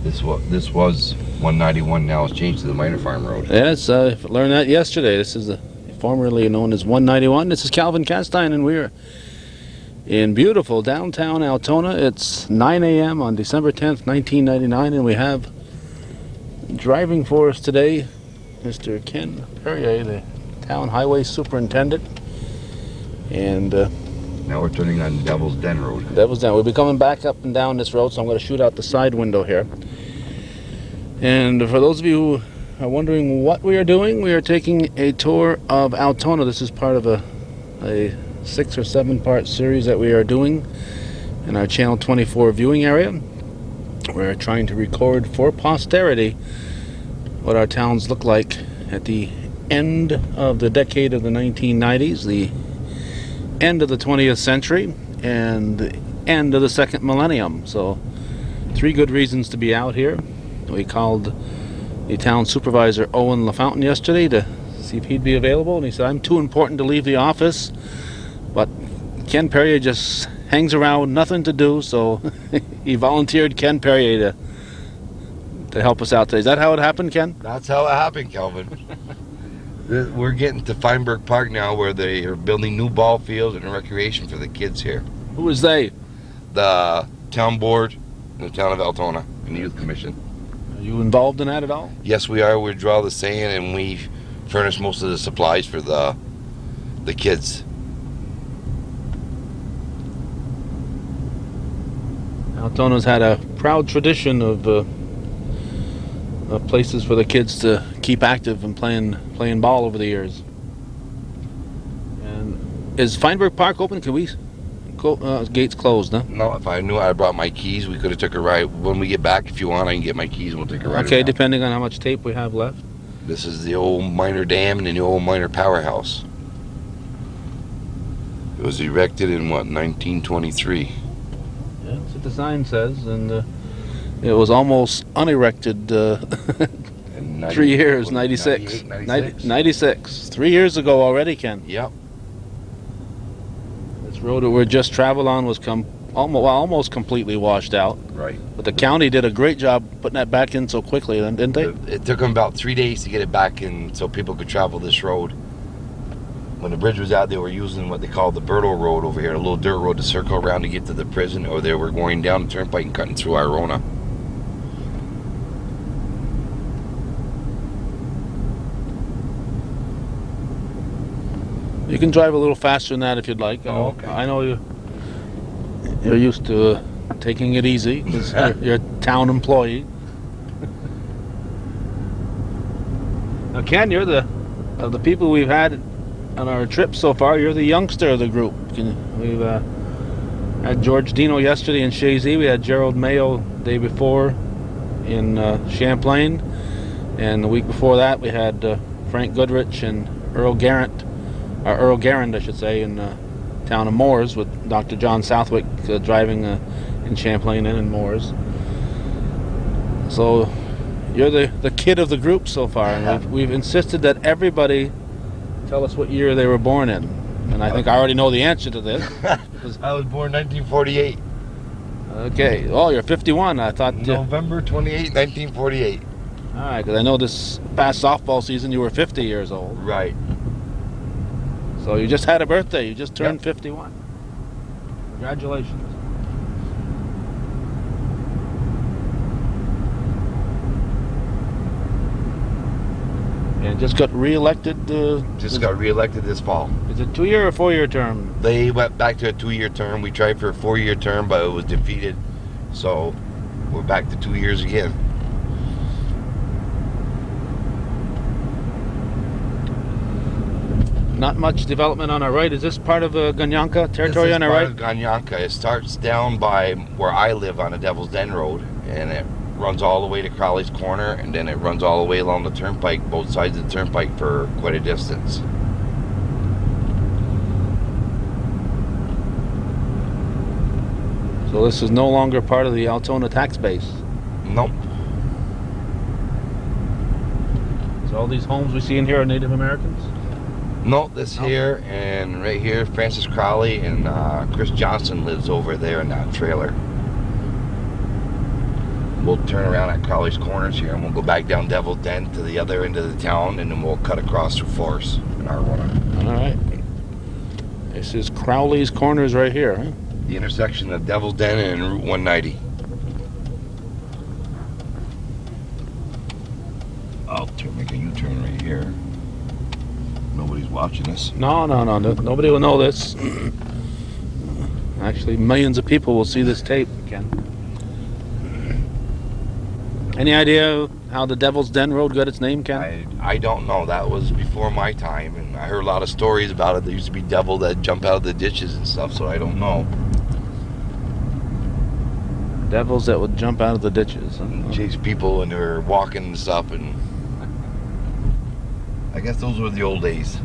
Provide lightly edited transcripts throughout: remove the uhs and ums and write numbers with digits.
This was 191. Now it's changed to the Minor Farm Road. Yes, I learned that yesterday. This is formerly known as 191. This is Calvin Castine, and we're in beautiful downtown Altona. It's 9 a.m. on December 10th, 1999, and we have driving for us today Mr. Ken Perrier, the town highway superintendent. And Now we're turning on Devil's Den Road. Devil's Den. We'll be coming back up and down this road, so I'm going to shoot out the side window here. And for those of you who are wondering what we are doing, we are taking a tour of Altona. This is part of a 6 or 7 part series that we are doing in our Channel 24 viewing area. We're trying to record for posterity what our towns look like at the end of the decade of the 1990s, the end of the 20th century, and the end of the second millennium. So 3 good reasons to be out here. We called the town supervisor Owen LaFountain yesterday to see if he'd be available, and he said, I'm too important to leave the office, but Ken Perrier just hangs around with nothing to do, so he volunteered Ken Perrier to help us out today. Is that how it happened, Ken? That's how it happened, Calvin. We're getting to Feinberg Park now, where they are building new ball fields and recreation for the kids here. Who is they? The town board and the town of Altona and the youth commission. Are you involved in that at all? Yes, we are. We draw the sand and we furnish most of the supplies for the kids. Altona's had a proud tradition of places for the kids to keep active and playing ball over the years. And is Feinberg Park open? Can we go? Gates closed, huh? No, if I knew I brought my keys, we could have took a ride. When we get back, if you want, I can get my keys and we'll take a ride. Okay, around. depending on how much tape we have left. This is the old Minor Dam and the old Minor Powerhouse. It was erected in, what, 1923? Yeah, that's what the sign says, and it was almost unerected 3 years, 96. 96. 3 years ago already, Ken. Yep. This road that we're just traveled on was almost completely washed out. Right. But the county did a great job putting that back in so quickly, didn't they? It took them about 3 days to get it back in so people could travel this road. When the bridge was out, they were using what they call the Bertle Road over here, a little dirt road to circle around to get to the prison, or they were going down the turnpike and cutting through Irona. You can drive a little faster than that if you'd like. Oh, okay. I know you're used to taking it easy because you're a town employee. Now, Ken, you're of the people we've had on our trip so far, you're the youngster of the group. We've had George Dino yesterday in Shazy. We had Gerald Mayo the day before in Champlain, and the week before that we had Frank Goodrich and Earl Garrett, I should say, in town of Moores with Dr. John Southwick driving in Champlain and in Moores. So you're the kid of the group so far, and we've insisted that everybody tell us what year they were born in. And I think I already know the answer to this. I was born 1948. Okay. Oh, you're 51. I thought... November 28, 1948. All right, because I know this past softball season you were 50 years old. Right. So you just had a birthday. You just turned Yep. 51. Congratulations. And just got re-elected. Just got re-elected this fall. Is it 2-year or 4-year term? They went back to a 2-year term. We tried for a 4-year term, but it was defeated. So we're back to 2 years again. Not much development on our right. Is this part of Ganyanka territory on our right? This is part of Ganyanka. It starts down by where I live on the Devil's Den Road, and it runs all the way to Crowley's Corner, and then it runs all the way along the turnpike, both sides of the turnpike, for quite a distance. So this is no longer part of the Altona tax base. Nope. So all these homes we see in here are Native Americans? No, this here and right here, Francis Crowley and Chris Johnson lives over there in that trailer. we'll turn around at Crowley's Corners here, and we'll go back down Devil's Den to the other end of the town, and then we'll cut across through Forest in Arona. All right. This is Crowley's Corners right here, huh? The intersection of Devil's Den and Route 190. I'll make a U-turn right here. Nobody's watching us. No. Nobody will know this. Actually, millions of people will see this tape, Ken. Any idea how the Devil's Den Road got its name, Ken? I don't know. That was before my time, and I heard a lot of stories about it. There used to be devil that jump out of the ditches and stuff, so I don't know. Devils that would jump out of the ditches. And chase people and they were walking and stuff, and I guess those were the old days.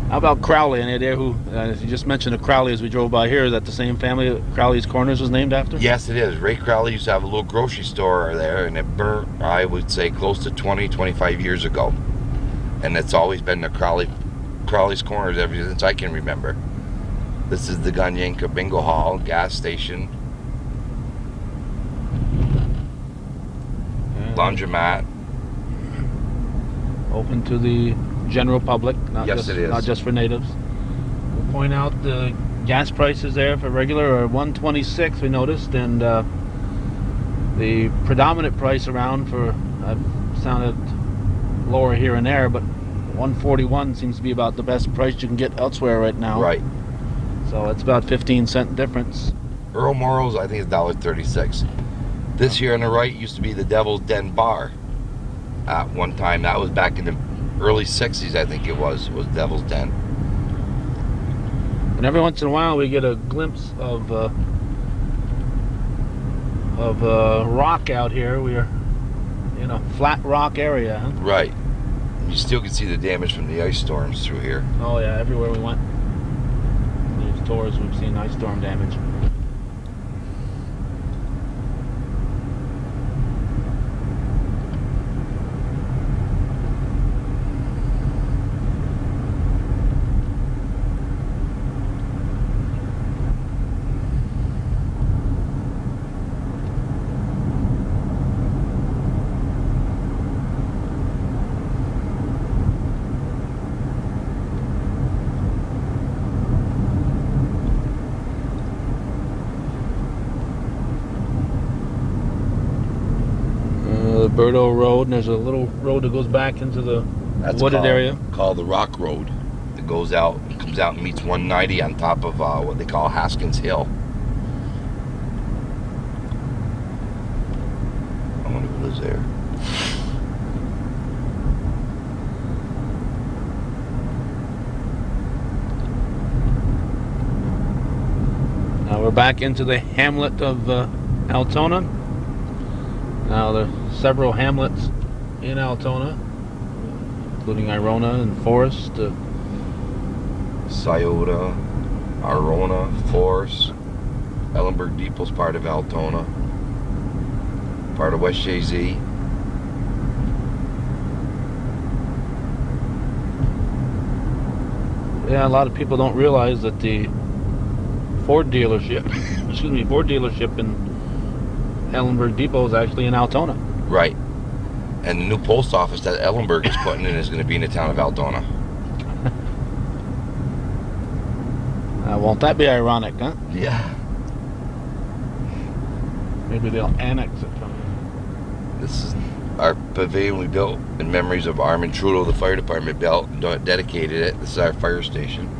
How about Crowley? Any idea who? You just mentioned a Crowley as we drove by here. Is that the same family that Crowley's Corners was named after? Yes, it is. Ray Crowley used to have a little grocery store there, and it burnt, I would say, close to 20, 25 years ago. And it's always been the Crowley's Corners ever since I can remember. This is the Ganyanka Bingo Hall, gas station, laundromat. Open to the general public, Yes, it is. not just for natives. We'll point out the gas prices there for regular are $1.26 we noticed, and the predominant price around for I've sounded lower here and there, but $1.41 seems to be about the best price you can get elsewhere right now. Right. So it's about 15-cent difference. Earl Morrow's, I think, is $1.36. This here on the right used to be the Devil's Den Bar. At one time, that was back in the early 60s, I think it was Devil's Den. And every once in a while we get a glimpse of rock out here. We are in a flat rock area, huh? Right. You still can see the damage from the ice storms through here. Oh yeah, everywhere we went. These tours we've seen ice storm damage. Berto Road, and there's a little road that goes back into the wooded area. Called the Rock Road. It goes out, comes out and meets 190 on top of what they call Haskins Hill. I wonder who lives there. Now we're back into the hamlet of Altona. Now there are several hamlets in Altona, including Arona and Forest. Scioto, Arona, Forest, Ellenberg Depot's part of Altona, part of West JZ. Yeah, a lot of people don't realize that the Ford dealership, Ford dealership in Ellenberg Depot is actually in Altona. Right. And the new post office that Ellenberg is putting in is going to be in the town of Altona. Won't that be ironic, huh? Yeah. Maybe they'll annex it from here. This is our pavilion we built in memories of Armin Trudeau, the fire department built and dedicated it. This is our fire station.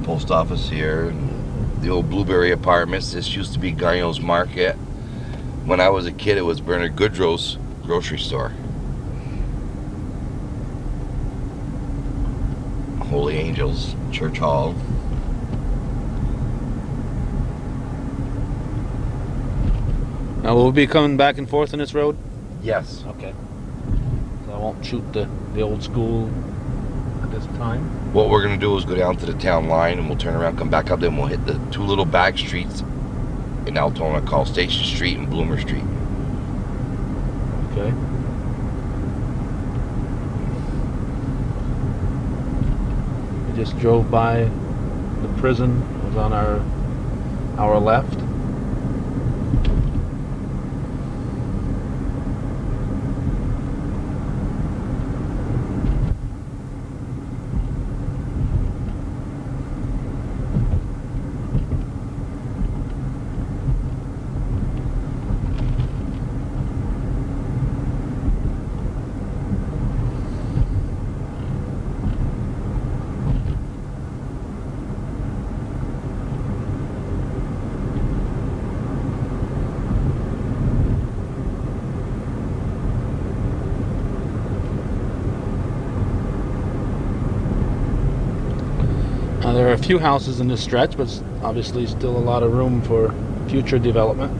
Post office here, and the old Blueberry Apartments. This used to be Gagno's Market. When I was a kid, it was Bernard Goodrow's grocery store. Holy Angels Church Hall. Now will we be coming back and forth on this road? Yes. Okay. So I won't shoot the old school at this time. What we're going to do is go down to the town line, and we'll turn around, come back up, then we'll hit the two little back streets in Altona called Station Street and Bloomer Street. Okay. We just drove by the prison. It was on our left. There are a few houses in this stretch, but obviously still a lot of room for future development.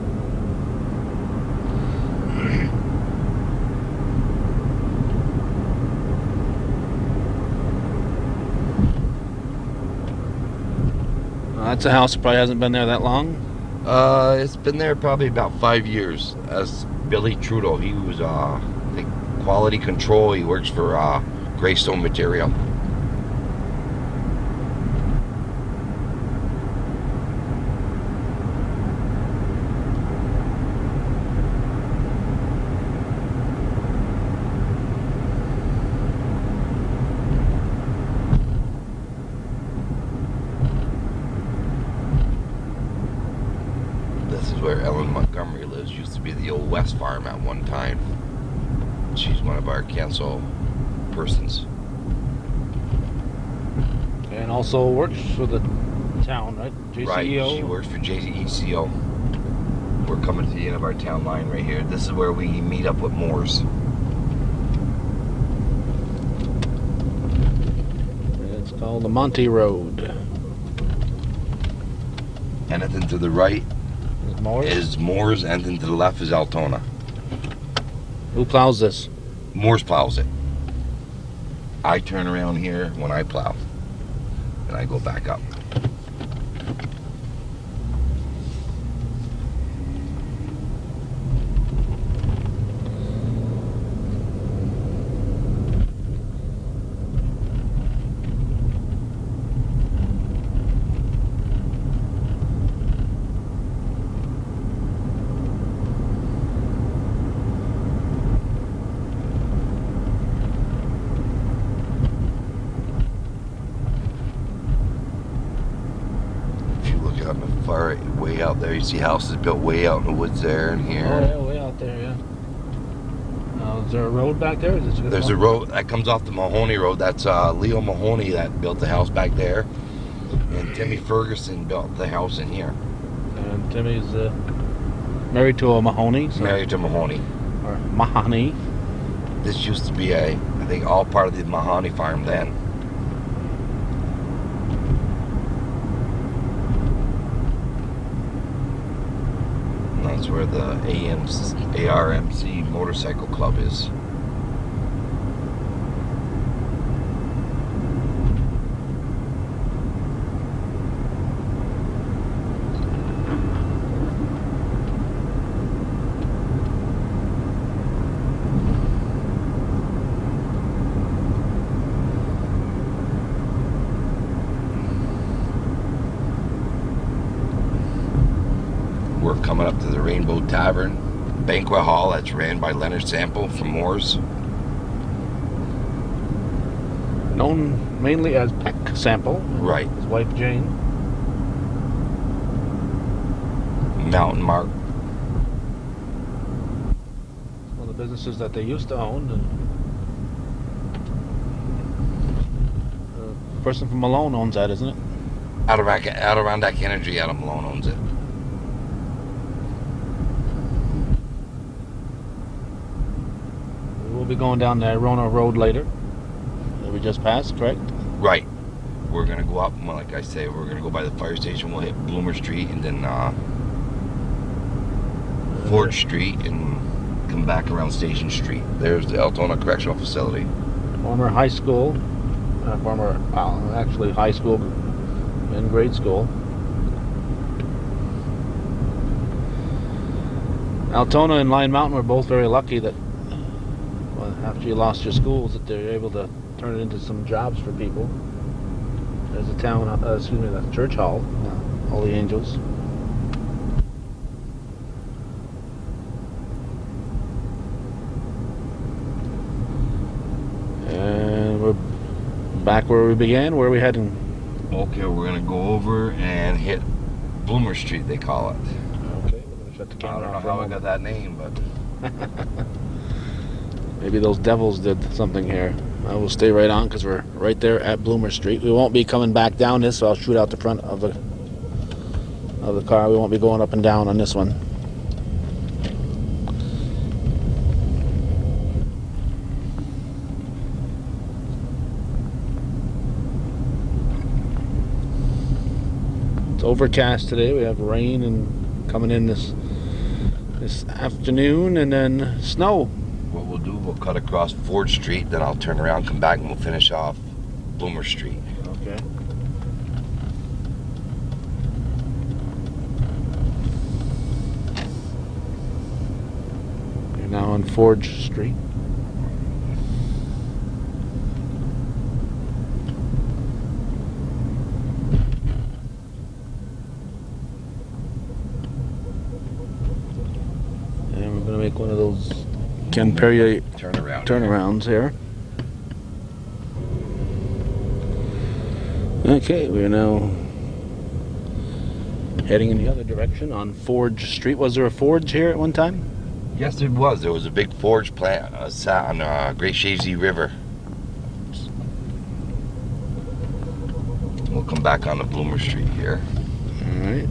That's a house that probably hasn't been there that long. It's been there probably about 5 years. As Billy Trudeau, he was I think quality control. He works for Greystone Material. This is where Ellen Montgomery lives. Used to be the old West Farm at one time. She's one of our council persons. And also works for the town, right? JCEO? Right, she works for JCEO. We're coming to the end of our town line right here. This is where we meet up with Moores. It's called the Monty Road. Anything to the right Moores? is Moores, anything to the left is Altona. Who plows this? Moores plows it. I turn around here when I plow. And I go back up. Far way out there, you see houses built way out in the woods there and here. Oh yeah, way out there, yeah. Is there a road back there? Is it There's a road that comes off the Mahoney Road. That's Leo Mahoney that built the house back there, and Timmy Ferguson built the house in here. And Timmy's married to a Mahoney. So, married to Mahoney. Or Mahoney. This used to be I think all part of the Mahoney farm then. That's where the ARMC motorcycle club is. We're coming up to the Rainbow Tavern banquet hall that's ran by Leonard Sample from Moores. Known mainly as Peck Sample. Right. His wife Jane. Mountain Mark. One of the businesses that they used to own. And the person from Malone owns that, isn't it? Adirondack Energy, Adam Malone owns it. We'll be going down the Irona Road later. That we just passed, correct? Right. We're going to go up, well, like I say, we're going to go by the fire station. We'll hit Bloomer Street and then Ford Street and come back around Station Street. There's the Altona Correctional Facility. Former high school. Actually high school and grade school. Altona and Lion Mountain were both very lucky that after you lost your schools that they're able to turn it into some jobs for people. There's the town, excuse me, the church hall, Holy Angels. And we're back where we began. Where are we heading? Okay, we're gonna go over and hit Bloomer Street, they call it. Okay, we're gonna shut the I camera don't know off for a how I moment. got that name, but Maybe those devils did something here. I will stay right on because we're right there at Bloomer Street. We won't be coming back down this, so I'll shoot out the front of the car. We won't be going up and down on this one. It's overcast today. We have rain and coming in this afternoon, and then snow. what we'll do, we'll cut across Ford Street, then I'll turn around, come back, and we'll finish off Bloomer Street. Okay. You're now on Forge Street. And we're gonna make one of those Ken Perrier turnarounds here. Okay, we are now heading in the other direction on Forge Street. Was there a forge here at one time? Yes, there was. There was a big forge plant sat on Great Shazy River. We'll come back on the Bloomer Street here. All right.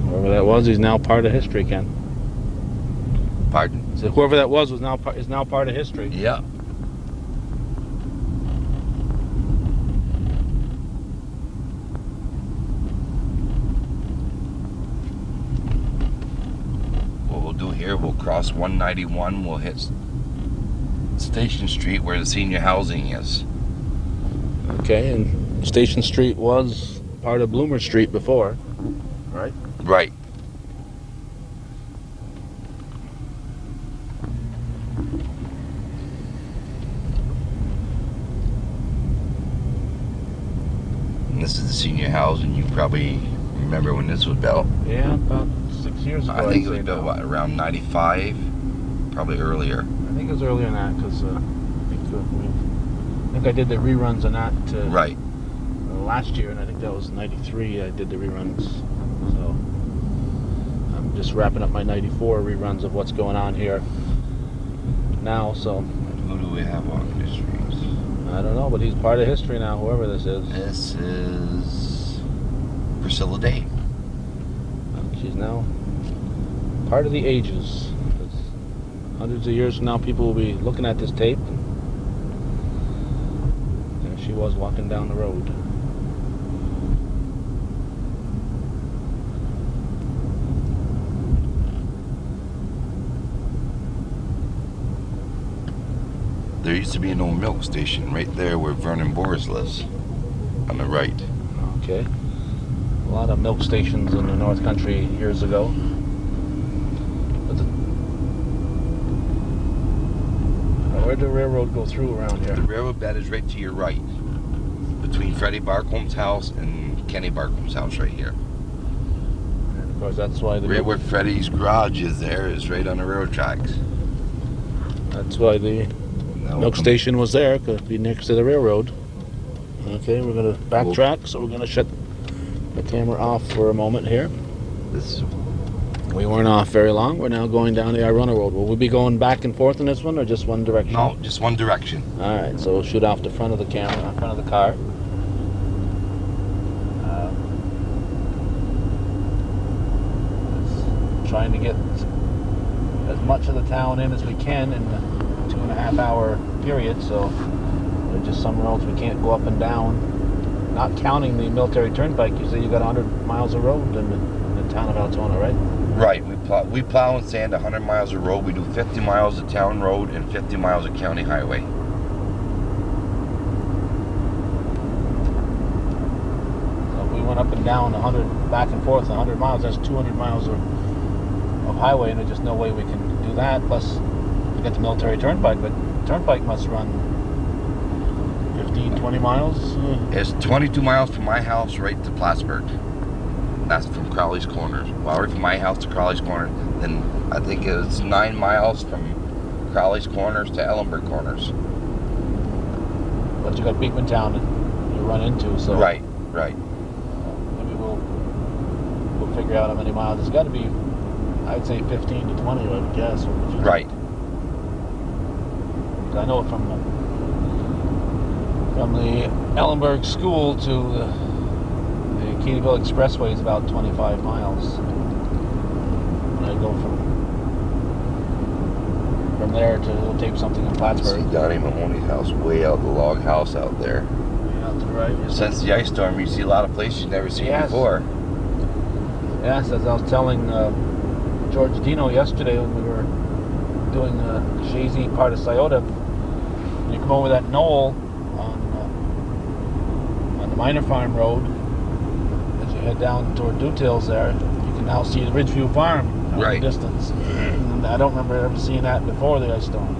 Whoever that was, he's now part of history, Ken. Pardon? So whoever that was now part of history. Yeah. What we'll do here, we'll cross 191, we'll hit Station Street where the senior housing is. Okay, and Station Street was part of Bloomer Street before, right? Right. And this is the senior housing. You probably remember when this was built. Yeah, about 6 years ago. I think it was I'd say built, now. what, around 95? Probably earlier. I think it was earlier than that because I think I did the reruns on that Right. last year, and I think that was 93. I did the reruns, so I'm just wrapping up my 94 reruns of what's going on here now. So Who do we have on the streets? I don't know, but he's part of history now, whoever this is. This is Priscilla Day. She's now part of the ages. 'Cause hundreds of years from now, people will be looking at this tape, and there she was walking down the road. There used to be an old milk station right there where Vernon Boris lives, on the right. Okay. A lot of milk stations in the North Country years ago. Where'd the railroad go through around here? The railroad bed is right to your right, between Freddie Barcombe's house and Kenny Barcombe's house right here. And of course, that's why Right where Freddie's garage is there is right on the railroad tracks. that's why the Now we'll milk come- station was there. Could be next to the railroad. Okay, we're gonna backtrack, so we're gonna shut the camera off for a moment here. This, We weren't off very long. We're now going down the Irona Road. Will we be going back and forth in this one, or just one direction? no, just one direction. All right, so we'll shoot off the front of the camera, front of the car. Trying to get as much of the town in as we can in the 2.5 hour period. So there's just some roads we can't go up and down. Not counting the military turnpike, you say you got 100 miles of road in the town of Altona, right? Right, we plow and sand 100 miles of road. We do 50 miles of town road and 50 miles of county highway. So if we went up and down 100, back and forth 100 miles. That's 200 miles of highway, and there's just no way we can do that. Plus, we got the military turnpike, but turnpike must run 15, 20 miles. It's 22 miles from my house right to Plattsburgh. That's from Crowley's Corners. Well, right from my house to Crowley's Corners. Then I think it's 9 miles from Crowley's Corners to Ellenberg Corners. But you got Beekman Town that you run into, so Right. maybe we'll figure out how many miles. It's got to be, I'd say 15 to 20, I would guess. Right. I know from the Ellenberg School to the Keeneyville Expressway is about 25 miles. And I go from there to tape something in Plattsburgh. See Donnie Mahoney's house way out, the log house out there. Way out to the right. Since the ice storm, you see a lot of places you've never seen before. Yes, as I was telling George Dino yesterday when we were doing the Shazy part of Scioto, when you come over that knoll on the Minor Farm Road, as you head down toward Dewtails there, you can now see the Ridgeview Farm in the distance. And I don't remember ever seeing that before the ice storm.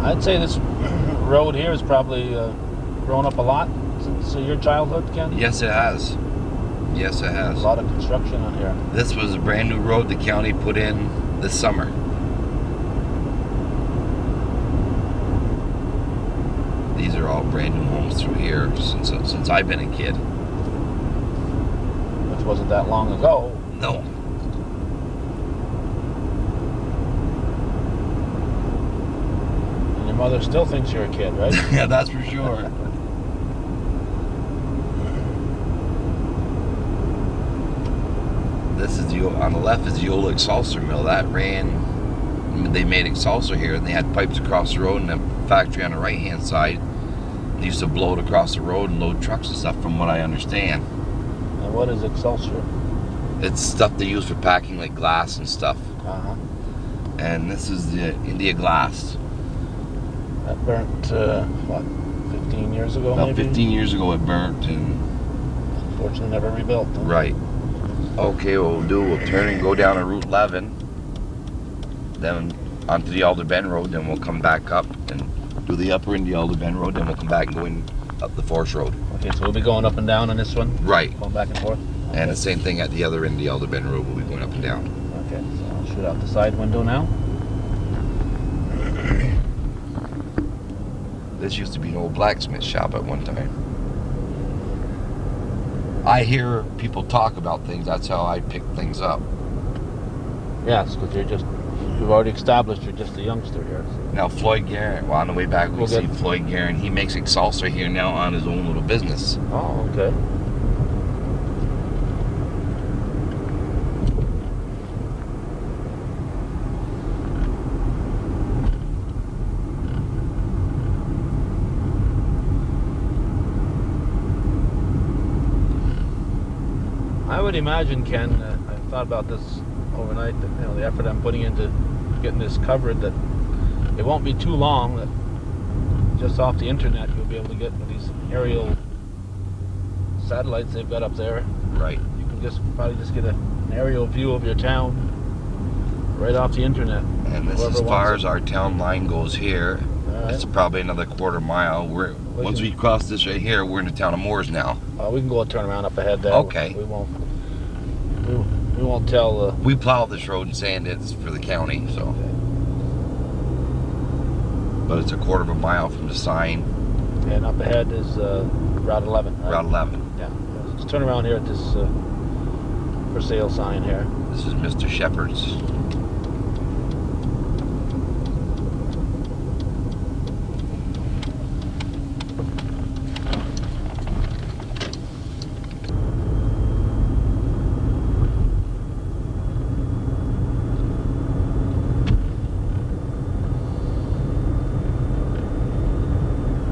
I'd say this road here has probably grown up a lot since your childhood, Ken? Yes, it has. Yes, it has. A lot of construction on here. This was a brand new road the county put in this summer. These are all brand new homes through here since I've been a kid. Which wasn't that long ago. No. And your mother still thinks you're a kid, right? Yeah, that's for sure. This is on the left is the old Excelsior mill that ran. They made Excelsior here, and they had pipes across the road, and a factory on the right hand side. They used to blow it across the road and load trucks and stuff, from what I understand. And what is Excelsior? It's stuff they use for packing, like glass and stuff. Uh-huh. And this is the India glass. That burnt, 15 years ago, About maybe? 15 years ago it burnt, and Unfortunately never rebuilt. Huh? right. Okay, what we'll do, we'll turn and go down to Route 11, then onto the Alder Bend Road, then we'll come back up and do the upper end of the Alder Bend Road, then we'll come back and go in up the Forest Road. Okay, so we'll be going up and down on this one? Right. Going back and forth? Okay. And the same thing at the other end of the Alder Bend Road, we'll be going up and down. Okay, so I'll shoot out the side window now. This used to be an old blacksmith shop at one time. I hear people talk about things. That's how I pick things up. Yes, because you've already established you're just a youngster here. So. Now Floyd Guerin, well, on the way back we see Floyd Guerin. He makes Excelsior here now on his own little business. Oh, okay. I would imagine, Ken, I thought about this overnight, that the effort I'm putting into getting this covered, that it won't be too long that just off the internet you'll be able to get these aerial satellites they've got up there. Right. You can probably just get an aerial view of your town right off the internet. And this, as far as our town line goes here, it's probably another quarter mile. Once we cross this right here, we're in the town of Moores now. We can go and turn around up ahead there. Okay. We won't tell. We plow this road and sand it for the county, so. Okay. But it's a quarter of a mile from the sign. And up ahead is Route 11. Right? Route 11. Yeah. Let's turn around here at this for sale sign here. This is Mr. Shepherd's.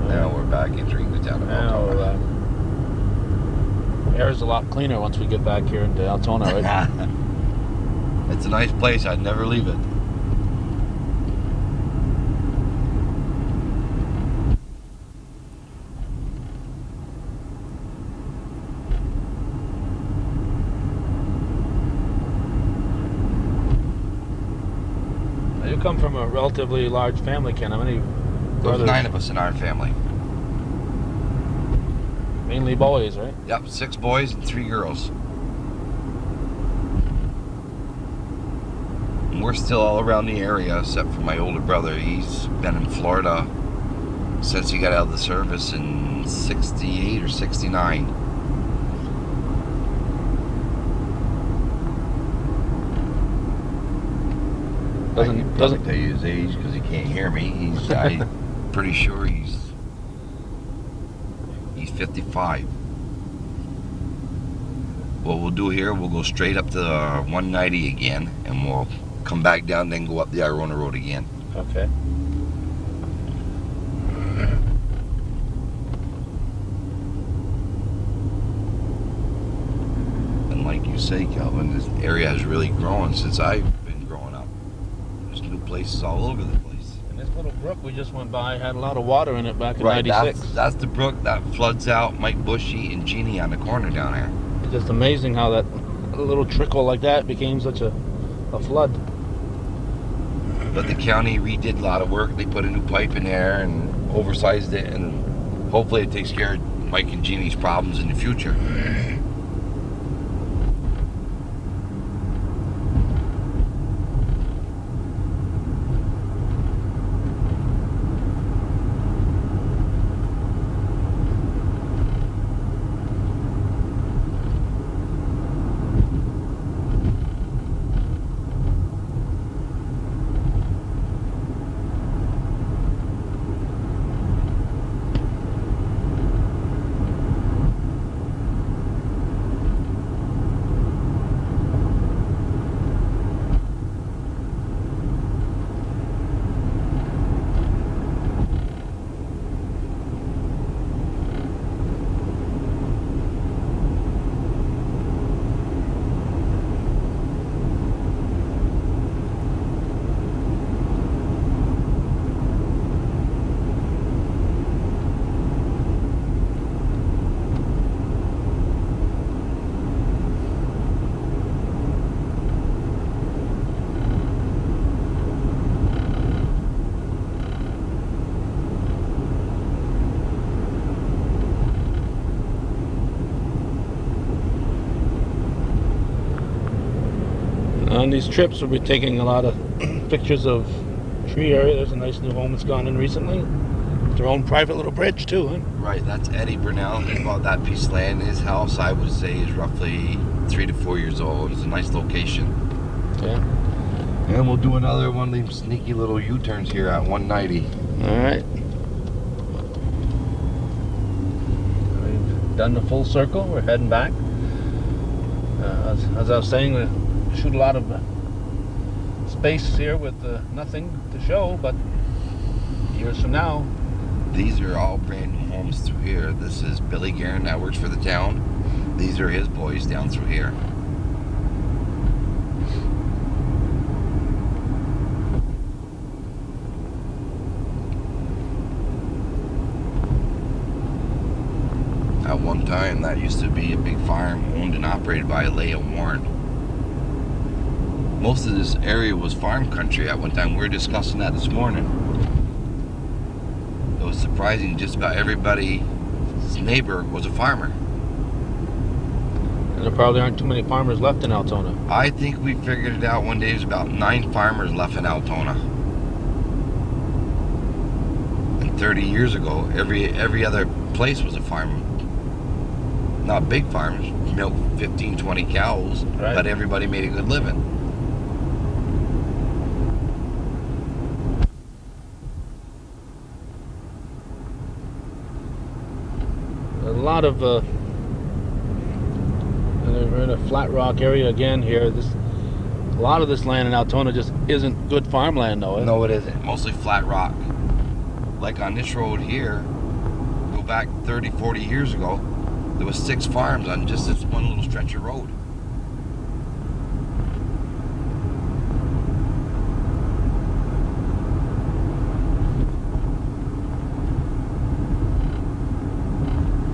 Now we're back entering the town of Altona. There's a lot cleaner once we get back here into Altona, right? It's a nice place. I'd never leave it. You come from a relatively large family, Ken. How many There's brothers? 9 of us in our family. Mainly boys, right? Yep, 6 boys and 3 girls. And we're still all around the area, except for my older brother. He's been in Florida since he got out of the service in 68 or 69. Doesn't tell you his age because he can't hear me. I'm pretty sure he's 55. What we'll do here, we'll go straight up to 190 again, and we'll come back down, then go up the Irona Road again. Okay. And like you say, Calvin, this area has really grown since I've been growing up. There's new places all over the place. And this little brook we just went by had a lot of water in it back in Right, '96. that's the brook that floods out Mike Bushy and Jeannie on the corner down there. It's just amazing how that little trickle like that became such a flood. But the county redid a lot of work. They put a new pipe in there and oversized it, and hopefully it takes care of Mike and Jeannie's problems in the future. On these trips, we'll be taking a lot of pictures of tree area. There's a nice new home that's gone in recently. Their own private little bridge too, huh? Right, that's Eddie Burnell. He bought that piece of land. His house, I would say, is roughly 3 to 4 years old. It's a nice location. Yeah. And we'll do another one of these sneaky little U-turns here at 190. All right. We've done the full circle. We're heading back. As I was saying, we shoot a lot of space here with nothing to show, but years from now. These are all brand new homes through here. This is Billy Guerin that works for the town. These are his boys down through here. At one time, that used to be a big farm owned and operated by Leah Warren. Most of this area was farm country at one time. We were discussing that this morning. It was surprising, just about everybody's neighbor was a farmer. And there probably aren't too many farmers left in Altona. I think we figured it out one day. There's about 9 farmers left in Altona. And 30 years ago, every other place was a farm. Not big farms, milk 15, 20 cows, right. But everybody made a good living. A lot of we're in a flat rock area again here. A lot of this land in Altona just isn't good farmland, though. No, it isn't. Mostly flat rock. Like on this road here, go back 30, 40 years ago, There was 6 farms on just this one little stretch of road.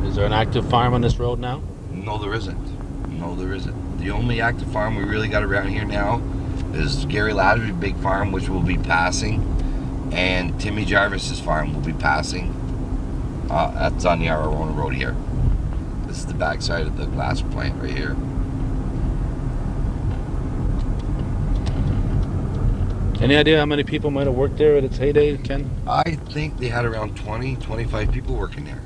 Is there an active farm on this road now? No, there isn't. No, there isn't. The only active farm we really got around here now is Gary Lattery's big farm, which will be passing, and Timmy Jarvis's farm will be passing. That's on the Arona Road here. This is the backside of the glass plant right here. Any idea how many people might have worked there at its heyday, Ken? I think they had around 20, 25 people working there.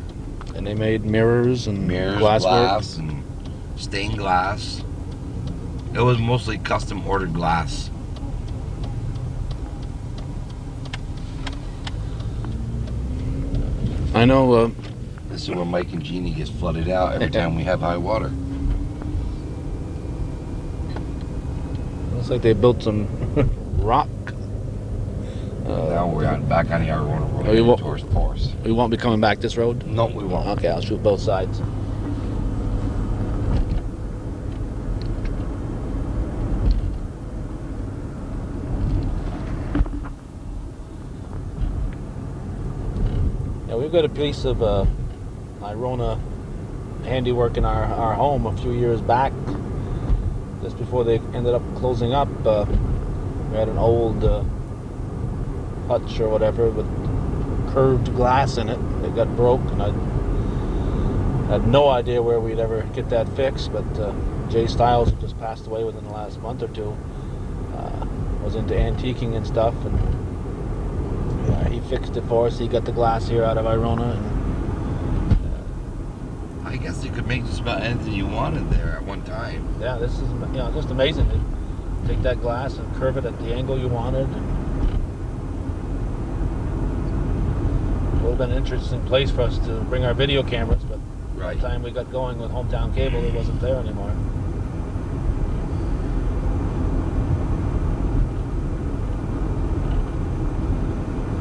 And they made mirrors and Glass and stained glass. It was mostly custom ordered glass. I know. This is where Mike and Jeannie gets flooded out every time we have high water. Looks like they built some rock. Now we're back on the Arona Road towards Forest. We won't be coming back this road? No, we won't. Okay, I'll shoot both sides. Yeah, we've got a piece of Irona handiwork in our home a few years back. Just before they ended up closing up, we had an old hutch or whatever with curved glass in it. It got broke, and I had no idea where we'd ever get that fixed, but Jay Stiles, who just passed away within the last month or two, was into antiquing and stuff, and he fixed it for us. He got the glass here out of Irona, and I guess you could make just about anything you wanted there at one time. yeah, this is just amazing. You take that glass and curve it at the angle you wanted. It would have been an interesting place for us to bring our video cameras, but by the time we got going with Hometown Cable, it wasn't there anymore.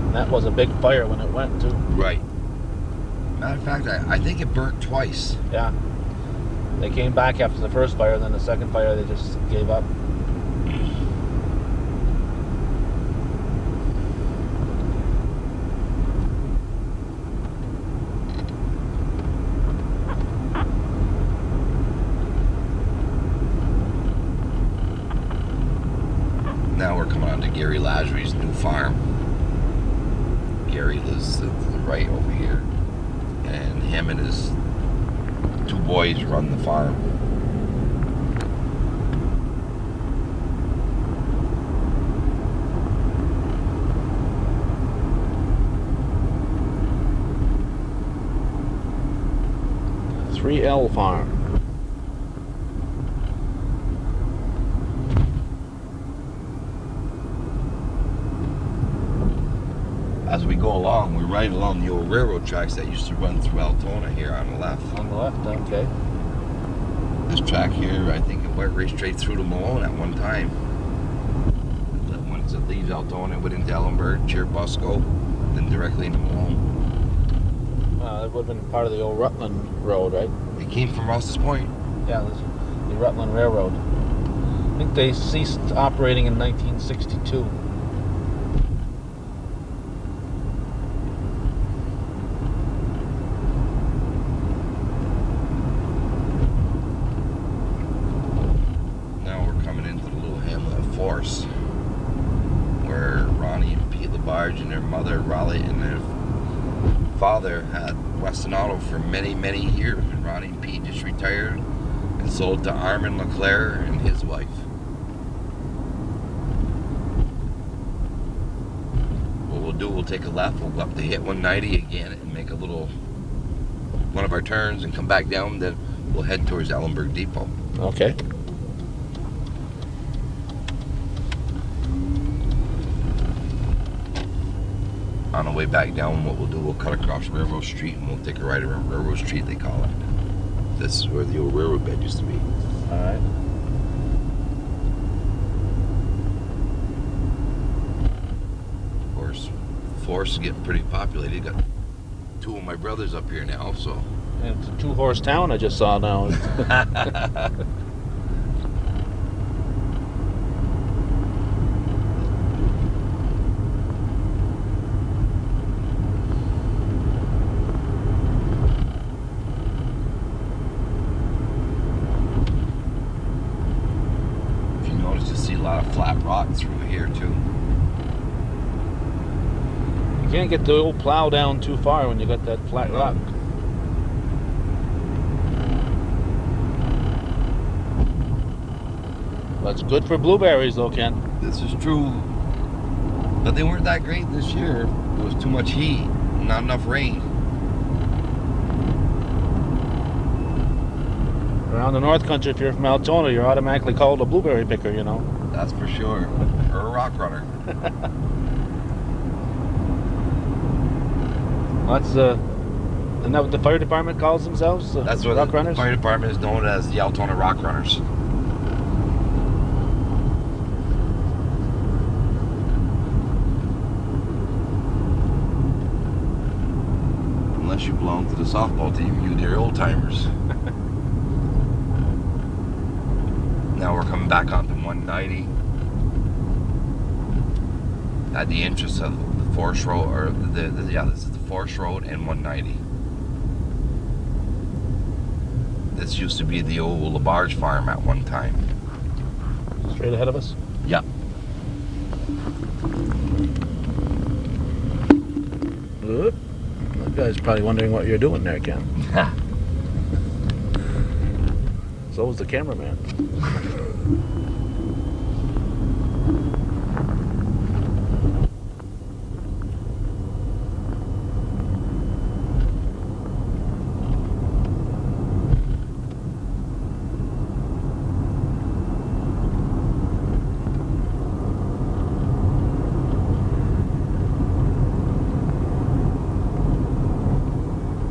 And that was a big fire when it went too. Right. Matter of fact, I think it burnt twice. Yeah. They came back after the first fire, then the second fire they just gave up. Now we're coming on to Gary Lattery's new farm. Gary lives to the right over here, and him and his 2 boys run the farm. L Farm. As we go along, we're right along the old railroad tracks that used to run through Altona here on the left. On the left, okay. This track here, I think it went right straight through to Malone at one time. Once it leaves Altona, it went into Ellenburg, Cherubusco, then directly into Malone. It would have been part of the old Rutland Road, right? It came from Ross's Point. Yeah, the Rutland Railroad. I think they ceased operating in 1962. Now we're coming into the little hamlet of Force, where Ronnie and Pete LaBarge and their mother, Raleigh, and their father had Weston Auto for many, many years. And Ronnie and Pete just retired and sold to Armin LeClaire and his wife. What we'll do, we'll take a left, we'll go up to hit 190 again and make a little one of our turns and come back down, then we'll head towards Ellenburg Depot. Okay. On the way back down, what we'll do, we'll cut across Railroad Street and we'll take a right around Railroad Street, they call it. This is where the old railroad bed used to be. Alright. Of course, Forest is getting pretty populated. Got 2 of my brothers up here now, so And it's a 2-horse town I just saw now. If you notice, you see a lot of flat rock through here too. You can't get the old plow down too far when you got that flat rock. That's good for blueberries though, Ken. This is true. But they weren't that great this year. There was too much heat, not enough rain. Around the North Country, if you're from Altona, you're automatically called a blueberry picker, you know. That's for sure. Or a rock runner. That's isn't that what the fire department calls themselves? That's what rock the runners? fire department is known as, the Altona Rock Runners. Unless you belong to the softball team, they're old timers. Now we're coming back onto 190 at the entrance of the Forest Road, or this is the Forest Road and 190. This used to be the old Labarge farm at one time. Straight ahead of us? Yep. Oop. That guy's probably wondering what you're doing there, Ken. So was the cameraman.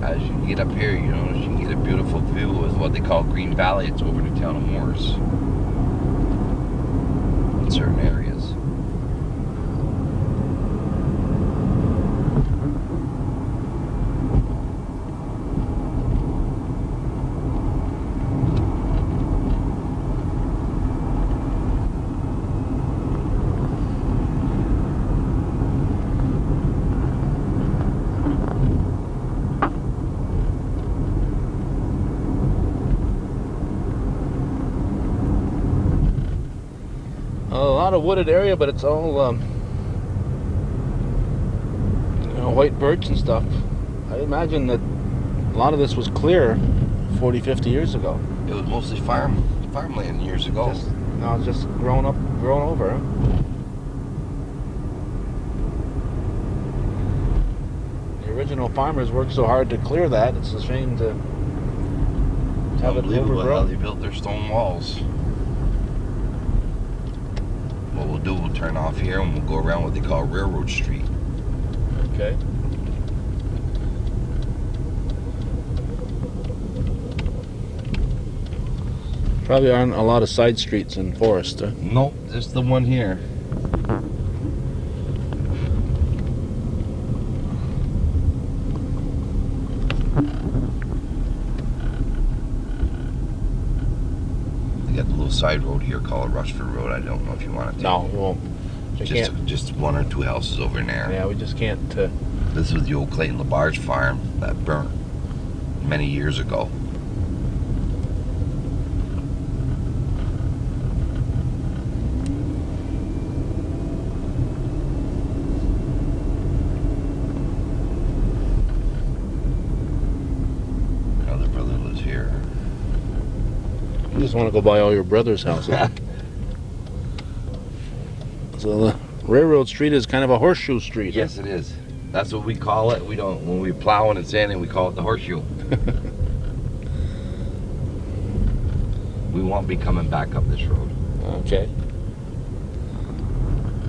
As you get up here, you know, you can get a beautiful view of what they call Green Valley. It's over the town of Morris in certain areas. A lot of wooded area, but it's all white birch and stuff. I imagine that a lot of this was clear 40, 50 years ago. It was mostly farmland years ago. Now it's just grown over. Huh? The original farmers worked so hard to clear that. It's a shame to have it Unbelievable how they overgrown. built their stone walls. What we'll do, we'll turn off here and we'll go around what they call Railroad Street. Okay. Probably aren't a lot of side streets in Forest. Huh? Nope, just the one here. They got the little side road here called Rushford Road. I don't know if you want it to. No, we won't. We can't. Just one or two houses over in there. Yeah, we just can't. This was the old Clayton Labarge farm that burnt many years ago. Another brother lives here. You just want to go by all your brother's houses. So the railroad street is kind of a horseshoe street. Yes, it is. That's what we call it. We don't, when we're plowing and sanding, we call it the horseshoe. We won't be coming back up this road. Okay.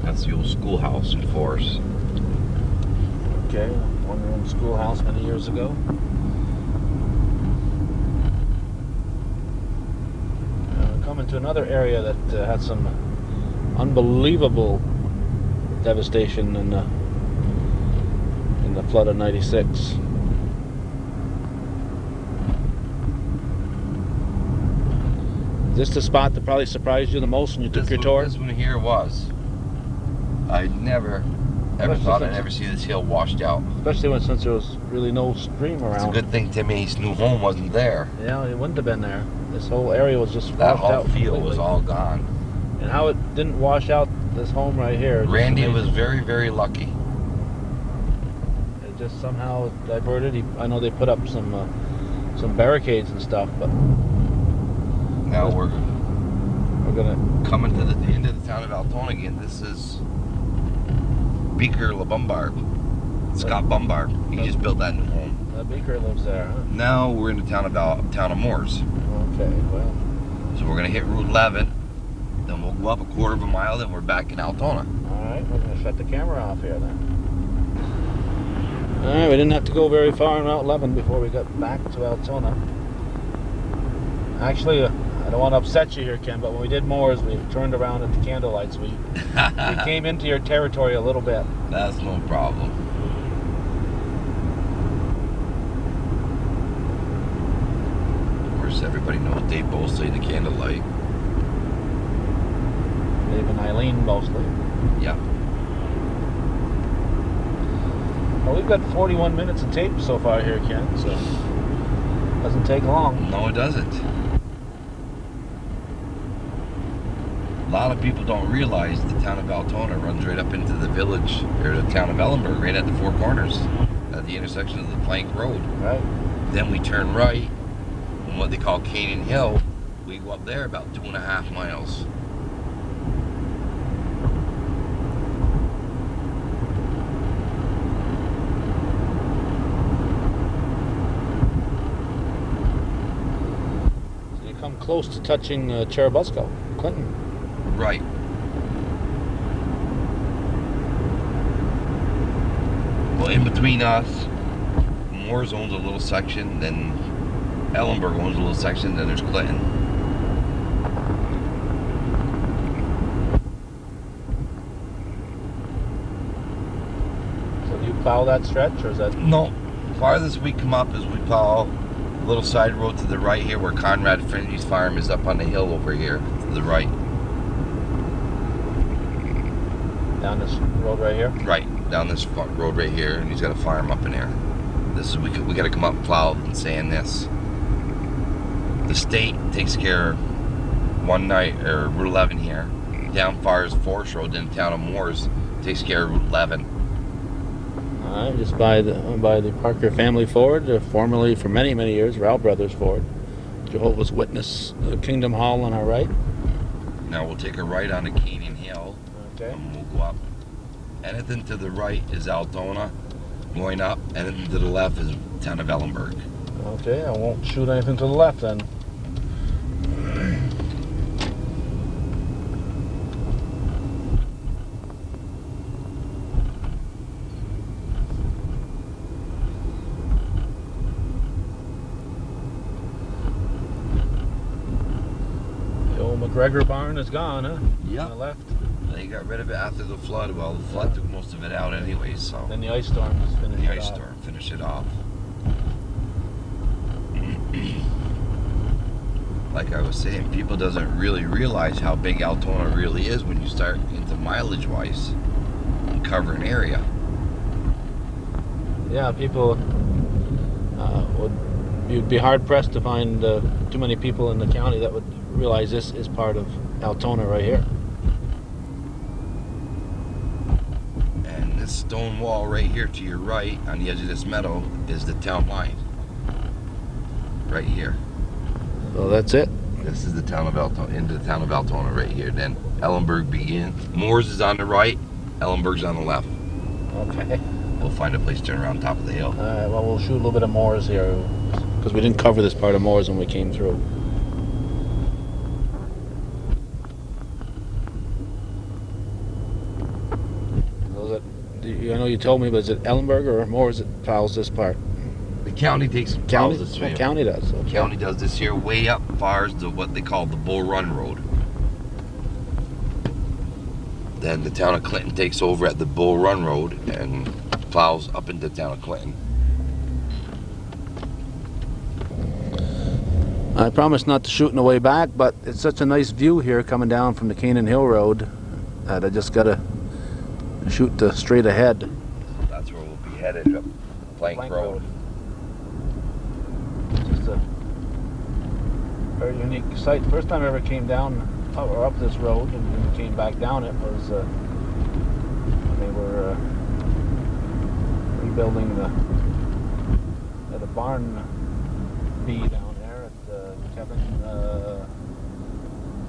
That's the old schoolhouse in Forest. Okay. One-room schoolhouse many years ago. We're coming to another area that had some unbelievable devastation in the flood of '96. Is this the spot that probably surprised you the most when you took your tour? This one here was. I never ever thought I'd ever see this hill washed out. Especially since there was really no stream around. It's a good thing Timmy's new home wasn't there. Yeah, it wouldn't have been there. This whole area was just That washed out. whole field completely. was all gone. And how it didn't wash out this home right here. Randy was very, very lucky. It just somehow diverted. I know they put up some barricades and stuff, but Now we're gonna coming to the end of the town of Altona again. This is Beaker LeBombard. Scott Bombard. He just built that new home. Beaker lives there, huh? Now we're in the town of Moores. Okay, well. So we're gonna hit Route 11, then we'll go up a quarter of a mile, then we're back in Altona. Alright, we're gonna shut the camera off here then. Alright, we didn't have to go very far on Route 11 before we got back to Altona. Actually, I don't want to upset you here, Ken, but when we did Moores, we turned around at the candlelights. We came into your territory a little bit. That's no problem. Of course, everybody knows Dave both say the candlelight. Dave and Eileen mostly. Yeah. Well, we've got 41 minutes of tape so far here, Ken, so doesn't take long. No, it doesn't. A lot of people don't realize the town of Altona runs right up into the village, or the town of Ellenburg, right at the Four Corners, at the intersection of the Plank Road. Right. Then we turn right on what they call Canyon Hill. We go up there about 2.5 miles. So you come close to touching Cherubusco, Clinton. Right. Well, in between us, Moores owns a little section, then Ellenburg owns a little section, then there's Clinton. So do you plow that stretch, or is that... No. Farthest we come up is we plow a little side road to the right here where Conrad Finley's farm is up on the hill over here to the right. Down this road right here? Right, down this road right here, and he's got a farm up in there. This is we got to come up and plow and sand this. The state takes care of Route 11 here. Down far as Forest Road, then town of Moores takes care of Route 11. Alright, just by the Parker family Ford, formerly for many, many years, Rao Brothers Ford. Jehovah's Witness Kingdom Hall on our right. Now we'll take a right on the Canyon Hill. Okay. And we'll go up. Anything to the right is Altona. Going up, anything to the left is town of Ellenburg. Okay, I won't shoot anything to the left then. The old McGregor barn is gone, huh? Yep. On the left. They got rid of it after the flood. Well, the flood took most of it out anyway, so. Then the ice storm just finished The it ice off. storm finished it off. Like I was saying, people doesn't really realize how big Altona really is when you start into mileage-wise and covering area. Yeah, people you'd be hard pressed to find too many people in the county that would realize this is part of Altona right here. And this stone wall right here to your right on the edge of this meadow is the town line. Right here. So that's it. This is the town of Altona, into the town of Altona right here. Then Ellenburg begins. Moores is on the right, Ellenburg's on the left. Okay. We'll find a place to turn around top of the hill. Alright, well, we'll shoot a little bit of Moores here because we didn't cover this part of Moores when we came through. I know you told me, but is it Ellenburg or Moores that plows this part? The county takes County? this Oh, county does. Okay. County does this here way up far as to what they call the Bull Run Road. Then the town of Clinton takes over at the Bull Run Road and plows up into the town of Clinton. I promise not to shoot in the way back, but it's such a nice view here coming down from the Canaan Hill Road that I just gotta shoot straight ahead. That's where we'll be headed, up Plank Road. Just a very unique sight. First time I ever came down or up this road and came back down it was when they were rebuilding the barn bee down there at Kevin.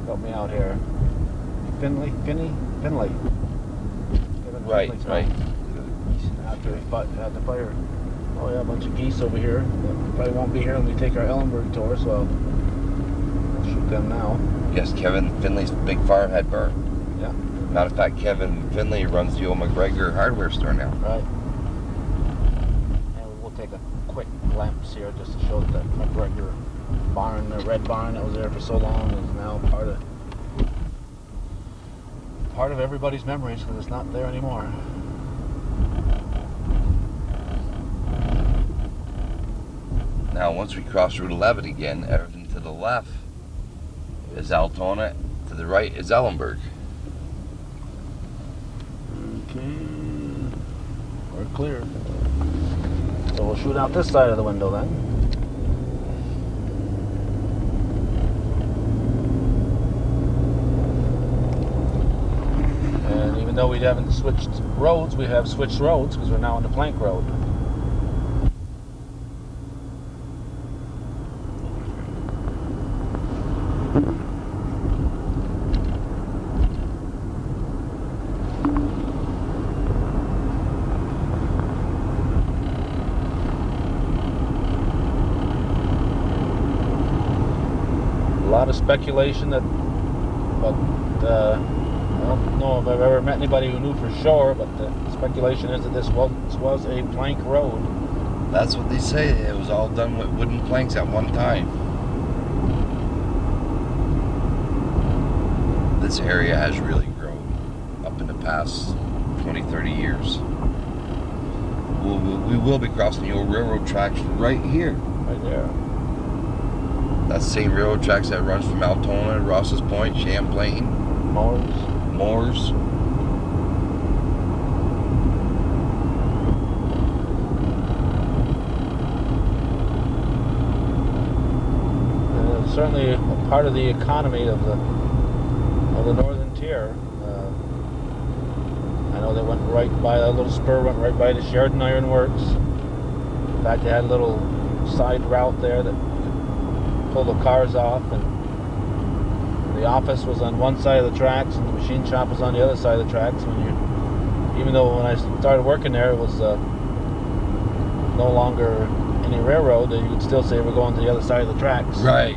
Help me out here. Finley. Kevin Right, Finley's right. After he had the fire. Oh yeah, a bunch of geese over here. That probably won't be here when we take our Ellenberg tour, so I'll shoot them now. Yes, Kevin Finley's big farm had burned. Yeah. Matter of fact, Kevin Finley runs the old McGregor hardware store now. Right. And we'll take a quick glimpse here just to show that the McGregor barn, the red barn that was there for so long, is now part of everybody's memories because it's not there anymore. Now, once we cross Route 11 again, everything to the left is Altona, to the right is Ellenberg. Okay, we're clear. So we'll shoot out this side of the window then. And even though we haven't switched roads, we have switched roads because we're now on the Plank Road. A lot of speculation but I don't know if I've ever met anybody who knew for sure, but the speculation is that this was a plank road. That's what they say. It was all done with wooden planks at one time. This area has really grown up in the past 20, 30 years. We will be crossing the old railroad tracks right here. Right there. That same railroad tracks that runs from Altona, Ross's Point, Champlain, Moores. Certainly a part of the economy of the northern tier. I know they went right by a little spur, went right by the Sheridan Iron Works. In fact, they had a little side route there that pull the cars off, and the office was on one side of the tracks and the machine shop was on the other side of the tracks. Even though when I started working there it was no longer any railroad, you could still say we're going to the other side of the tracks. Right.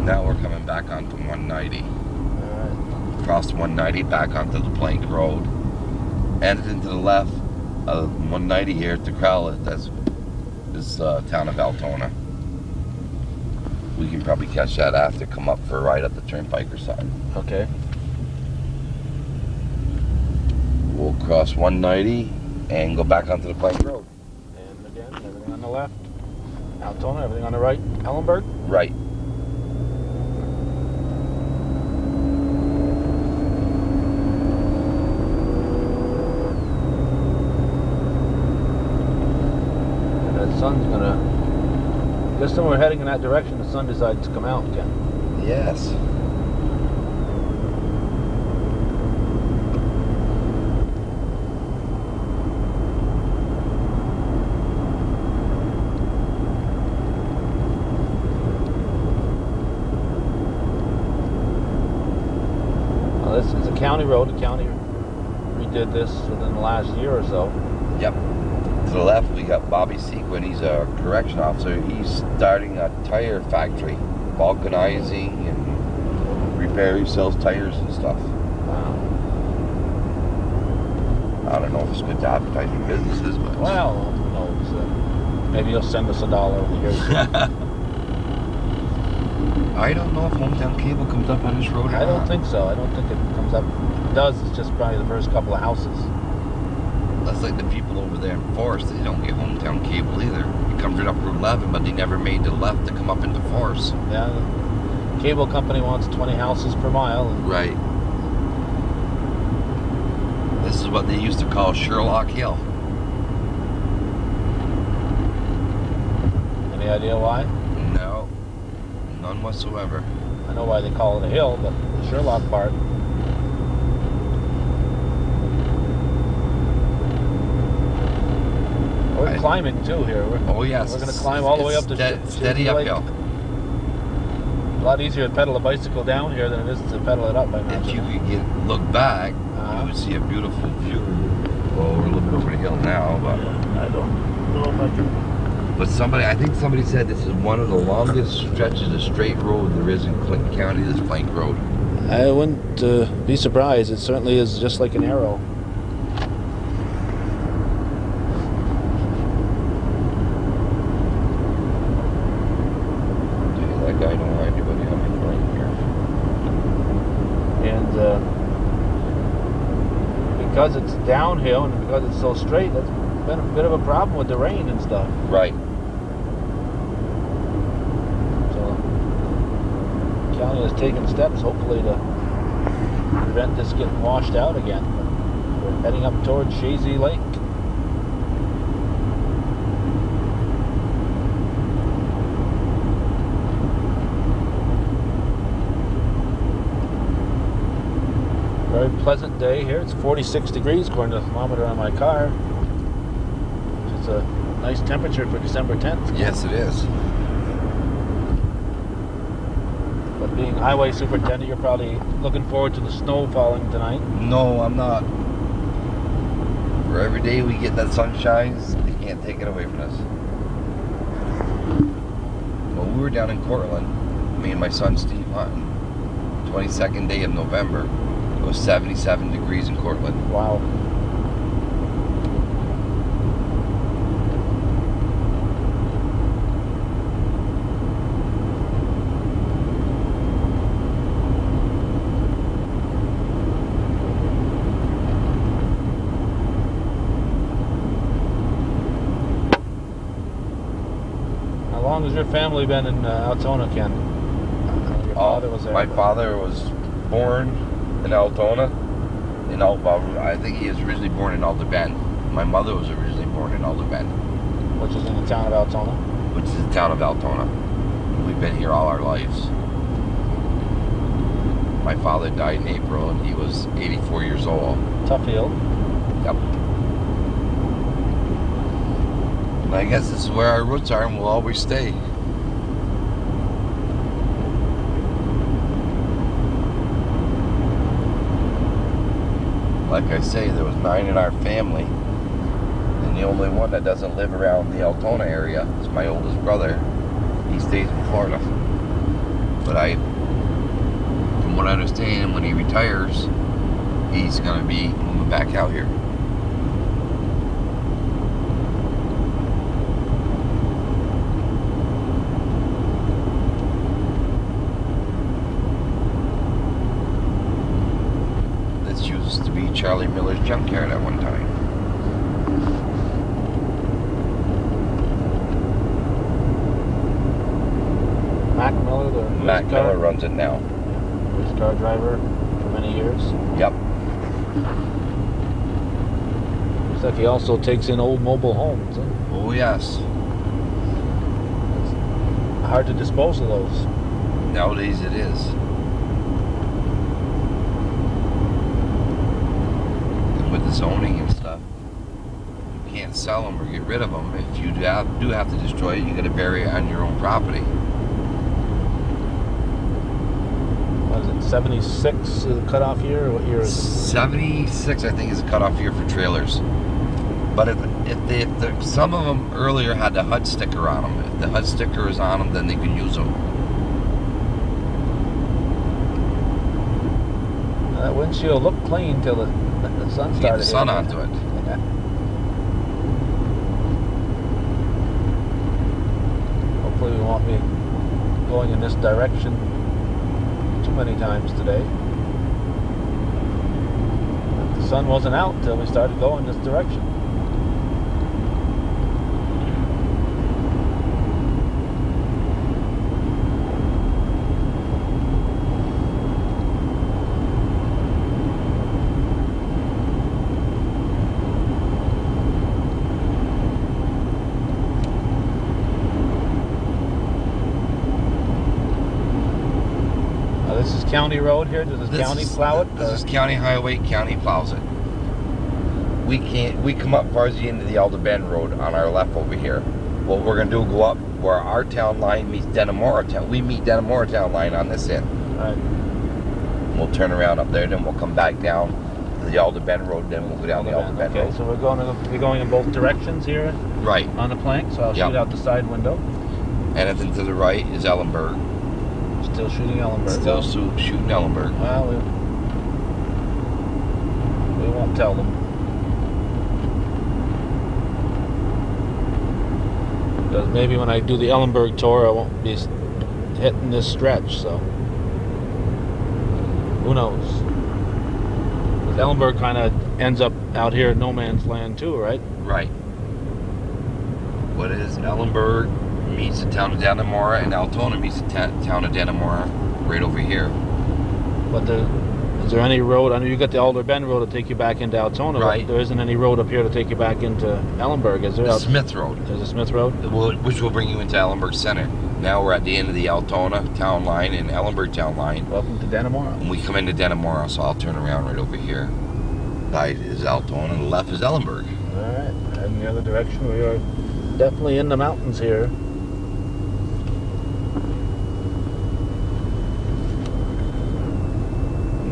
Now we're coming back onto 190. Alright. Crossed 190 back onto the Plank Road. And then to the left of 190 here at the Crowley, that's Town of Altona. We can probably catch that after, come up for a ride up the Turnpiker side. Okay. We'll cross 190 and go back onto the Plank Road. And again, everything on the left, Altona, everything on the right, Ellenberg. Right. Sun's gonna, just when we're heading in that direction, the sun decides to come out again. Yes. Well, this is a county road. The county redid this within the last year or so. Yep. To the left, we got Bobby Sequin. He's a correction officer. He's starting a tire factory, vulcanizing and repair. He sells tires and stuff. Wow. I don't know if it's good to advertise your businesses, but Well, who knows? Maybe you'll send us $1 over the years. I don't know if Hometown Cable comes up on this road or not. I don't think so. I don't think it comes up. If it does, it's just probably the first couple of houses. That's like the people over there in Forest. They don't get hometown cable either. It comes right up Route 11, but they never made the left to come up into Forest. Yeah, the cable company wants 20 houses per mile. Right. This is what they used to call Sherlock Hill. Any idea why? No, none whatsoever. I know why they call it a hill, but the Sherlock part. We're climbing too here. Oh yes. We're going to climb all the way up to steady uphill. A lot easier to pedal a bicycle down here than it is to pedal it up, I imagine. If you could look back, you would see a beautiful view. Well, we're a little bit over the hill now, but I don't know if I can. But I think somebody said this is one of the longest stretches of straight road there is in Clinton County, this plank road. I wouldn't be surprised. It certainly is just like an arrow. That guy don't mind anybody coming right here. And because it's downhill and because it's so straight, that's been a bit of a problem with the rain and stuff. Right. So county has taken steps, hopefully, to prevent this getting washed out again. But we're heading up towards Shazy Lake. Very pleasant day here. It's 46 degrees according to the thermometer on my car. Which is a nice temperature for December 10th. Yes, it is. But being highway superintendent, you're probably looking forward to the snow falling tonight. No, I'm not. For every day we get that sunshine, they can't take it away from us. Well, we were down in Cortland, me and my son Steve hunting. 22nd day of November. It was 77 degrees in Cortland. Wow. How long has your family been in Altona, Ken? Your father was there. My father was born in Altona. I think he was originally born in Alder Bend. My mother was originally born in Alder Bend. Which is in the town of Altona? Which is the town of Altona. We've been here all our lives. My father died in April and he was 84 years old. Tuffield. Yep. And I guess this is where our roots are and we'll always stay. Like I say, there was 9 in our family, and the only one that doesn't live around the Altona area is my oldest brother. He stays in Florida. But from what I understand, when he retires, he's going to be moving back out here. Used to be Charlie Miller's junkyard at one time. Mac Miller, the Mac Miller runs it now. Race car driver for many years. Yep. Looks like he also takes in old mobile homes. Huh? Oh yes. It's hard to dispose of those. Nowadays it is. With the zoning and stuff, you can't sell them or get rid of them. If you do have to destroy it, you got to bury it on your own property. What is it, 76 is the cutoff year? Or what year is it? 76, I think, is the cutoff year for trailers. But if some of them earlier had the HUD sticker on them. If the HUD sticker is on them, then they can use them. That windshield looked clean till the sun started. Get the sun onto it. Yeah. Hopefully we won't be going in this direction too many times today. The sun wasn't out until we started going this direction. This is county road here. Does this county plow it? This is county highway. County plows it. We can't. We come up towards the end of the Elder Bend Road on our left over here. What we're gonna do, go up where our town line meets Denimora Town. We meet Denimora Town line on this end. All right. We'll turn around up there, then we'll come back down to the Elder Bend Road, then we'll go down the Elder Bend Road. Okay, so we're going in both directions here Right. on the plank. So I'll Yep. shoot out the side window. Anything to the right is Ellenberg. Still shooting Ellenberg. Still shooting Ellenberg. Well, we won't tell them. Because maybe when I do the Ellenberg tour, I won't be hitting this stretch, so who knows? Because Ellenberg kind of ends up out here in no man's land too, right? Right. What is Ellenberg meets the town of Dannemora, and Altona meets the town of Dannemora right over here. But is there any road? I know you got the Elder Bend Road to take you back into Altona, right? But there isn't any road up here to take you back into Ellenberg, is there? The Smith Road. There's a Smith Road? Which will bring you into Ellenberg Center. Now we're at the end of the Altona town line and Ellenberg town line. Welcome to Dannemora. And we come into Dannemora, so I'll turn around right over here. Right is Altona, and the left is Ellenberg. Alright, heading the other direction. We are definitely in the mountains here.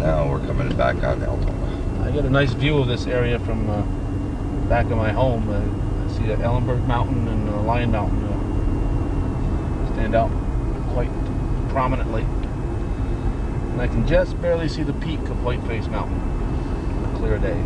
Now we're coming back on Altona. I get a nice view of this area from back of my home. I see the Ellenberg Mountain and the Lion Mountain stand out quite prominently. And I can just barely see the peak of Whiteface Mountain on a clear day.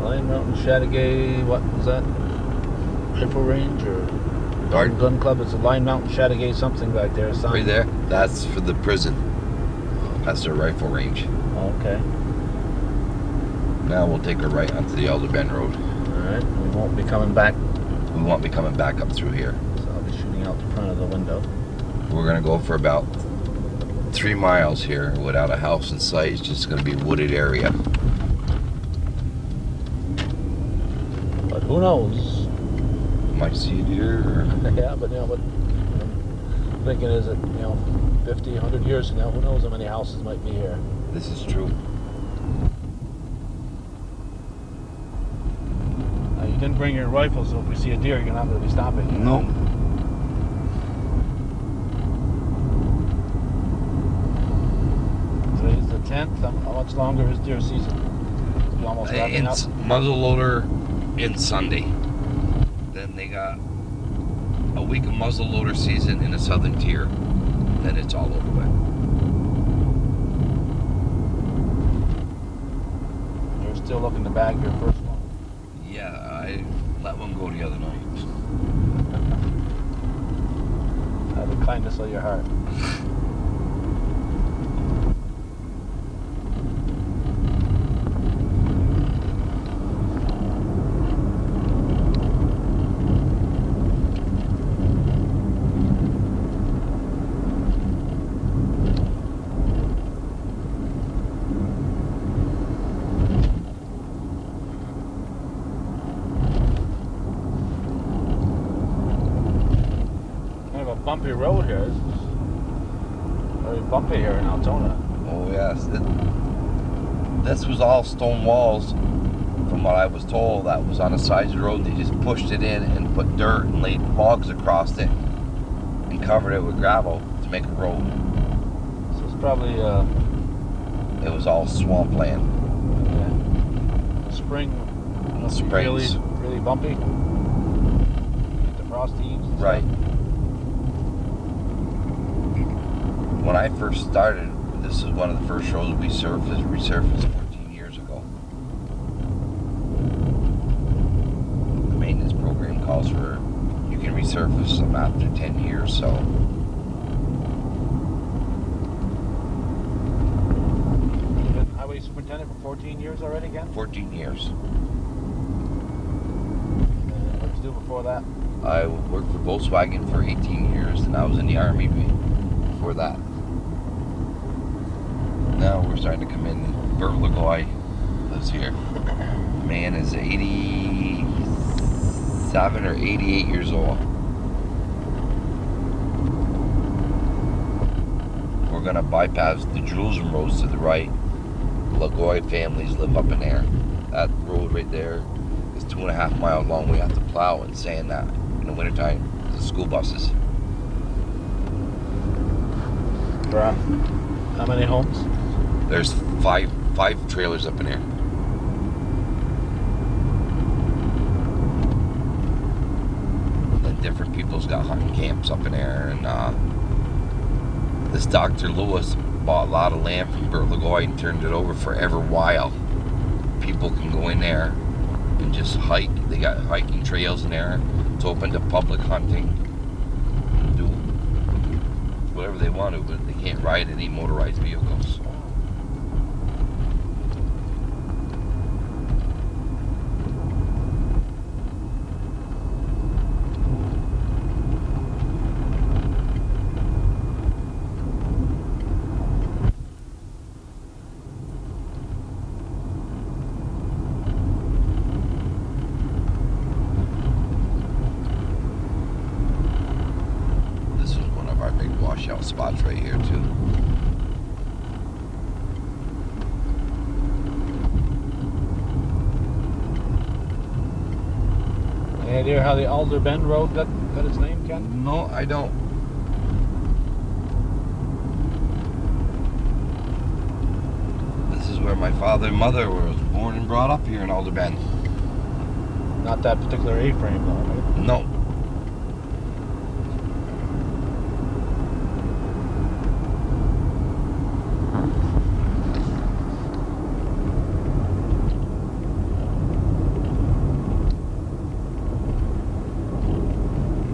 Lion Mountain, Chateauguay, what was that? Rifle range or gun club? It's a Lion Mountain, Chateauguay something back there. Right there? That's for the prison. That's their rifle range. Okay. Now we'll take a right onto the Elder Bend Road. Alright, we won't be coming back. We won't be coming back up through here. So I'll be shooting out the front of the window. We're gonna go for about 3 miles here without a house in sight. It's just gonna be wooded area. But who knows? Might see a deer. Or... Yeah, but what I'm thinking is that, 50, 100 years from now, who knows how many houses might be here. This is true. Now, you didn't bring your rifle, so if we see a deer, you're not going to be stopping. No. Today's the 10th. How much longer is deer season? It's almost wrapping up. It's muzzleloader in Sunday. Then they got a week of muzzleloader season in the southern tier. Then it's all over with. You're still looking to bag your first one. Yeah, I let one go the other night. Out of the kindness of your heart. Bumpy road here. It's very bumpy here in Altona. Oh yes, this was all stone walls. From what I was told, that was on the sides of the road. They just pushed it in and put dirt and laid logs across it and covered it with gravel to make a road. So it's probably it was all swampland. Yeah. Spring must be Springs. really bumpy. The frost heaves. Right. When I first started, this is one of the first roads we resurfaced 14 years ago. The maintenance program calls for you can resurface them after 10 years, so. You've been highway superintendent for 14 years already again? 14 years. And what do before that? I worked for Volkswagen for 18 years, and I was in the Army before that. Now we're starting to come in. Bert Lagoy lives here. Man is 87 or 88 years old. We're going to bypass the Jerusalem roads to the right. Lagoy families live up in there. That road right there is 2.5 miles long. We have to plow and sand that in the wintertime. The school buses. How many homes? There's five trailers up in there. And different people's got hunting camps up in there. And this Dr. Lewis bought a lot of land from Bert Lagoy and turned it over forever wild. People can go in there and just hike. They got hiking trails in there. It's open to public hunting. Do whatever they want to, but they can't ride any motorized vehicles. Washout spots right here too. Any idea how the Alder Bend Road got its name, Ken? No, I don't. This is where my father and mother was born and brought up here in Alder Bend. Not that particular A-frame though, right? No.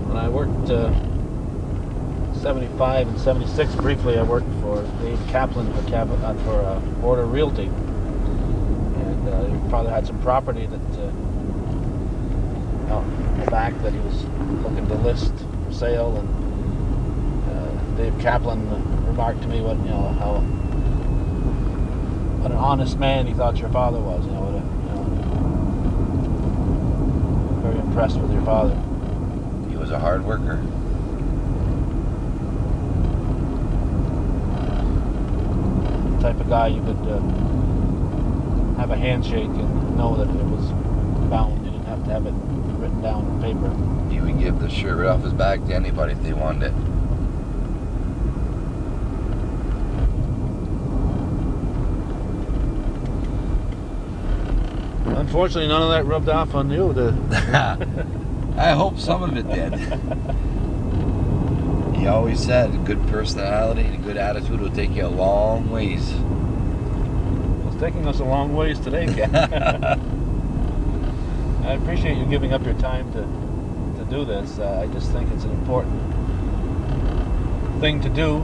When I worked 75 and 76 briefly, I worked for Dave Kaplan for Border Realty, and he probably had some property that out in the back that he was looking to list for sale, and Dave Kaplan remarked to me what an honest man he thought your father was. Very impressed with your father. He was a hard worker. Type of guy you could have a handshake and know that it was bound. You didn't have to have it written down on paper. He would give the shirt right off his back to anybody if they wanted it. Unfortunately, none of that rubbed off on you. I hope some of it did. He always said a good personality and a good attitude will take you a long ways. It's taking us a long ways today, Ken. I appreciate you giving up your time to do this. I just think it's an important thing to do.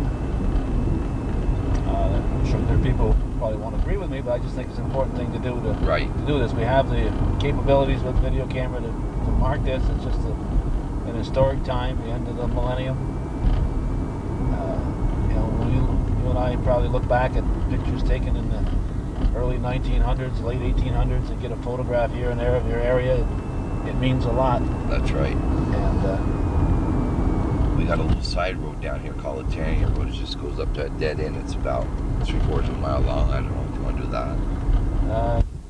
I'm sure there are people who probably won't agree with me, but I just think it's an important thing to do to do this. We have the capabilities with video camera to mark this. It's just an historic time, the end of the millennium. You and I probably look back at pictures taken in the early 1900s, late 1800s, and get a photograph here and there of your area. It means a lot. That's right. And we got a little side road down here called the Town Road. It just goes up to a dead end. It's about 3/4 of a mile long. I don't know if you want to do that.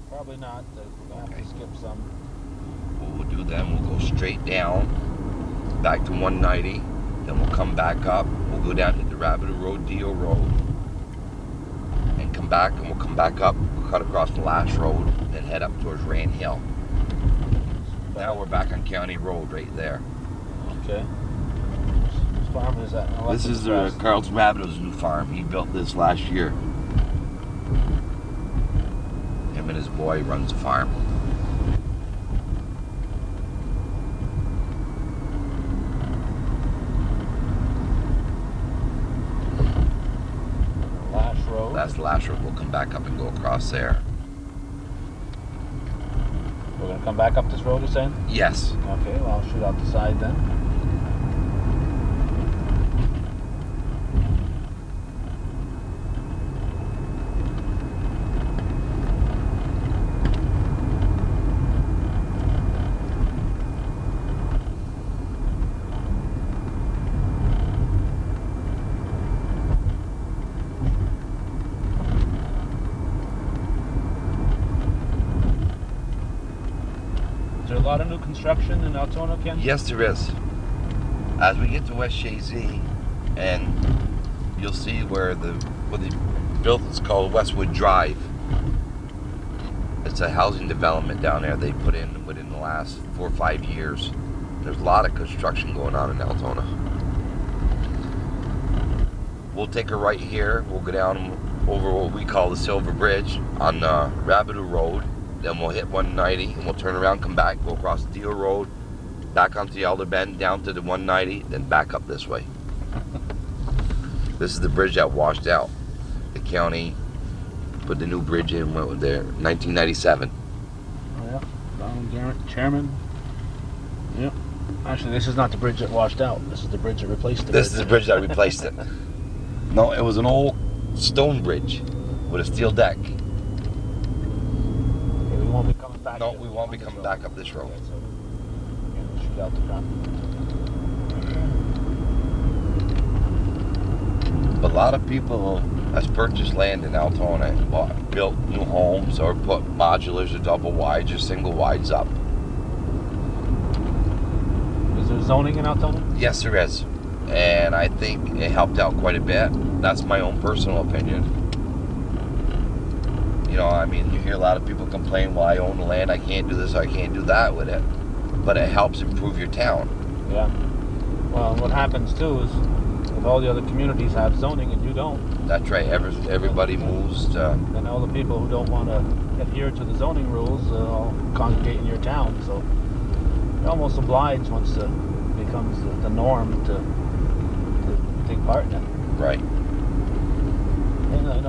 Probably not. We'll have to skip some. What we'll do then, we'll go straight down, back to 190. Then we'll come back up. We'll go down to the Rabbit Road, Dio Road, and come back, and we'll come back up, we'll cut across the last road, then head up towards Rand Hill. Now we're back on County Road right there. Okay. Which farm is that? This is Carlton Rabbito's new farm. He built this last year. Him and his boy runs the farm. That's the last road. We'll come back up and go across there. We're gonna come back up this road, you're saying? Yes. Okay, well, I'll shoot out the side then. Is there a lot of new construction in Altona, Ken? Yes, there is. As we get to West Shazy, and you'll see where they built, it's called Westwood Drive. It's a housing development down there they put in within the last 4 or 5 years. There's a lot of construction going on in Altona. We'll take a right here. We'll go down over what we call the Silver Bridge on Rabideau Road. Then we'll hit 190 and we'll turn around, come back, go across the Deal Road, back onto the Elder Bend, down to the 190, then back up this way. This is the bridge that washed out. The county put the new bridge in there, 1997. Oh yeah, Donald Chairman. Yep. Actually, this is not the bridge that washed out. This is the bridge that replaced it. This is the bridge that replaced it. No, it was an old stone bridge with a steel deck. Okay, we won't be coming back. No, we won't be coming back up this road. Okay, so we'll shoot out the front. A lot of people has purchased land in Altona and built new homes or put modulars or double wides or single wides up. Is there zoning in Altona? Yes, there is. And I think it helped out quite a bit. That's my own personal opinion. You know, I mean, you hear a lot of people complain, well, I own the land, I can't do this, I can't do that with it. But it helps improve your town. Yeah. Well, what happens too is if all the other communities have zoning and you don't, That's right. Everybody moves to... then all the people who don't want to adhere to the zoning rules all congregate in your town. So you're almost obliged once it becomes the norm to take part in it. Right. And I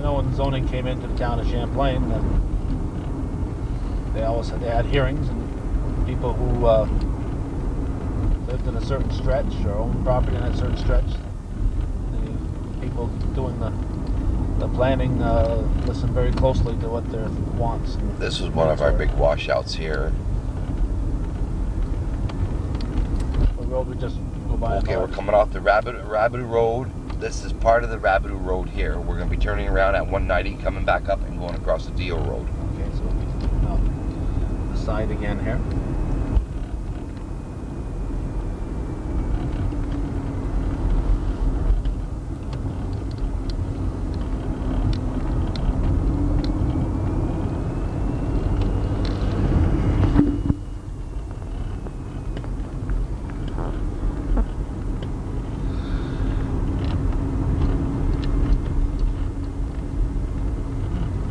know when zoning came into the town of Champlain, then they had hearings, and people who lived in a certain stretch or owned property in a certain stretch, the people doing the planning listen very closely to what their wants. And This was one of our big washouts here. the road we just go by. Okay, we're coming off the Rabideau Road. This is part of the Rabideau Road here. We're going to be turning around at 190, coming back up and going across the Deal Road. Okay, so we'll be out the side again here.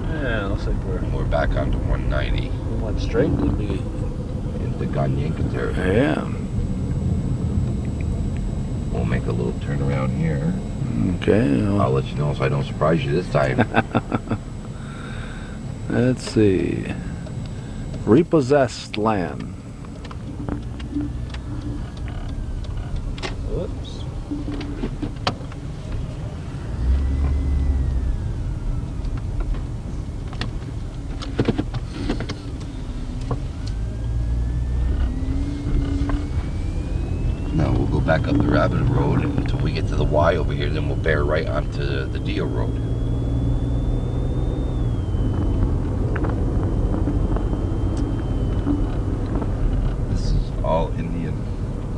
Yeah, looks like We're back onto 190 we went straight. Did we? into Ganyanka territory. Yeah. We'll make a little turnaround here. Okay. I'll let you know so I don't surprise you this time. Let's see. Repossessed land. Oops. Now we'll go back up the Rabideau Road until we get to the Y over here, then we'll bear right onto the Deal Road. This is all Indian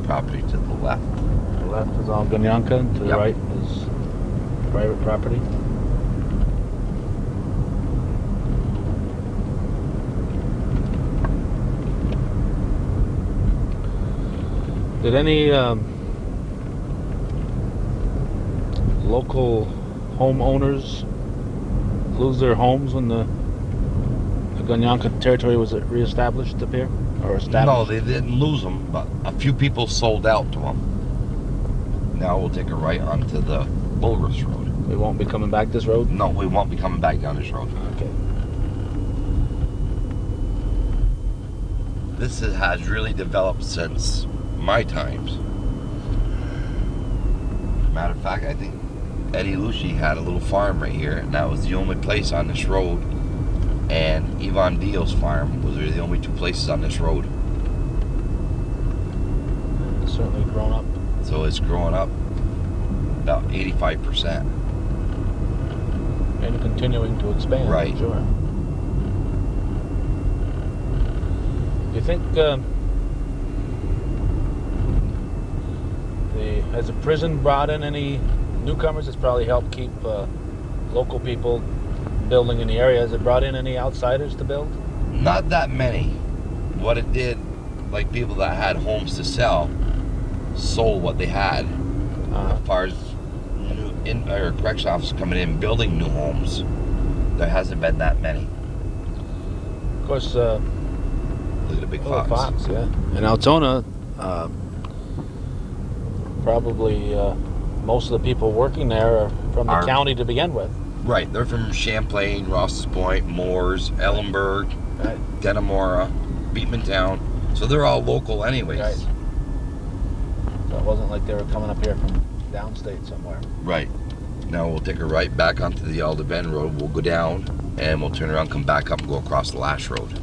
property to the left. To the left is all Ganyanka, and to the Yep. right is private property. Did any local homeowners lose their homes when the Ganyanka territory was reestablished up here? Or established? No, they didn't lose them, but a few people sold out to them. Now we'll take a right onto the Bulrush Road. We won't be coming back this road? No, we won't be coming back down this road. Okay. This has really developed since my times. Matter of fact, I think Eddie Lucci had a little farm right here, and that was the only place on this road. And Ivan Dio's farm was really the only two places on this road. It's certainly grown up. So it's growing up about 85%. And continuing to expand. Right. Sure. You think has the prison brought in any newcomers? It's probably helped keep local people building in the area. Has it brought in any outsiders to build? Not that many. What it did, like people that had homes to sell, sold what they had. As far as correction officers coming in building new homes, there hasn't been that many. Of course, look at the big fox. Yeah. In Altona, probably most of the people working there are from the county to begin with. Right, they're from Champlain, Ross's Point, Moores, Ellenburg, Right. Denimora, Beatmantown. So they're all local anyways. Right. So it wasn't like they were coming up here from downstate somewhere. Right. Now we'll take a right back onto the Alder Bend Road. We'll go down and we'll turn around, come back up and go across the Lash Road.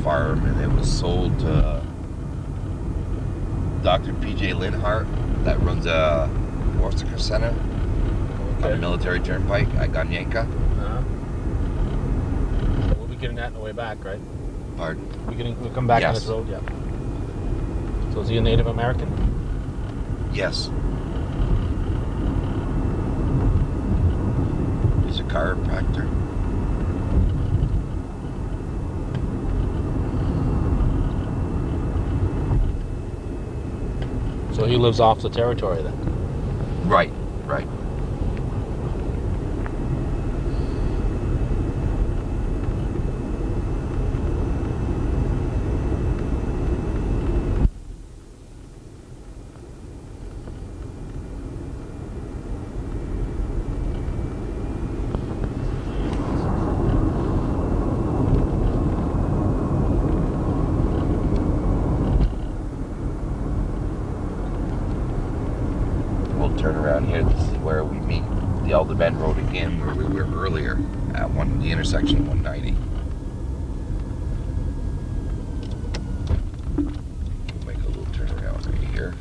Farm, and it was sold to Dr. P.J. Linhart that runs a Worcester Center on the Military Turnpike at Ganyanka. So we'll be getting that on the way back, right? Pardon? We'll come back on this road, yeah. So is he a Native American? Yes. He's a chiropractor. So he lives off the territory then? Right, right. Turn around here. This is where we meet the Alder Bend Road again, where we were earlier at the intersection of 190. We'll make a little turnaround right here.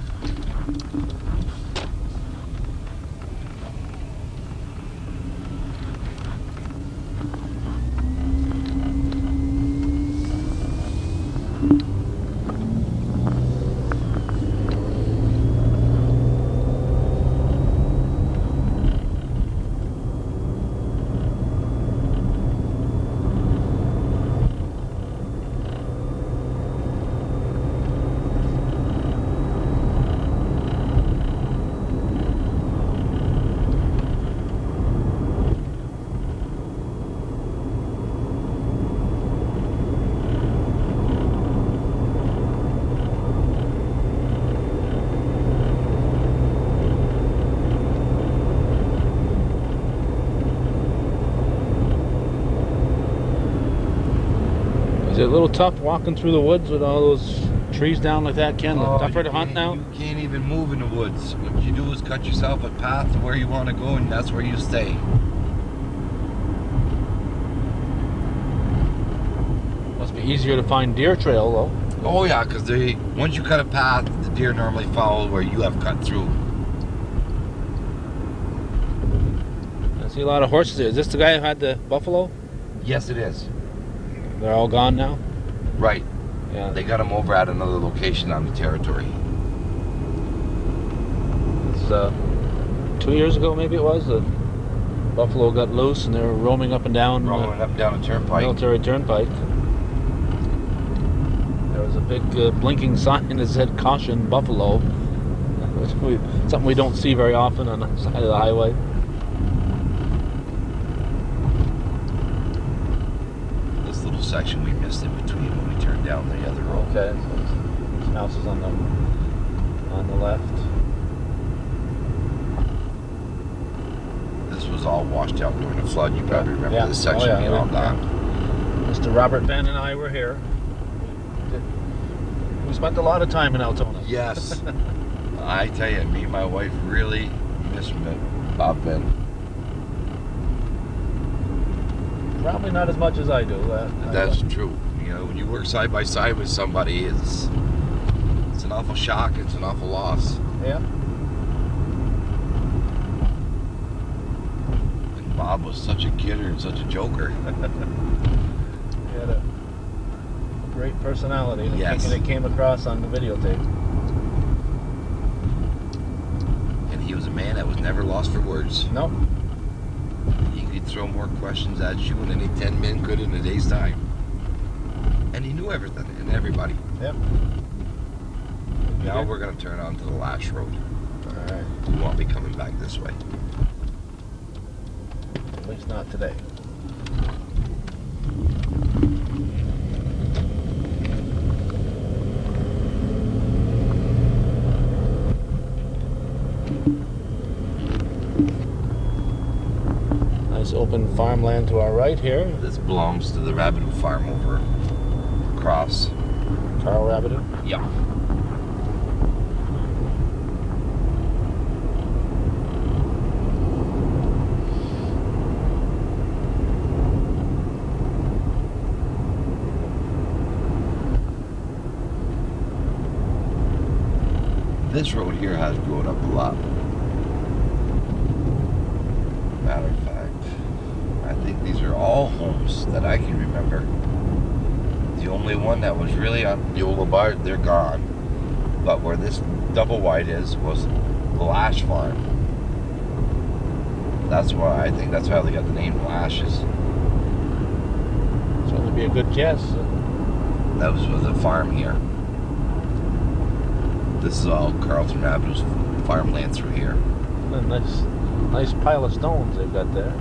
Is it a little tough walking through the woods with all those trees down like that, Ken? Tougher to hunt now? You can't even move in the woods. What you do is cut yourself a path to where you want to go, and that's where you stay. Must be easier to find deer trail though. Oh yeah, because once you cut a path, the deer normally follow where you have cut through. I see a lot of horses there. Is this the guy who had the buffalo? Yes, it is. They're all gone now? Right. Yeah. They got them over at another location on the territory. It's 2 years ago maybe it was, the Buffalo got loose and they were roaming up and down Rolling up and down a turnpike. military turnpike. There was a big blinking sign that said "Caution, Buffalo." Something we don't see very often on the side of the highway. This little section we missed in between when we turned down the other road. Okay, so this house is on the left. This was all washed out during the flood. You probably remember Yeah. this section Oh, yeah, being all yeah. gone. Mr. Robert Ben and I were here. We spent a lot of time in Altona. Yes. I tell you, me and my wife really miss Bob Ben. Probably not as much as I do. That's true. You know, when you work side by side with somebody, it's an awful shock. It's an awful loss. Yeah. And Bob was such a kidder and such a joker. He had a great personality. And Yes. it came across on the videotape. And he was a man that was never lost for words. Nope. He could throw more questions at you than any 10 men could in a day's time. And he knew everything and everybody. Yep. Now we're going to turn onto the Lash Road. All right. We won't be coming back this way. At least not today. Nice open farmland to our right here. This belongs to the Rabideau farm over across. Carl Rabideau. Yeah. This road here has grown up a lot. Matter of fact, I think these are all homes that I can remember. The only one that was really on the old Labarge, they're gone. But where this double wide is was the Lash Farm. That's why I think that's how they got the name Lashes. Certainly be a good guess. That was the farm here. This is all Carlton Rapids farmland through here. A nice pile of stones they've got there.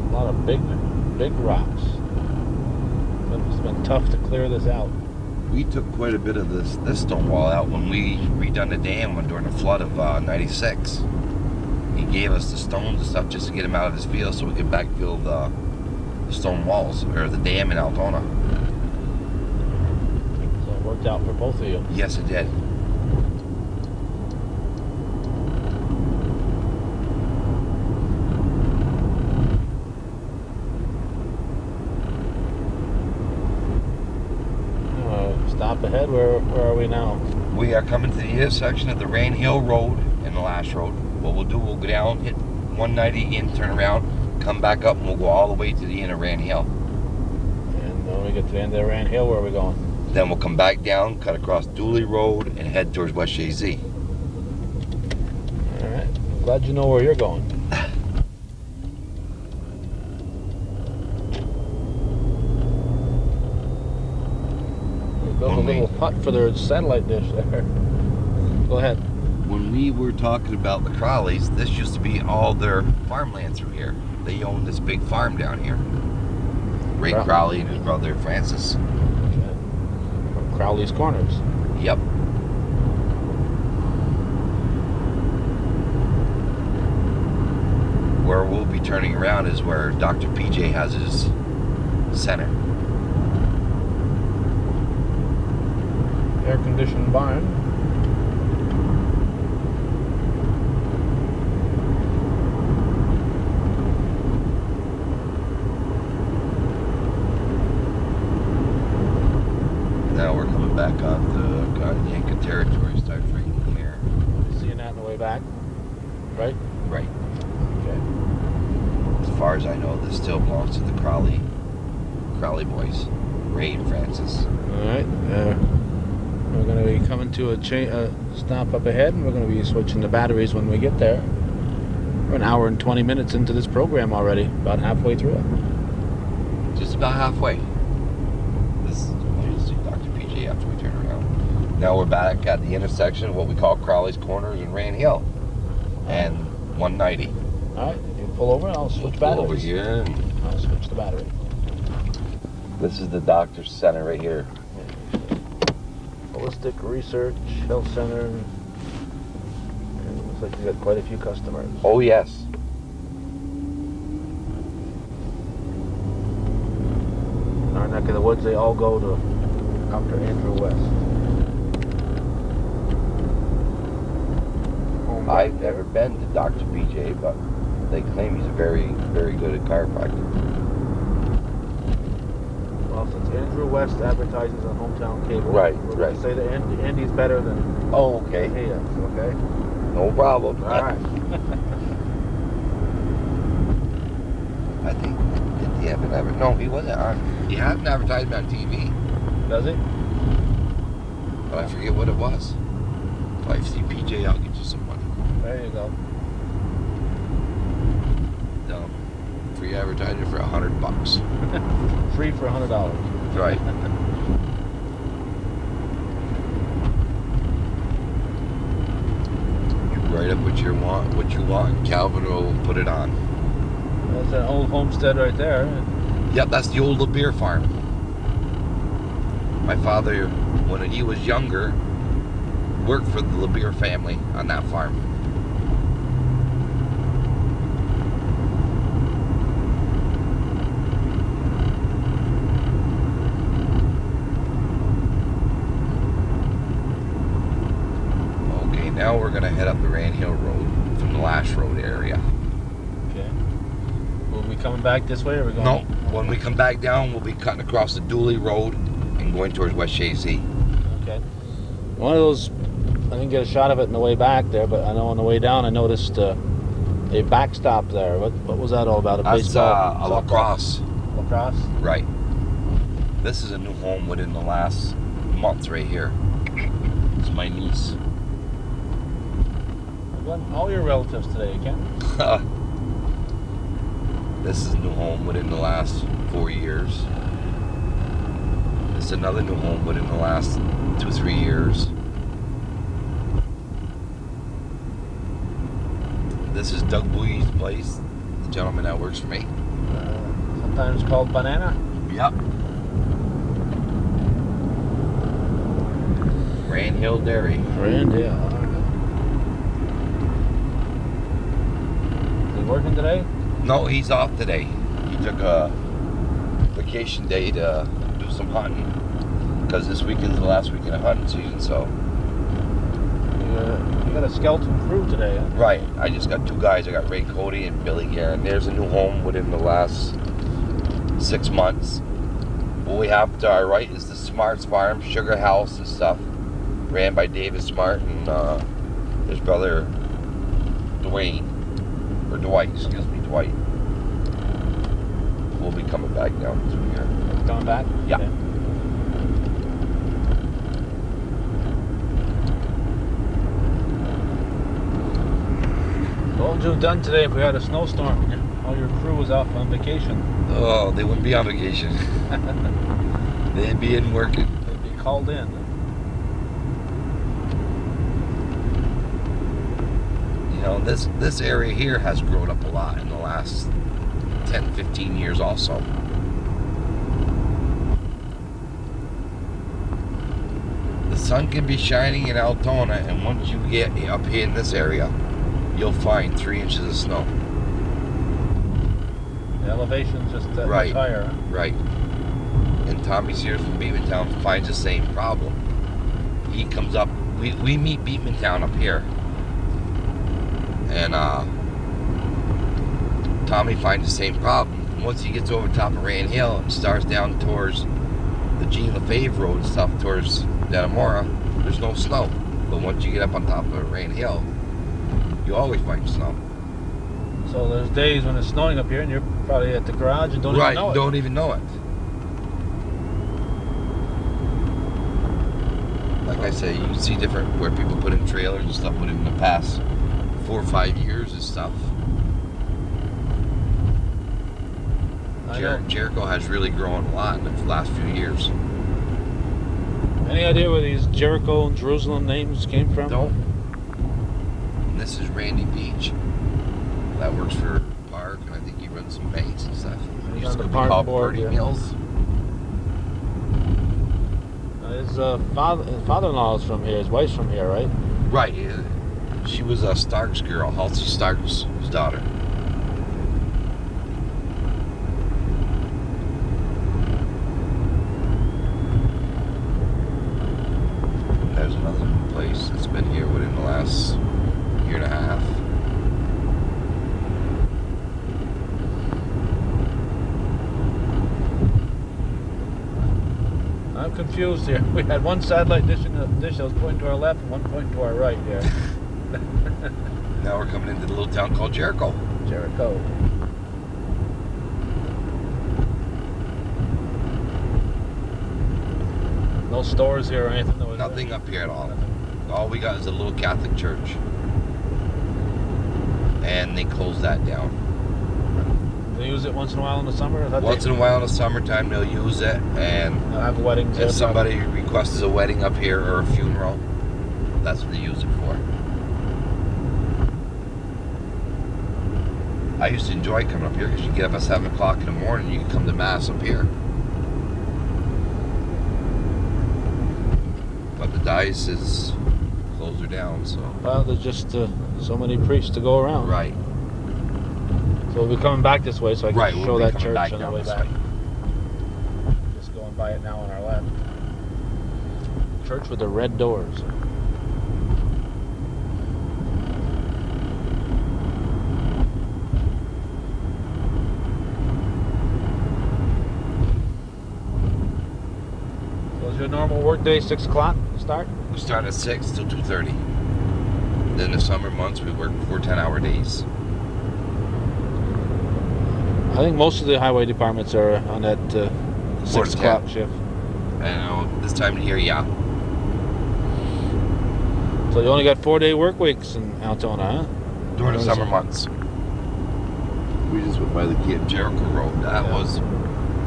A lot of big rocks. It's been tough to clear this out. We took quite a bit of this stone wall out when we redone the dam during the flood of '96. He gave us the stones and stuff just to get him out of his field so we could backfill the stone walls, or the dam in Altona. So it worked out for both of you. Yes, it did. Stop ahead, where are we now? We are coming to the intersection of the Rain Hill Road and the Lash Road. What we'll do, we'll go down, hit 190 in, turn around, come back up, and we'll go all the way to the end of Rand Hill. And when we get to the end of Rand Hill, where are we going? Then we'll come back down, cut across Dooley Road, and head towards West Jay-Z. All right. I'm glad you know where you're going. They built a little hut for their satellite dish there. Go ahead. When we were talking about the Crowleys, this used to be all their farmland through here. They owned this big farm down here. Ray Wow. Crowley and his brother Francis. From Crowley's Corners. Yep. Where we'll be turning around is where Dr. PJ has his center. Air-conditioned barn. Now we're coming back onto Yanka territory, start right in here. Seeing that on the way back, right? Right. Okay. As far as I know, this still belongs to the Crowley boys, Ray and Francis. All right. We're going to be coming to a stop up ahead, and we're going to be switching the batteries when we get there. We're an hour and 20 minutes into this program already, about halfway through it. Just about halfway. You'll see Dr. PJ after we turn around. Now we're back at the intersection of what we call Crowley's Corners and Rand Hill. And 190. Alright, you pull over and I'll switch batteries. Over here. I'll switch the battery. This is the doctor's center right here. Holistic Research Health Center. And it looks like you got quite a few customers. Oh, yes. In our neck of the woods, they all go to Dr. Andrew West. I've never been to Dr. PJ, but they claim he's very, very good at chiropractic. Well, since Andrew West advertises on Hometown Cable, Right, we're right. going to say that Andy's better than Oh, okay. he is, okay? No problem. All right. I think, did he have an advertisement? No, he wasn't on. He had an advertisement on TV, Does he? but I forget what it was. If I see PJ, I'll get you some money. There you go. Free advertising for $100. Free for $100. Right. You write up what you want, and Calvin will put it on. That's an old homestead right there. Yep, that's the old LeBeer farm. My father, when he was younger, worked for the LeBeer family on that farm. Okay, now we're gonna head up the Rand Hill Road from the Lash Road area. Okay. Will we be coming back this way, or are we going? No, when we come back down, we'll be cutting across the Dooley Road and going towards West Shazy. Okay. One of those, I didn't get a shot of it on the way back there, but I know on the way down I noticed a backstop there. What was that all about? A That's baseball? a lacrosse. Lacrosse? Right. This is a new home within the last month right here. It's my niece. I've got all your relatives today, Ken. This is a new home within the last 4 years. This is another new home within the last 2-3 years. This is Doug Bouie's place, the gentleman that works for me. Sometimes called Banana. Yep. Rand Hill Dairy. Rand Hill. Is he working today? No, he's off today. He took a vacation day to do some hunting because this weekend's the last weekend of hunting season, so. You got a skeleton crew today, huh? Right. I just got 2 guys. I got Ray Cody and Billy Guerin. There's a new home within the last 6 months. What we have to our right is the Smart's Farm, Sugar House and stuff. Ran by David Smart and his brother Dwight. We'll be coming back down through here. Coming back? Yeah. Okay. What would you have done today if we had a snowstorm and all your crew was off on vacation? Oh, they wouldn't be on vacation. They'd be in working. They'd be called in. You know, this area here has grown up a lot in the last 10, 15 years also. The sun can be shining in Altona, and once you get up here in this area, you'll find 3 inches of snow. The elevation's just that Right. much higher. Huh? Right. And Tommy Sears from Beamantown finds the same problem. He comes up, we meet Beamantown up here. And Tommy finds the same problem. Once he gets over top of Rand Hill and starts down towards the Jean Lefebvre Road and stuff towards Dannemora, there's no snow. But once you get up on top of Rand Hill, you always find snow. So there's days when it's snowing up here and you're probably at the garage and don't even know it. Don't even know it. Like I say, you see different where people put in trailers and stuff, put in the past 4 or 5 years and stuff. Jericho has really grown a lot in the last few years. Any idea where these Jericho and Jerusalem names came from? No. And this is Randy Beach. That works for Park, and I think he runs some banks and stuff. It used to be called Birdie Mills. His father-in-law is from here. His wife's from here, right? Right. She was a Starks girl, Halsey Starks' daughter. There's another place that's been here within the last year and a half. I'm confused here. We had one satellite dish that was pointing to our left and one pointing to our right here. Now we're coming into the little town called Jericho. Jericho. No stores here or anything? Nothing up here at all. All we got is a little Catholic church. And they closed that down. They use it once in a while in the summer? Once in a while in the summertime they'll use it, and they'll have weddings. if somebody requests a wedding up here or a funeral, that's what they use it for. I used to enjoy coming up here because you get up at 7 o'clock in the morning and you can come to Mass up here. But the diocese closed her down, so. Well, there's just so many priests to go around. Right. So we'll be coming back this way so I can show that church on the way back. Way. Just going by it now on our left. Church with the red doors. So is your normal work day 6 o'clock start? We start at 6 till 2:30. Then the summer months we work 4 10-hour days. I think most of the highway departments are on that 6 o'clock shift. And this time of year, yeah. So you only got 4-day work weeks in Altona, huh? During the summer months. We just went by the Jericho Road. That was,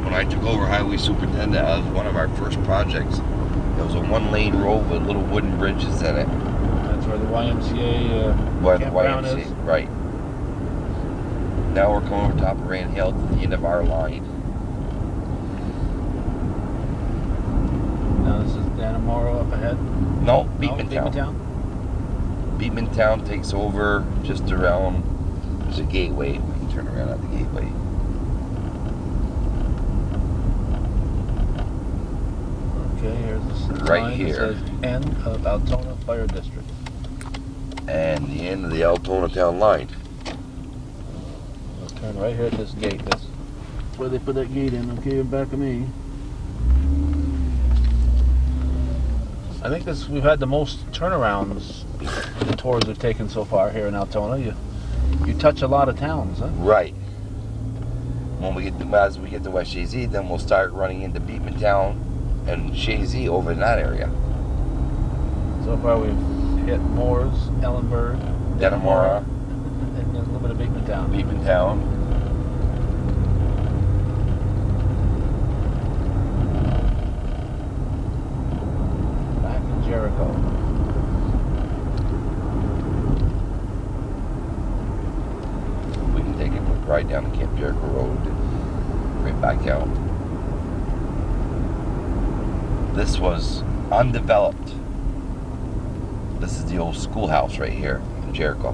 when I took over highway superintendent, that was one of our first projects. It was a 1-lane road with little wooden bridges in it. That's where the YMCA campground is. Right. Now we're coming over top of Rand Hill to the end of our line. Now this is Dannemora up ahead? No, Beekman Town. Town? Beekman Town takes over just around, there's a gateway. We can turn around at the gateway. Okay, here's the right line here. that says end of Altona Fire District. And the end of the Altona Town line. I'll turn right here at this gate. That's where they put that gate in, okay, back of me. I think we've had the most turnarounds in the tours we've taken so far here in Altona. You touch a lot of towns, huh? Right. As we get to West Shazy, then we'll start running into Beekman Town and Shazy over in that area. So far we've hit Moores, Ellenburg, Dannemora, and a little bit of Beekman Town. Beekman Town. Back in Jericho. We can take a quick ride down the Camp Jericho Road and right back out. This was undeveloped. This is the old schoolhouse right here in Jericho.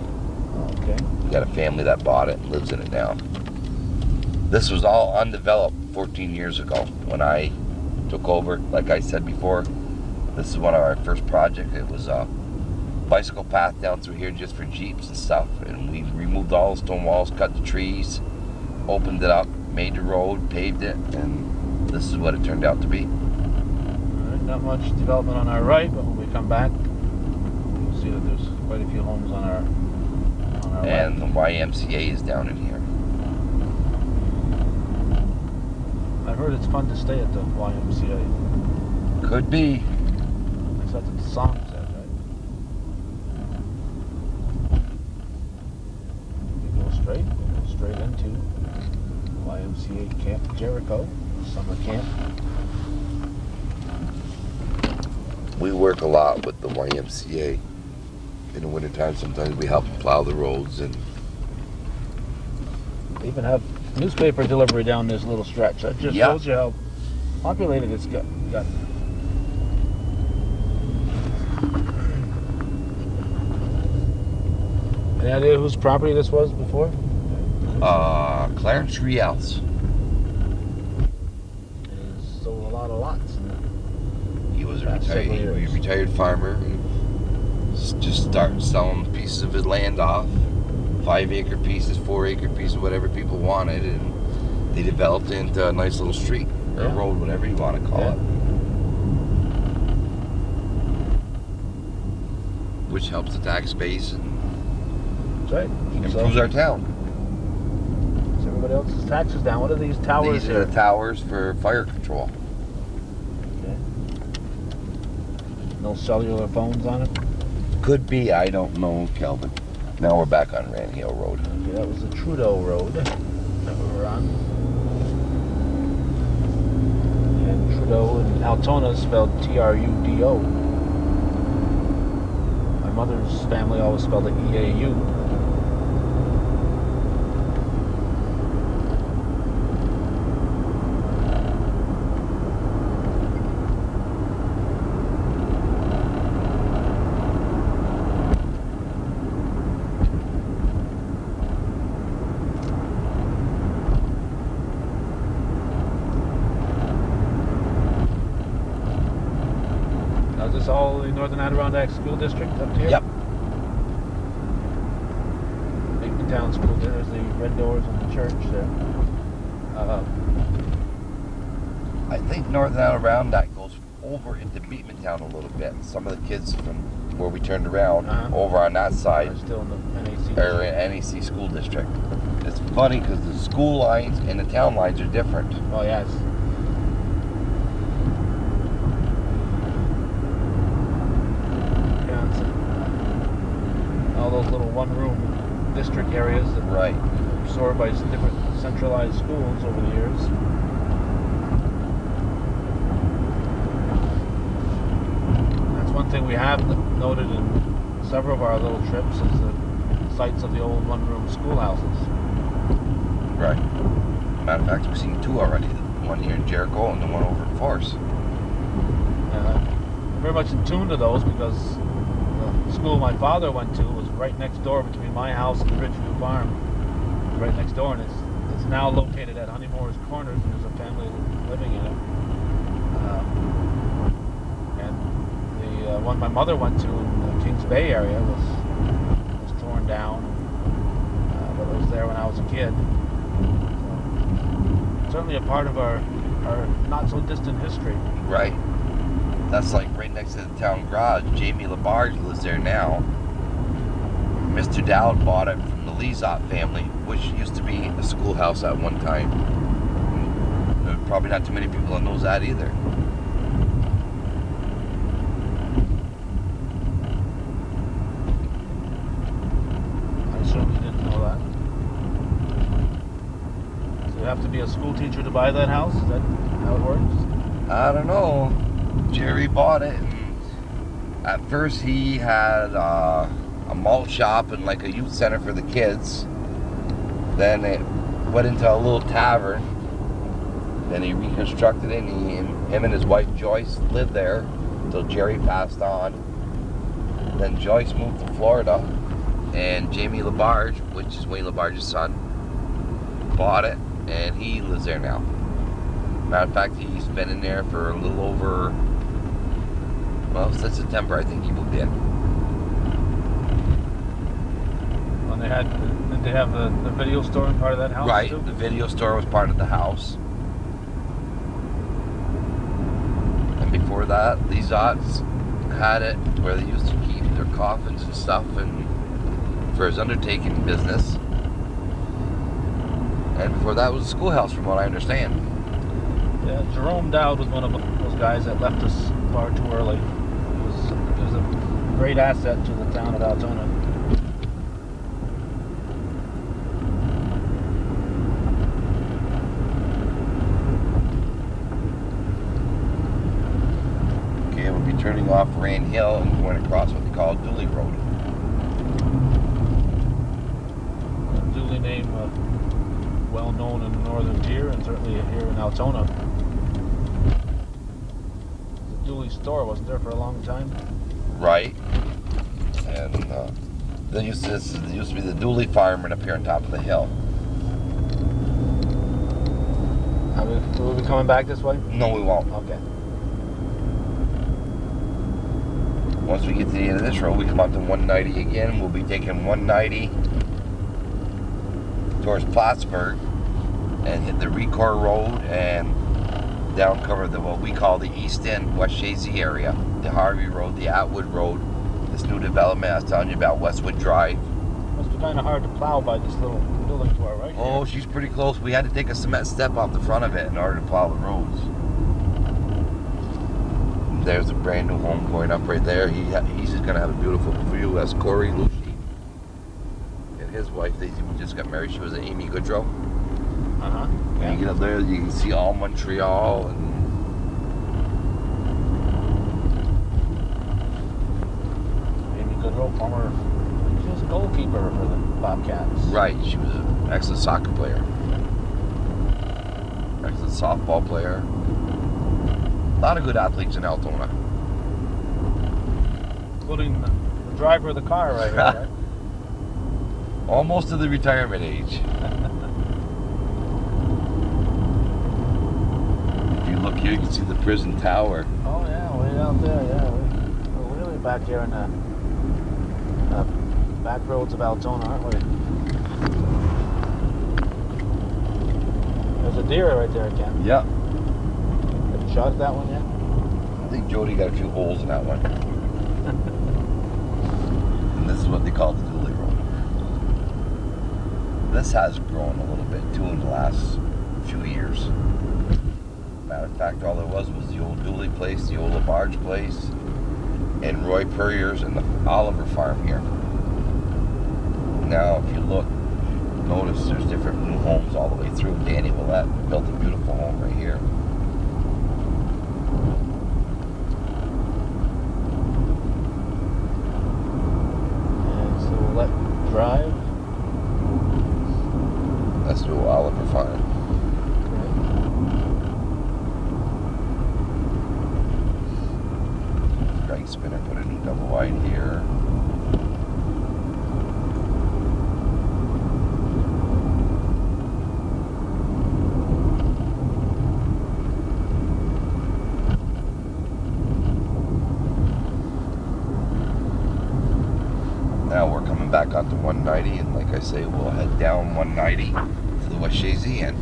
Okay. We got a family that bought it and lives in it now. This was all undeveloped 14 years ago when I took over. Like I said before, this is one of our first projects. It was a bicycle path down through here just for Jeeps and stuff. And we removed all the stone walls, cut the trees, opened it up, made the road, paved it, and this is what it turned out to be. Not much development on our right, but when we come back, you'll see that there's quite a few homes on our And left. the YMCA is down in here. I've heard it's fun to stay at the YMCA. Could be. It's that's what the song says, right? We go straight into YMCA Camp Jericho, summer camp. We work a lot with the YMCA. In the wintertime, sometimes we help plow the roads, and They even have newspaper delivery down this little stretch. That just shows you how populated it's got. Any idea whose property this was before? Clarence Riels. He sold a lot of lots. He was a retired farmer. And just started selling pieces of his land off, 5-acre pieces, 4-acre pieces, whatever people wanted, and they developed into a nice little street or road, whatever you want to call it, which helps the tax base and That's right. improves our town. So everybody else's taxes down. What are these towers These here? are the towers for fire control. Okay. No cellular phones on it? Could be, I don't know, Kelvin. Now we're back on Rand Hill Road. Okay, that was the Trudeau Road that we were on. And Trudeau in Altona is spelled Trudo. My mother's family always spelled it EAU. Is this all the Northern Adirondack School District up here? Yep. Big Town School. There's the red doors on the church there. I think Northern Adirondack goes over into Beatmantown a little bit. Some of the kids from where we turned around over on that side are still in the NAC. Or NEC school district. It's funny because the school lines and the town lines are different. Oh yes. Yeah, it's all those little one-room district areas that were absorbed by different centralized schools over the years. That's one thing we have noted in several of our little trips is the sites of the old one-room schoolhouses. Right. Matter of fact, we've seen 2 already. The one here in Jericho and the one over in Forest. And I'm very much in tune to those because the school my father went to was right next door between my house and Ridgeview Farm. Right next door, and it's now located at Honeymore's Corners, and there's a family living in it. And the one my mother went to in the Kings Bay area was torn down, but it was there when I was a kid. So, certainly a part of our not so distant history. Right. That's like right next to the town garage. Jamie Labarge lives there now. Mr. Dowd bought it from the Lezot family, which used to be a schoolhouse at one time. There are probably not too many people that knows that either. I certainly didn't know that. So you have to be a school teacher to buy that house? Is that how it works? I don't know. Jerry bought it, and at first he had a malt shop and like a youth center for the kids. Then it went into a little tavern. Then he reconstructed it, and him and his wife Joyce lived there until Jerry passed on. Then Joyce moved to Florida, and Jamie Labarge, which is Wayne Labarge's son, bought it, and he lives there now. Matter of fact, he's been in there for a little over, well, since September, I think he moved in. When did they have the video store in part of that house? Right, too? the video store was part of the house. And before that, these odds had it where they used to keep their coffins and stuff, and for his undertaking business. And before that was a schoolhouse, from what I understand. Yeah, Jerome Dowd was one of those guys that left us far too early. He was is a great asset to the town of Altona. Okay, we'll be turning off Rain Hill and going across what they call Dooley Road. Dooley name well known in the northern tier and certainly here in Altona. The Dooley store wasn't there for a long time. Right. And there used to be the Dooley farm right up here on top of the hill. Will we be coming back this way? No, we won't. Okay. Once we get to the end of this road, we come out to 190 again. We'll be taking 190 towards Plattsburgh and hit the Recor Road and down cover what we call the East End, West Shazy area, the Harvey Road, the Atwood Road, this new development I was telling you about, Westwood Drive. Must be kind of hard to plow by this little building to our right. Oh, she's pretty close. We had to take a cement step off the front of it in order to plow the roads. There's a brand new home going up right there. He's just going to have a beautiful view. That's Corey Lucci and his wife. They just got married. She was Amy Goodrow. Uh-huh. When you get up there, you can see all Montreal and Amy Goodrow, she was a goalkeeper for the Bobcats. right. She was an excellent soccer player, excellent softball player. A lot of good athletes in Altona. Including the driver of the car right here, right? Almost to the retirement age. If you look here, you can see the prison tower. Oh yeah, way out there, yeah. We're really back here in the back roads of Altona, aren't we? There's a deer right there, Ken. Yep. Have you shot at that one yet? I think Jody got a few holes in that one. And this is what they call the Dooley Road. This has grown a little bit too in the last few years. Matter of fact, all there was the old Dooley place, the old LaBarge place, and Roy Purrier's and the Oliver farm here. Now, if you look, notice there's different new homes all the way through. Danny Willett built a beautiful home right here. Drive. That's the old Oliver farm. Drag spinner, put a new double wide here. Now we're coming back onto 190, and like I say, we'll head down 190 to the West Shazy end.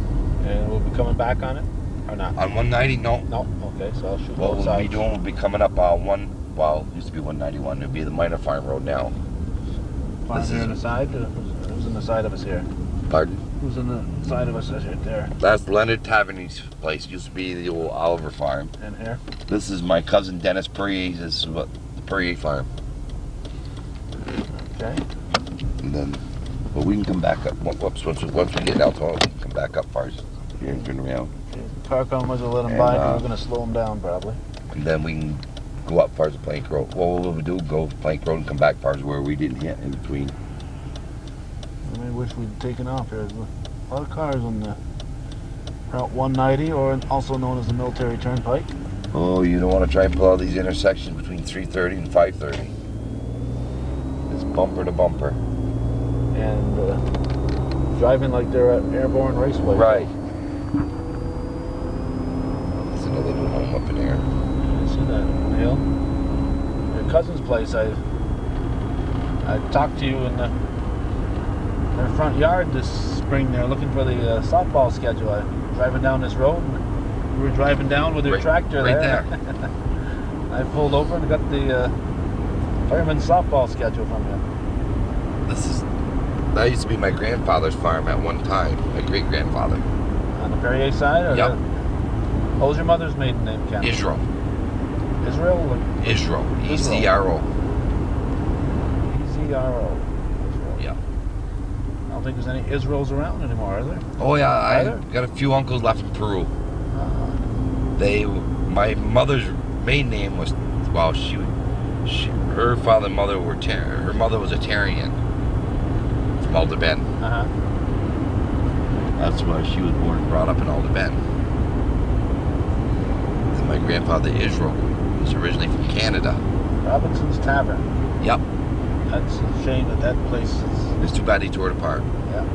And we'll be coming back on it, or not? On 190, no. No. Okay, so I'll shoot What both we'll sides. be doing, we'll be coming up on it used to be 191. It'll be the Minor Farm Road now. Farm This here is- on the side. Who's on the side of us here? Pardon? Who's on the side of us right there? That's Leonard Taverny's place. Used to be the old Oliver farm. And here. This is my cousin Dennis Purrier. This is what the Purrier farm. Okay. And then, well, we can come back up. Whoops, once we get out, we can come back up first. Here and turn around. Car comes, we'll let him And, by, 'cause we're going to slow him down probably. And then we can go up far as the Plank Road. Well, what we'll do, go Plank Road and come back far as where we didn't hit in between. I really wish we'd taken off here. There's a lot of cars on the Route 190, or also known as the Military Turnpike. Oh, you don't want to try and pull out these intersections between 3:30 and 5:30. It's bumper to bumper. And driving like they're at Airborne Raceway. Right. There's another little home up in here. You see that on the hill? Your cousin's place, I talked to you in their front yard this spring there looking for the softball schedule. I driving down this road, and you were driving down with your tractor right there. I pulled over and got the fireman's softball schedule from you. That used to be my grandfather's farm at one time. My great grandfather. On the Perrier side? Or Yep. what was your mother's maiden name, Ken? Israel. Israel? Israel. Israel. E-Z-R-O. E-Z-R-O. Yeah. I don't think there's any Israels around anymore, are there? Oh yeah, I Either? got a few uncles left in Peru. My mother's maiden name was, well, her father and mother were, her mother was Italian from Alder Ben. Uh-huh. That's why she was born and brought up in Alder Ben. And my grandfather Israel was originally from Canada. Robinson's Tavern. Yep. That's a shame that place is... It's too bad he tore it apart. Yeah.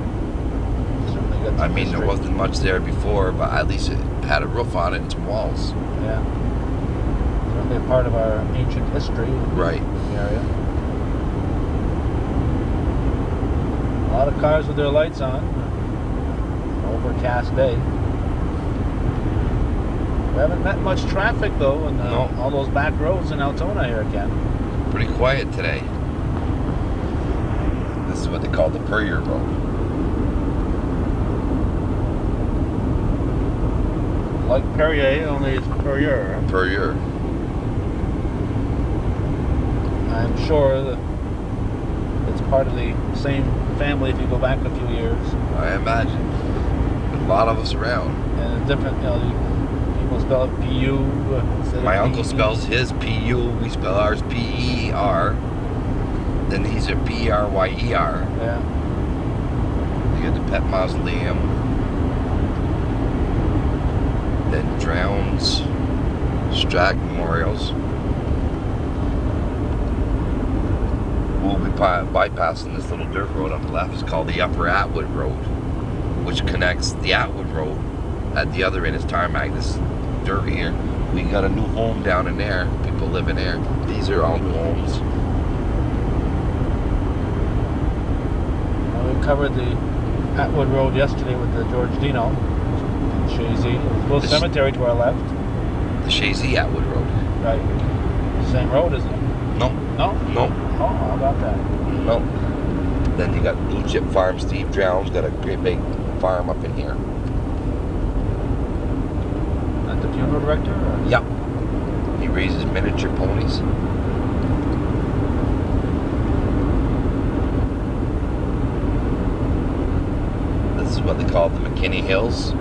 Certainly got some I mean, there history. wasn't much there before, but at least it had a roof on it and some walls. Yeah. Certainly a part of our ancient history. Right. In the area. A lot of cars with their lights on. Overcast day. We haven't met much traffic though in No. all those back roads in Altona here, Ken. Pretty quiet today. This is what they call the Perrier Road. Like Perrier, only it's Perrier. Perrier. I'm sure that it's part of the same family if you go back a few years. I imagine. There's a lot of us around. And it's different, people spell it P-U. instead of My uncle P-E. spells his P-U, we spell ours P-E-R. Then these are P-R-Y-E-R. Yeah. You got the Pet Mausoleum. Then Drowns. Strack Memorials. We'll be bypassing this little dirt road on the left. It's called the Upper Atwood Road, which connects the Atwood Road at the other end. It's tarmac. This dirt here. We got a new home down in there. People live in there. These are all new homes. We covered the Atwood Road yesterday with the George Dino and Shazy. Little cemetery to our left. The Shazy Atwood Road. Right. Same road, isn't it? No. No? No. Oh, how about that? No. Then you got Blue Chip Farm. Steve Drowns got a great big farm up in here. Not the funeral director? Or? Yep. He raises miniature ponies. This is what they call the McKinney Hills.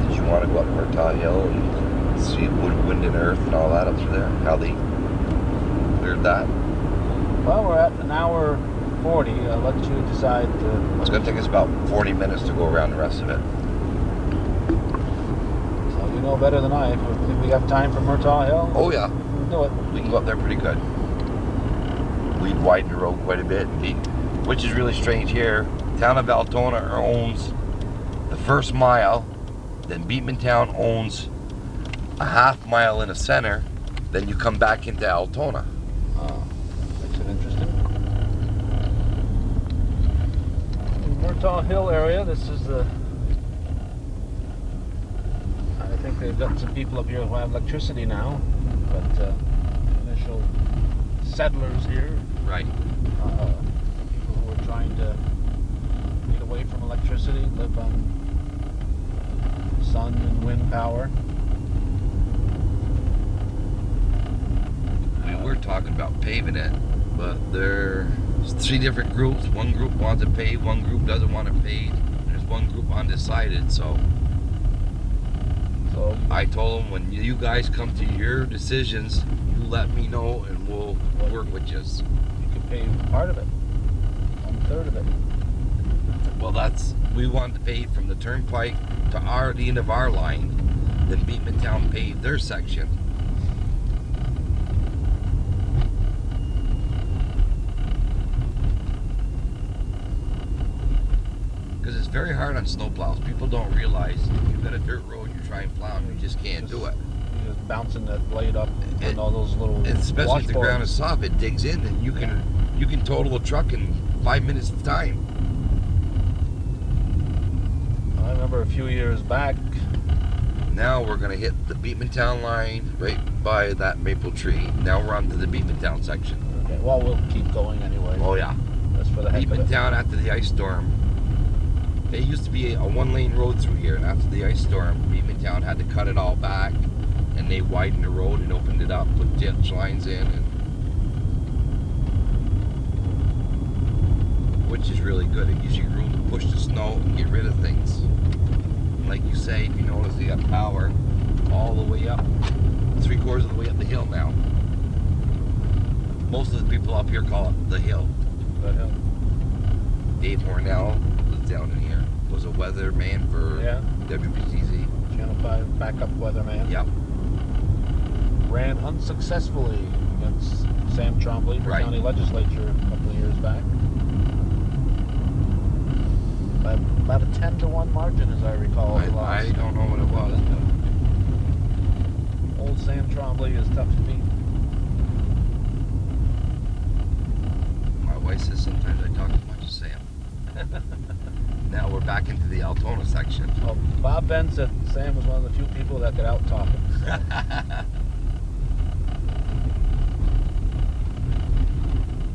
Did you want to go up Murtaugh Hill and see wood, wind and earth and all that up through there? How they cleared that? Well, we're at an hour 40. I'll let you decide. It's going to take us about 40 minutes to go around the rest of it. So you know better than I. If we have time for Murtaugh Hill, Oh yeah, we'll do it. we can go up there pretty good. We'd widen the road quite a bit, which is really strange here. Town of Altona owns the first mile, then Beatman Town owns a half mile in the center, then you come back into Altona. Makes it interesting. Murtaugh Hill area, this is the... I think they've got some people up here who have electricity now, but initial settlers here, Right. people who are trying to get away from electricity, live on sun and wind power. I mean, we're talking about paving it, but there's 3 different groups. One group wants it paved, one group doesn't want it paved. There's one group undecided, so I told them, when you guys come to your decisions, you let me know and we'll work with you. You could pave part of it, 1/3 of it. Well, we want to pave from the turnpike to the end of our line, then Beatman Town paved their section. Because it's very hard on snowplows. People don't realize you've got a dirt road, you're trying to plow and you just can't do it. You're just bouncing that blade up and all those little And especially if the ground washboards. is soft, it digs in and you can total a truck in 5 minutes of time. I remember a few years back, Now we're gonna hit the Beatmantown line right by that maple tree. Now we're on to the Beatmantown section. Okay, well, we'll keep going anyway. Oh yeah. That's for the heck of it. Beatmantown after the ice storm. It used to be a one-lane road through here, and after the ice storm, Beatmantown had to cut it all back, and they widened the road and opened it up, put ditch lines in, and which is really good. It gives you room to push the snow and get rid of things. Like you say, if you notice, they got power all the way up, 3/4 of the way up the hill now. Most of the people up here call it the hill. The hill. Dave Hornell lives down in here. Was a weatherman for WBTZ. Channel 5 backup weatherman. Yep. Ran unsuccessfully against Sam Trombley for Right. county legislature a couple of years back. By about a 10-1 margin, as I recall. I don't know what it was. Old Sam Trombley is tough to beat. My wife says sometimes I talk too much to Sam. Now we're back into the Altona section. Well, Bob Ben said Sam was one of the few people that could out-talk him.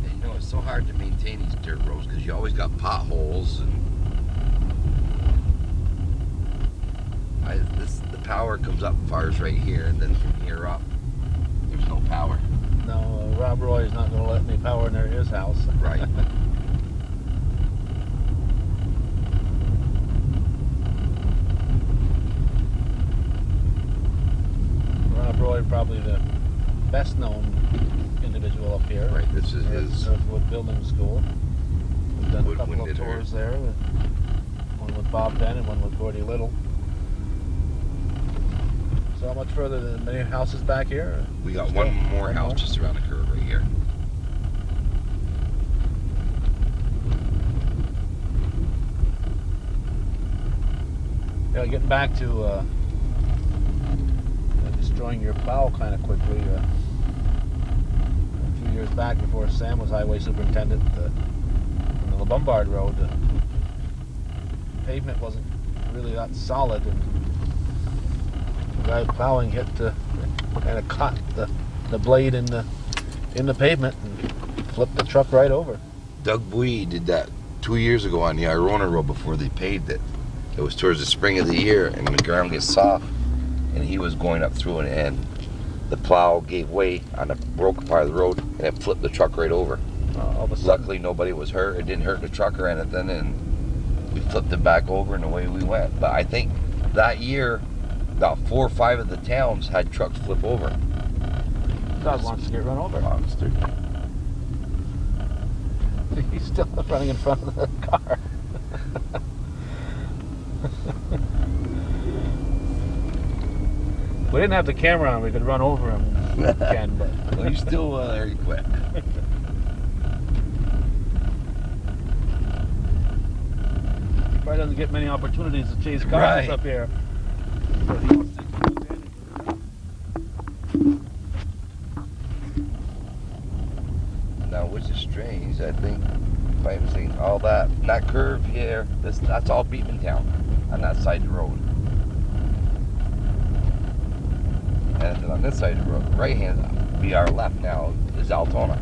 And you know, it's so hard to maintain these dirt roads because you always got potholes and the power comes up and fires right here, and then from here up, there's no power. No, Rob Roy is not going to let any power near his house. Right. Rob Roy, probably the best known individual up here. Right, this is his Northwood Building School. We've done a couple of Woodwind tours there. One with Bob Ben and one with Gordy Little. So how much further than many houses back here? We got one more house just around the curve right here. Yeah, getting back to destroying your plow kind of quickly. A few years back, before Sam was highway superintendent, on the Lombard Road, the pavement wasn't really that solid, and the guy plowing hit kind of caught the blade in the pavement and flipped the truck right over. Doug Bui did that 2 years ago on the Irona Road before they paved it. It was towards the spring of the year, and the ground gets soft, and he was going up through it, and the plow gave way on a broken part of the road, and it flipped the truck right over. All of a sudden, Luckily, nobody was hurt. It didn't hurt the truck or anything, and we flipped it back over, and away we went. But I think that year, about 4 or 5 of the towns had trucks flip over. dog wants to get run over. Monster. He's still running in front of the car. We didn't have the camera on, we could run over him again, but Well, he's still there. He quit. he probably doesn't get many opportunities to chase cars Right. up here. So he wants to take advantage of it. Now, which is strange, I think, if I'm saying all that curve here, that's all Beatmantown on that side of the road. And then on this side of the road, right hand, be our left now, is Altona.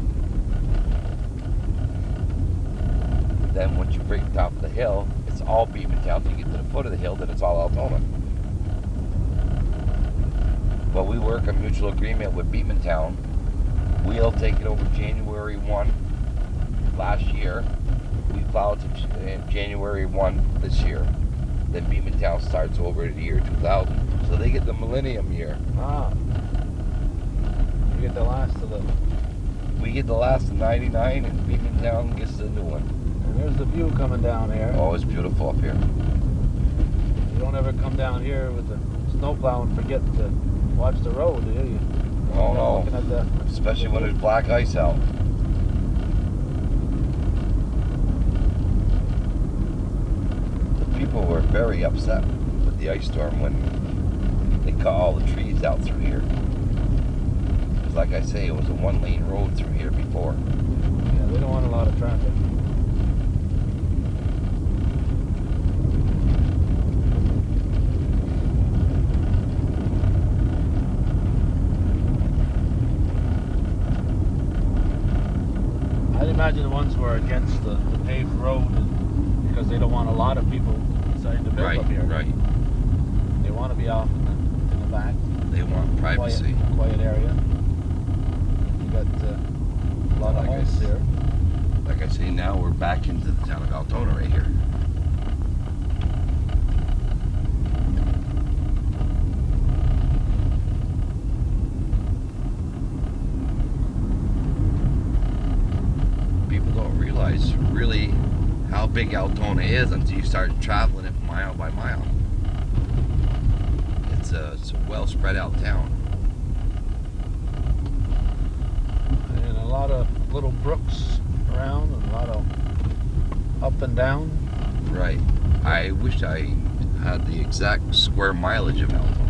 Then once you break the top of the hill, it's all Beatmantown. Till you get to the foot of the hill, then it's all Altona. Well, we work a mutual agreement with Beatmantown. We'll take it over January 1 last year. We plowed to January 1 this year. Then Beatmantown starts over at the year 2000. So they get the millennium year. Ah. You get the last of the... We get the last of 99, and Beatmantown gets the new one. And there's the view coming down here. Oh, it's beautiful up here. You don't ever come down here with the snowplow and forget to watch the road, do you? Oh, no. Looking at the... Especially when there's black ice out. The people were very upset with the ice storm when they cut all the trees out through here. Because like I say, it was a one-lane road through here before. Yeah, they don't want a lot of traffic. imagine the ones who are against the paved road because they don't want a lot of people deciding to build up here. Right. They want to be off in the back. They want privacy. Quiet area. You got a lot of homes here. Like I say, now we're back into the town of Altona right here. People don't realize really how big Altona is until you start traveling it mile by mile. It's a well spread out town. And a lot of little brooks around and a lot of up and down. Right. I wish I had the exact square mileage of Altona.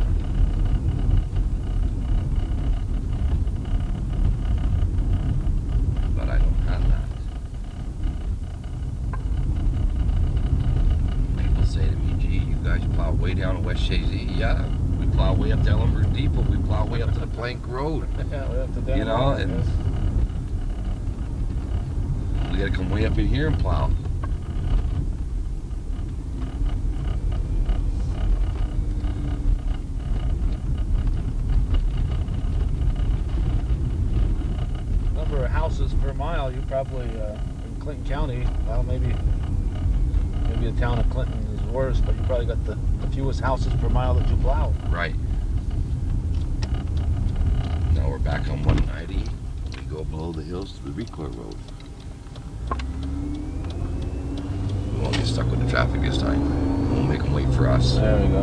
But I don't have that. People say to me, gee, you guys plow way down to West Shazy. Yeah, we plow way up to Ellenberg Depot. We plow way up to the Plank Road. Yeah, we have to down You know, there, and yes. we gotta come way up in here and plow. Number of houses per mile, you probably in Clinton County, well, maybe the town of Clinton is worse, but you probably got the fewest houses per mile that you plow. Right. Now we're back on 190. We go below the hills to the Recoil Road. We won't get stuck with the traffic this time. We'll make them wait for us. There we go.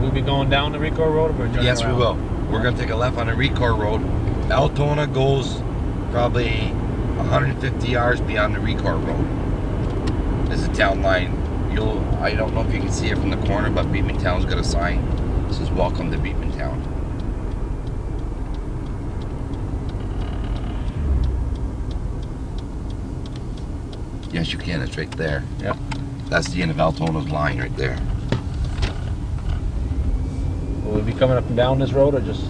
We'll be going down the Recoil Road, or we're turning Yes, we around? will. We're going to take a left on the Recoil Road. Altona goes probably 150 yards beyond the Recoil Road. There's a town line. I don't know if you can see it from the corner, but Beatman Town's got a sign that says "Welcome to Beatman Town." Yes, you can. It's right there. Yeah. That's the end of Altona's line right there. Will we be coming up and down this road, or just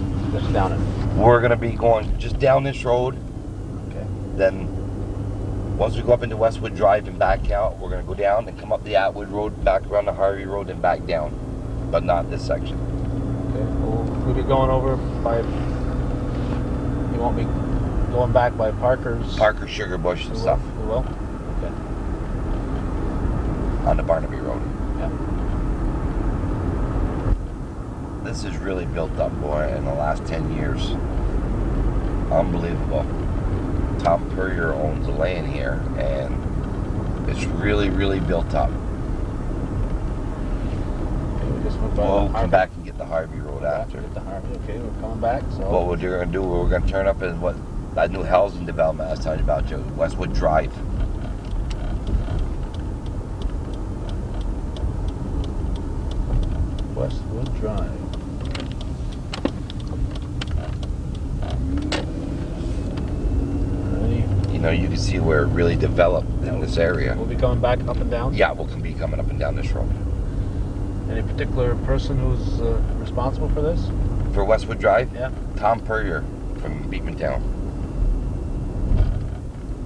down it? We're going to be going just down this road. Okay. Then once we go up into Westwood Drive and back out, we're going to go down and come up the Atwood Road, back around the Harvey Road and back down. But not this section. Okay. We'll be going over by. You won't be going back by Parker's. Parker, Sugar Bush and stuff We will. Okay. on the Barnaby Road. Yeah. This is really built up, boy, in the last 10 years. Unbelievable. Tom Purrier owns the land here, and it's really, really built up. Okay, we just went by We'll the come back and get the Harvey Road after. Get the Harvey. Okay, we're coming back. So. What we're going to do, we're going to turn up in what that new housing development I was telling you about, Joe, Westwood Drive. Westwood Drive. You know, you can see where it really developed in this area. We'll be coming back up and down? Yeah, we'll be coming up and down this road. Any particular person who's responsible for this? For Westwood Drive? Yeah. Tom Purrier from Beatman Town.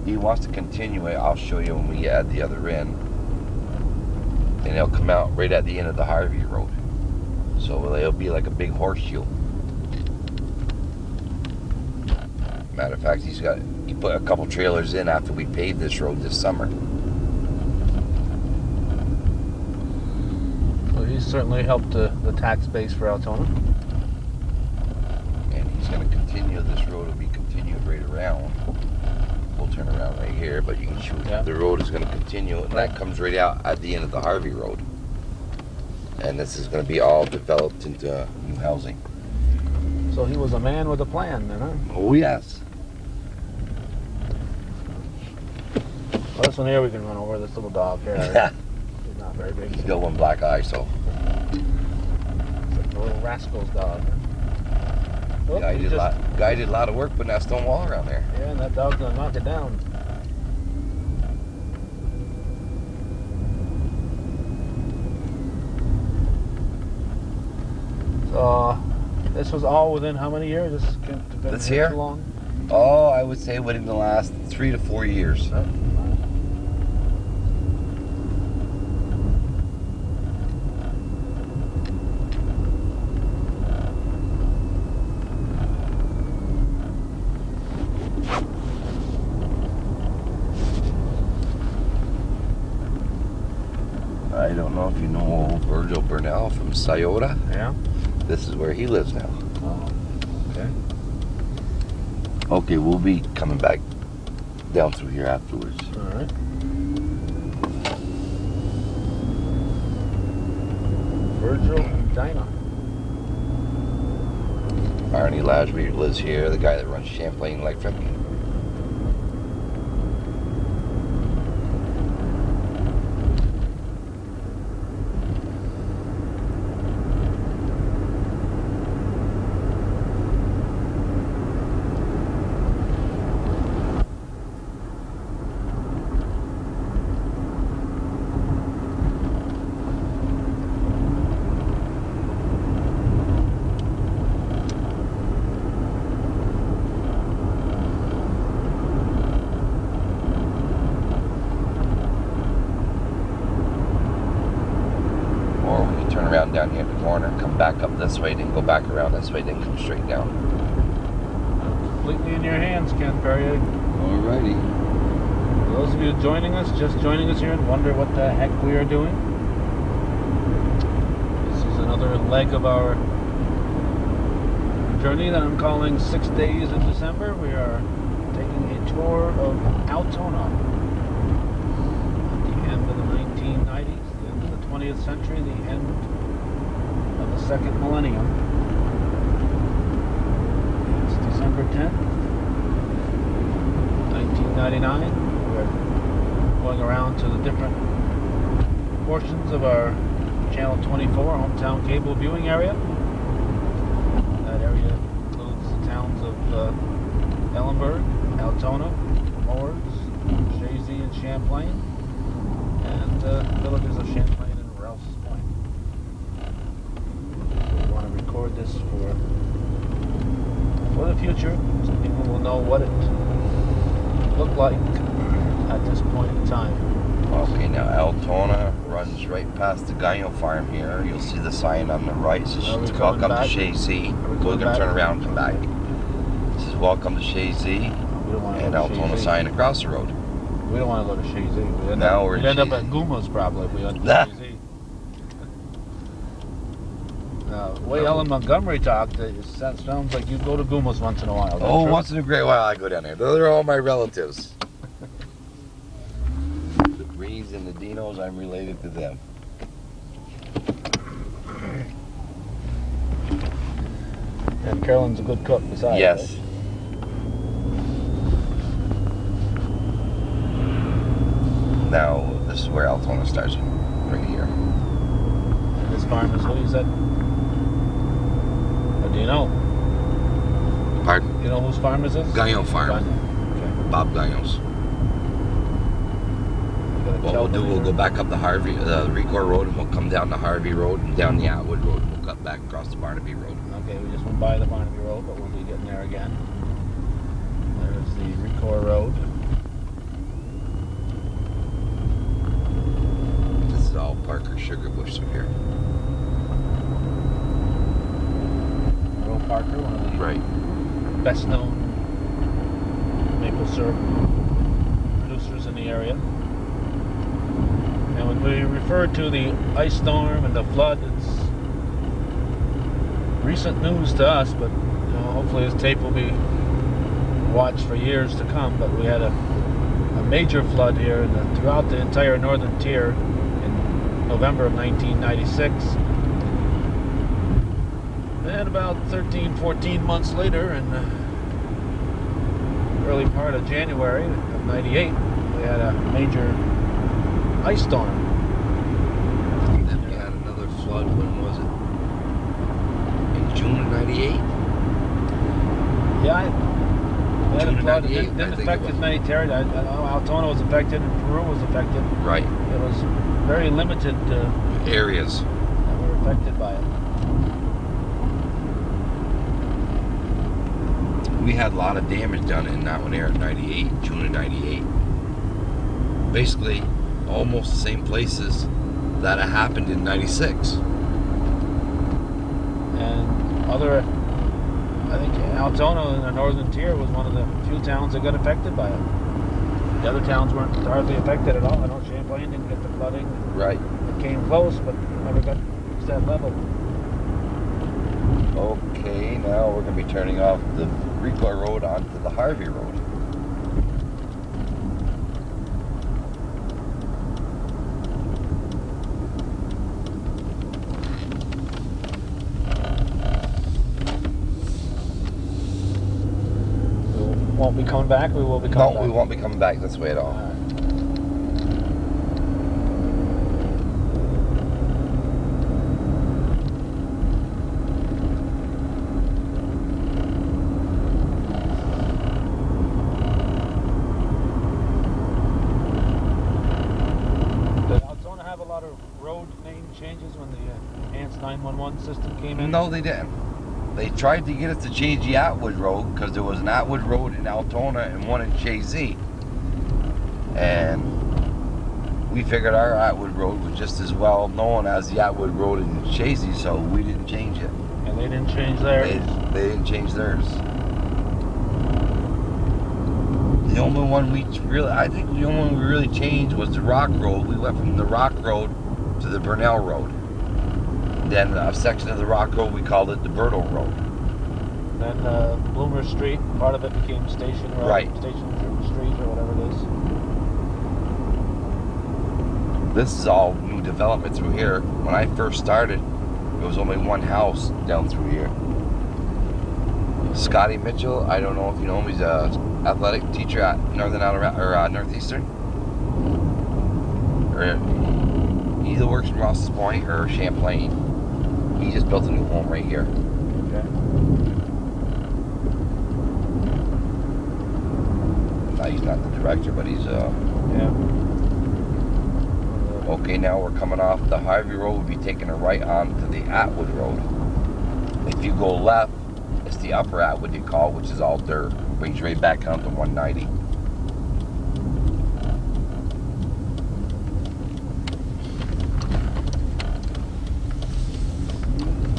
He wants to continue it. I'll show you when we add the other end. And it'll come out right at the end of the Harvey Road. So it'll be like a big horseshoe. Matter of fact, he put a couple trailers in after we paved this road this summer. Well, he's certainly helped the tax base for Altona. And he's going to continue this road. Will be continued right around. We'll turn around right here, but you can shoot. Yeah. The road is going to continue, and that comes right out at the end of the Harvey Road. And this is going to be all developed into new housing. So he was a man with a plan, then, huh? Oh yes. Well, this one here we can run over. This little dog here. He's not very big. He's got one black eye, so. It's a little rascal's dog. Oh, Guy he did, just- guy did a lot of work putting that stone wall around there. Yeah, and that dog's gonna knock it down. This was all within how many years? This can't have been This here here? too long. Oh, I would say within the last 3 to 4 years. I don't know if you know Virgil Burnell from Scioto. Yeah. This is where he lives now. Oh, okay. Okay, we'll be coming back down through here afterwards. All right. Virgil and Dinah. Arnie Lasby lives here, the guy that runs Champlain Electric. Turn around down here at the corner, come back up this way, then go back around this way, then come straight down. Completely in your hands, Ken Perrier. Alrighty. For those of you just joining us here and wonder what the heck we are doing, this is another leg of our journey that I'm calling 6 Days in December. We are taking a tour of Altona at the end of the 1990s. 20th century, the end of the second millennium. It's December 10th, 1999. We're going around to the different portions of our Channel 24 hometown cable viewing area. That area includes the towns of Ellenburg, Altona, Moores, Chazy, and Champlain, and villages of Champlain. We want to record this for the future, so people will know what it looked like at this point in time. Okay, now Altona runs right past the Gagnon farm here. You'll see the sign on the right. So it's welcome to Chazy. We're going to turn around and come back. This is welcome to Chazy, and Altona sign across the road. We don't want to go to Chazy. We'd end up at Guma's probably if we went to Chazy. The way Ellen Montgomery talked, it sounds like you go to Guma's once in a while. Oh, once in a great while I go down there. Those are all my relatives. The Greens and the Dinos, I'm related to them. And Carolyn's a good cook besides. Yes. Right? Now, this is where Altona starts, right here. And this farm is who you said? Or do you know? Pardon? You know whose farm is this? Gagnon farm. Okay. Bob Gagnon's. What we'll do, we'll go back up the Record Road, and we'll come down the Harvey Road and down the Atwood Road, and we'll cut back across the Barnaby Road. Okay, we just went by the Barnaby Road, but we'll be getting there again. There's the Record Road. This is all Parker Sugar Bush through here. Earl Parker, one of the best known maple syrup producers in the area. And when we refer to the ice storm and the flood, it's recent news to us, but hopefully this tape will be watched for years to come. But we had a major flood here throughout the entire northern tier in November of 1996. And about 13, 14 months later, in the early part of January of 98, we had a major ice storm. And then we had another flood, when was it? In June of 98? Yeah, we had a flood. It 98, didn't affect as many territories. I know Altona was affected and Peru was affected. Right. It was very limited areas that were affected by it. We had a lot of damage done in that one there in 98, June of 98. Basically, almost the same places that it happened in 96. And I think Altona in the northern tier was one of the few towns that got affected by it. The other towns weren't hardly affected at all. I know Champlain didn't get the flooding. Right. It came close, but never got to that level. Okay, now we're going to be turning off the Recoil Road onto the Harvey Road. We won't be coming back. We will be coming back. No, we won't be coming back this way at all. All right. Did Altona have a lot of road name changes when the ANTS 911 system came in? No, they didn't. They tried to get us to change the Atwood Road because there was an Atwood Road in Altona and one in Chazy. And we figured our Atwood Road was just as well known as the Atwood Road in Chazy, so we didn't change it. And they didn't change theirs. They didn't change theirs. The only one I think the only one we really changed was the Rock Road. We went from the Rock Road to the Burnell Road. Then a section of the Rock Road, we called it the Bertle Road. Then Bloomer Street, part of it became Station Road. Right. Station Street or whatever it is. This is all new development through here. When I first started, there was only one house down through here. Scotty Mitchell, I don't know if you know him, he's a athletic teacher at Northeastern. Or he either works in Ross's Point or Champlain. He just built a new home right here. Okay. No, he's not the director, but he's Yeah. Okay, now we're coming off the Harvey Road. We'll be taking a right onto the Atwood Road. If you go left, it's the upper Atwood they call, which is all dirt. Brings you right back down to 190.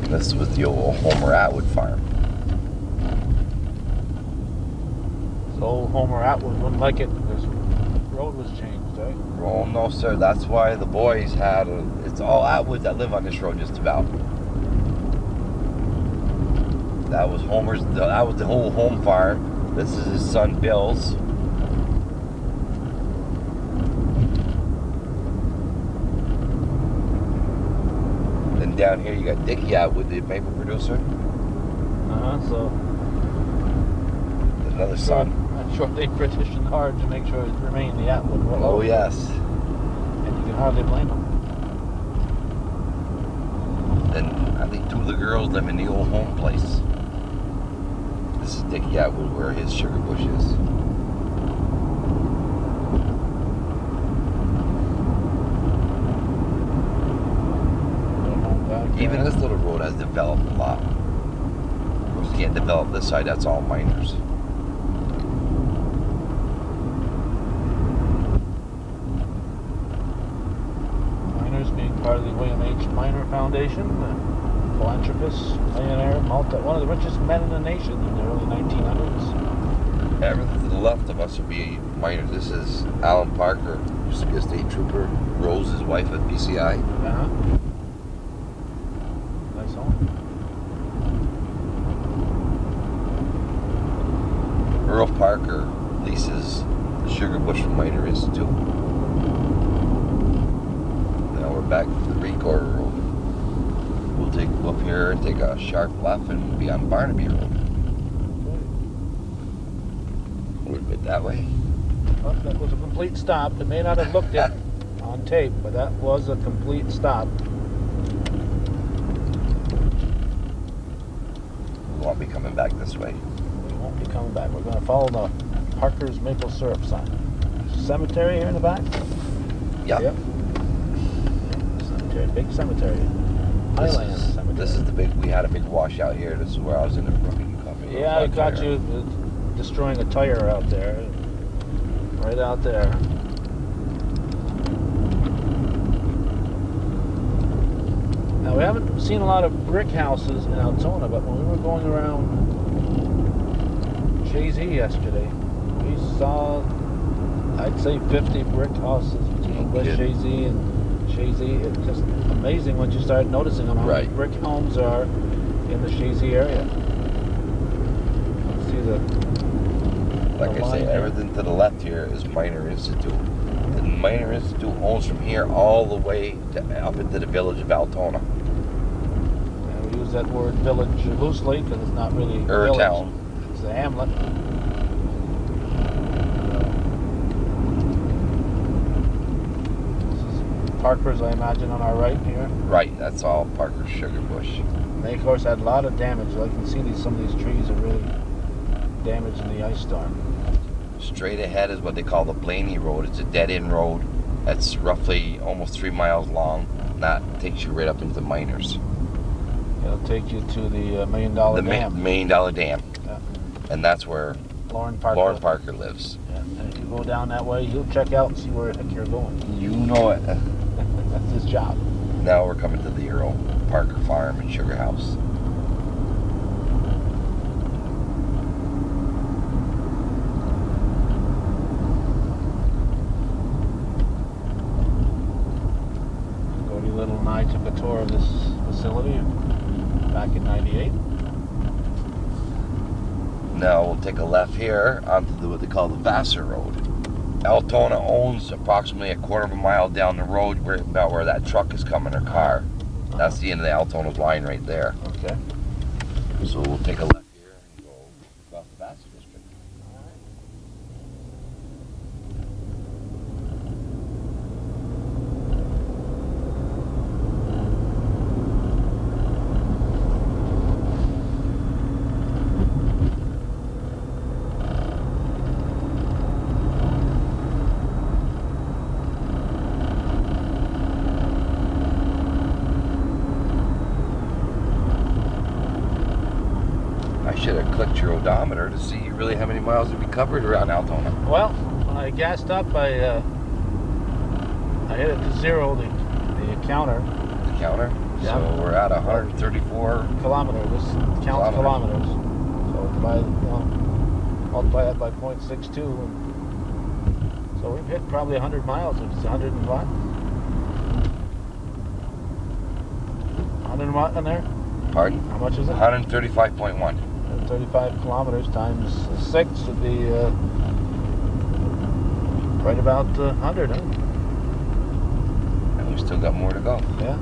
This was the old Homer Atwood farm. So old Homer Atwood wouldn't like it because the road was changed, right? Oh no, sir. That's why the boys had it's all Atwoods that live on this road, just about. That was that was the whole home farm. This is his son Bill's. Then down here you got Dickie Atwood, the paper producer. So Another son. I'm sure they petitioned hard to make sure it remained the Atwood Road. Oh yes. And you can hardly blame them. Then I think two of the girls live in the old home place. This is Dickie Atwood where his sugar bush is. Even this little road has developed a lot. Of course, you can't develop this side, that's all miners. Miners being part of the William H. Miner Foundation, the philanthropist, millionaire, one of the richest men in the nation in the early 1900s. Everything to the left of us would be miners. This is Alan Parker, used to be a state trooper. Rose, his wife at PCI. Uh-huh. Nice home. Earl Parker leases the Sugar Bush from Miner Institute. Now we're back to the Recoil Road. We'll take up here and take a sharp left and be on Barnaby Road. A little bit that way. Well, that was a complete stop. It may not have looked it on tape, but that was a complete stop. We won't be coming back this way. We won't be coming back. We're going to follow the Parker's Maple Syrup sign. There's a cemetery here in the back? Yeah. Yep. Cemetery, big cemetery. Highland Cemetery. This is the big, we had a big washout here. This is where I was in the Brooklyn Company. Yeah, I got you destroying a tire out there. Right out there. Now, we haven't seen a lot of brick houses in Altona, but when we were going around Jay-Z yesterday, we saw, I'd say, 50 brick houses between West Jay-Z and Jay-Z. It's just amazing once you start noticing them, how many brick homes are in the Jay-Z area. Let's see like I say, everything to the left here is Minor Institute. The Minor Institute owns from here all the way up into the village of Altona. And we use that word village loosely because it's not really a village. Town. It's a hamlet. This is Parker's, I imagine, on our right here. Right, that's all Parker's sugar bush. And they, of course, had a lot of damage. Like you can see, some of these trees are really damaged in the ice storm. Straight ahead is what they call the Blaney Road. It's a dead-end road that's roughly almost 3 miles long. That takes you right up into Miners. It'll take you to the $1 Million Dam. The $1 Million Dam. Yeah. And that's where Lauren Parker lives. Yeah. And if you go down that way, he'll check out and see where the heck you're going. You know it. That's his job. Now we're coming to the Earl Parker Farm and Sugar House. Little and I took a tour of this facility back in '98. Now we'll take a left here onto what they call the Vassar Road. Altona owns approximately a quarter of a mile down the road about where that truck is coming, or car. That's the end of the Altona's line right there. Okay. So we'll take a left here and go across the Vassar district. I should have clicked your odometer to see really how many miles have we covered around Altona. Well, when I gassed up, I hit it to zero, the counter. The counter? Yeah. So we're at 134 kilometers. This counts kilometers. So multiply that by 0.62. So we've hit probably 100 miles. It's 100 and what? 100 and what in there? Pardon? How much is it? 135.1. 35 kilometers times 6 would be right about 100, huh? And we've still got more to go. Yeah.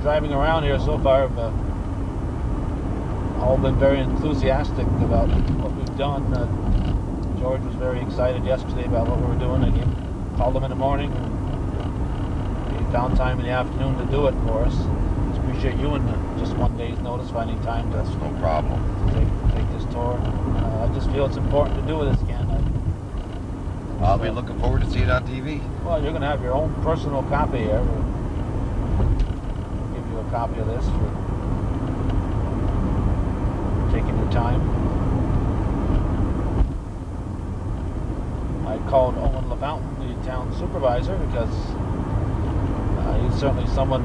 Driving around here so far have all been very enthusiastic about what we've done. George was very excited yesterday about what we were doing, and he called him in the morning. He found time in the afternoon to do it for us. Just appreciate you and just one day's notice finding time to. That's no problem. Take this tour. I just feel it's important to do this again. I'll be looking forward to seeing it on TV. Well, you're going to have your own personal copy here. Copy of this for taking your time. I called Owen LaFountain, the town supervisor, because he's certainly someone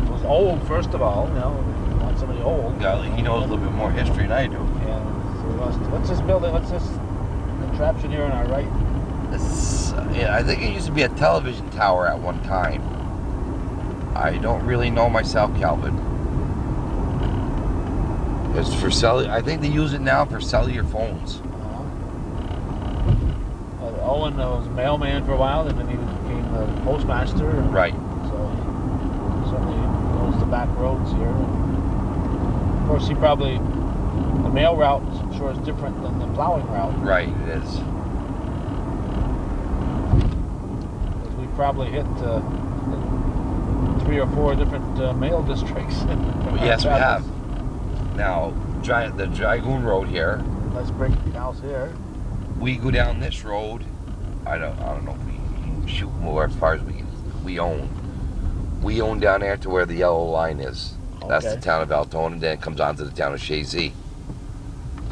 who's old, first of all. You know, not somebody old. Yeah, he knows a little bit more history than I do. And so what's this building? What's this contraption here on our right? Yeah, I think it used to be a television tower at one time. I don't really know myself, Calvin. It's for I think they use it now for cellular phones. Owen was a mailman for a while, and then he became a postmaster. Right. So he certainly knows the back roads here. Of course, the mail route, I'm sure, is different than the plowing route. Right, it is. we've probably hit 3 or 4 different mail districts. Yes, we have. Now, the Dragoon Road here. Let's break the house here. We go down this road. I don't know if we can shoot more as far as we own. We own down there to where the yellow line is. That's the town of Altona. Then it comes on to the town of Shazy.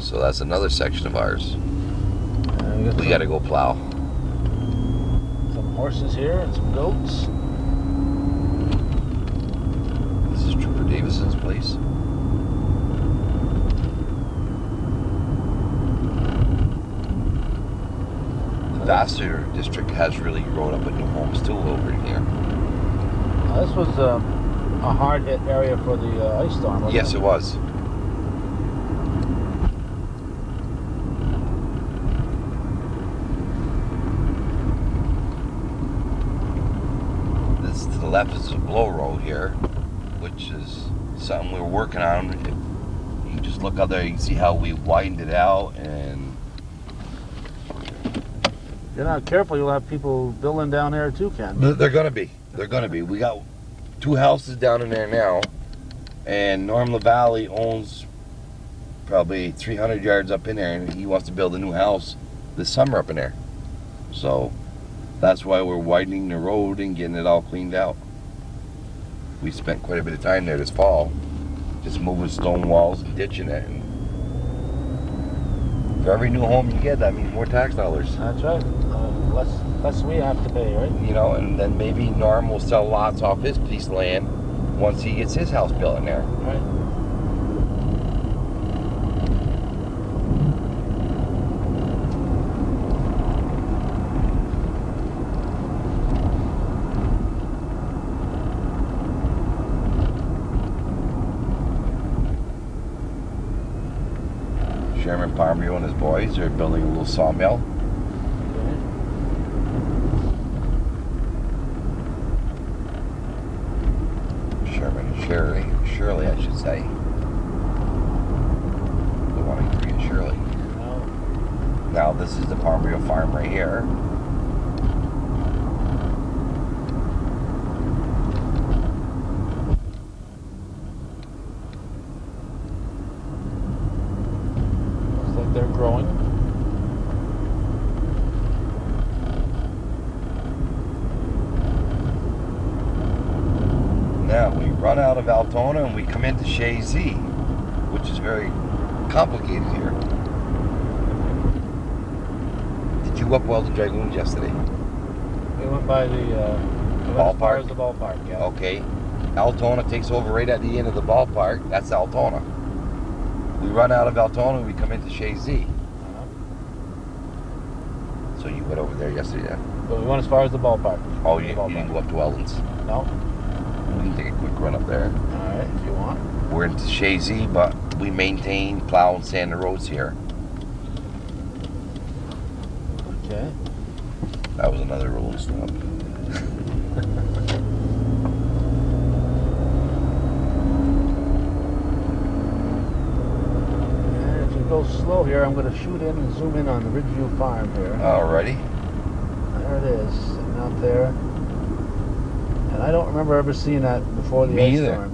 So that's another section of ours. We got to go plow. Some horses here and some goats. This is Trooper Davison's place. The Vassar district has really grown up with new homes too over here. This was a hard hit area for the ice storm, wasn't it? Yes, it was. This to the left is a blow road here, which is something we're working on. If you just look out there, you can see how we widened it out, and if you're not careful, you'll have people building down there too, Ken. they're gonna be. They're gonna be. We got 2 houses down in there now, and Norm LaValle owns probably 300 yards up in there, and he wants to build a new house this summer up in there. So that's why we're widening the road and getting it all cleaned out. We spent quite a bit of time there this fall, just moving stone walls and ditching it. And for every new home you get, that means more tax dollars. That's right. Less we have to pay, right? You know, and then maybe Norm will sell lots off his piece of land once he gets his house built in there. Right. Chairman Palmerio and his boys are building a little sawmill. Shirley, I should say. The one I forget, Shirley. No. Now this is the Palmerio farm right here. Looks like they're growing. Now we run out of Altona and we come into Shazy, which is very complicated here. Did you go up Weldon Dragoons yesterday? We went by the ballpark. As far as the ballpark, yeah. Okay. Altona takes over right at the end of the ballpark. That's Altona. We run out of Altona and we come into Shazy. So you went over there yesterday then? But we went as far as the ballpark. Oh, you didn't go up to Weldon's? No. We can take a quick run up there. Alright, if you want. We're into Shazy, but we maintain, plow, and sand the roads here. Okay. That was another rolling stop. And if you go slow here, I'm going to shoot in and zoom in on the Ridgeview Farm here. Alrighty. There it is, sitting out there. And I don't remember ever seeing that before the ice storm.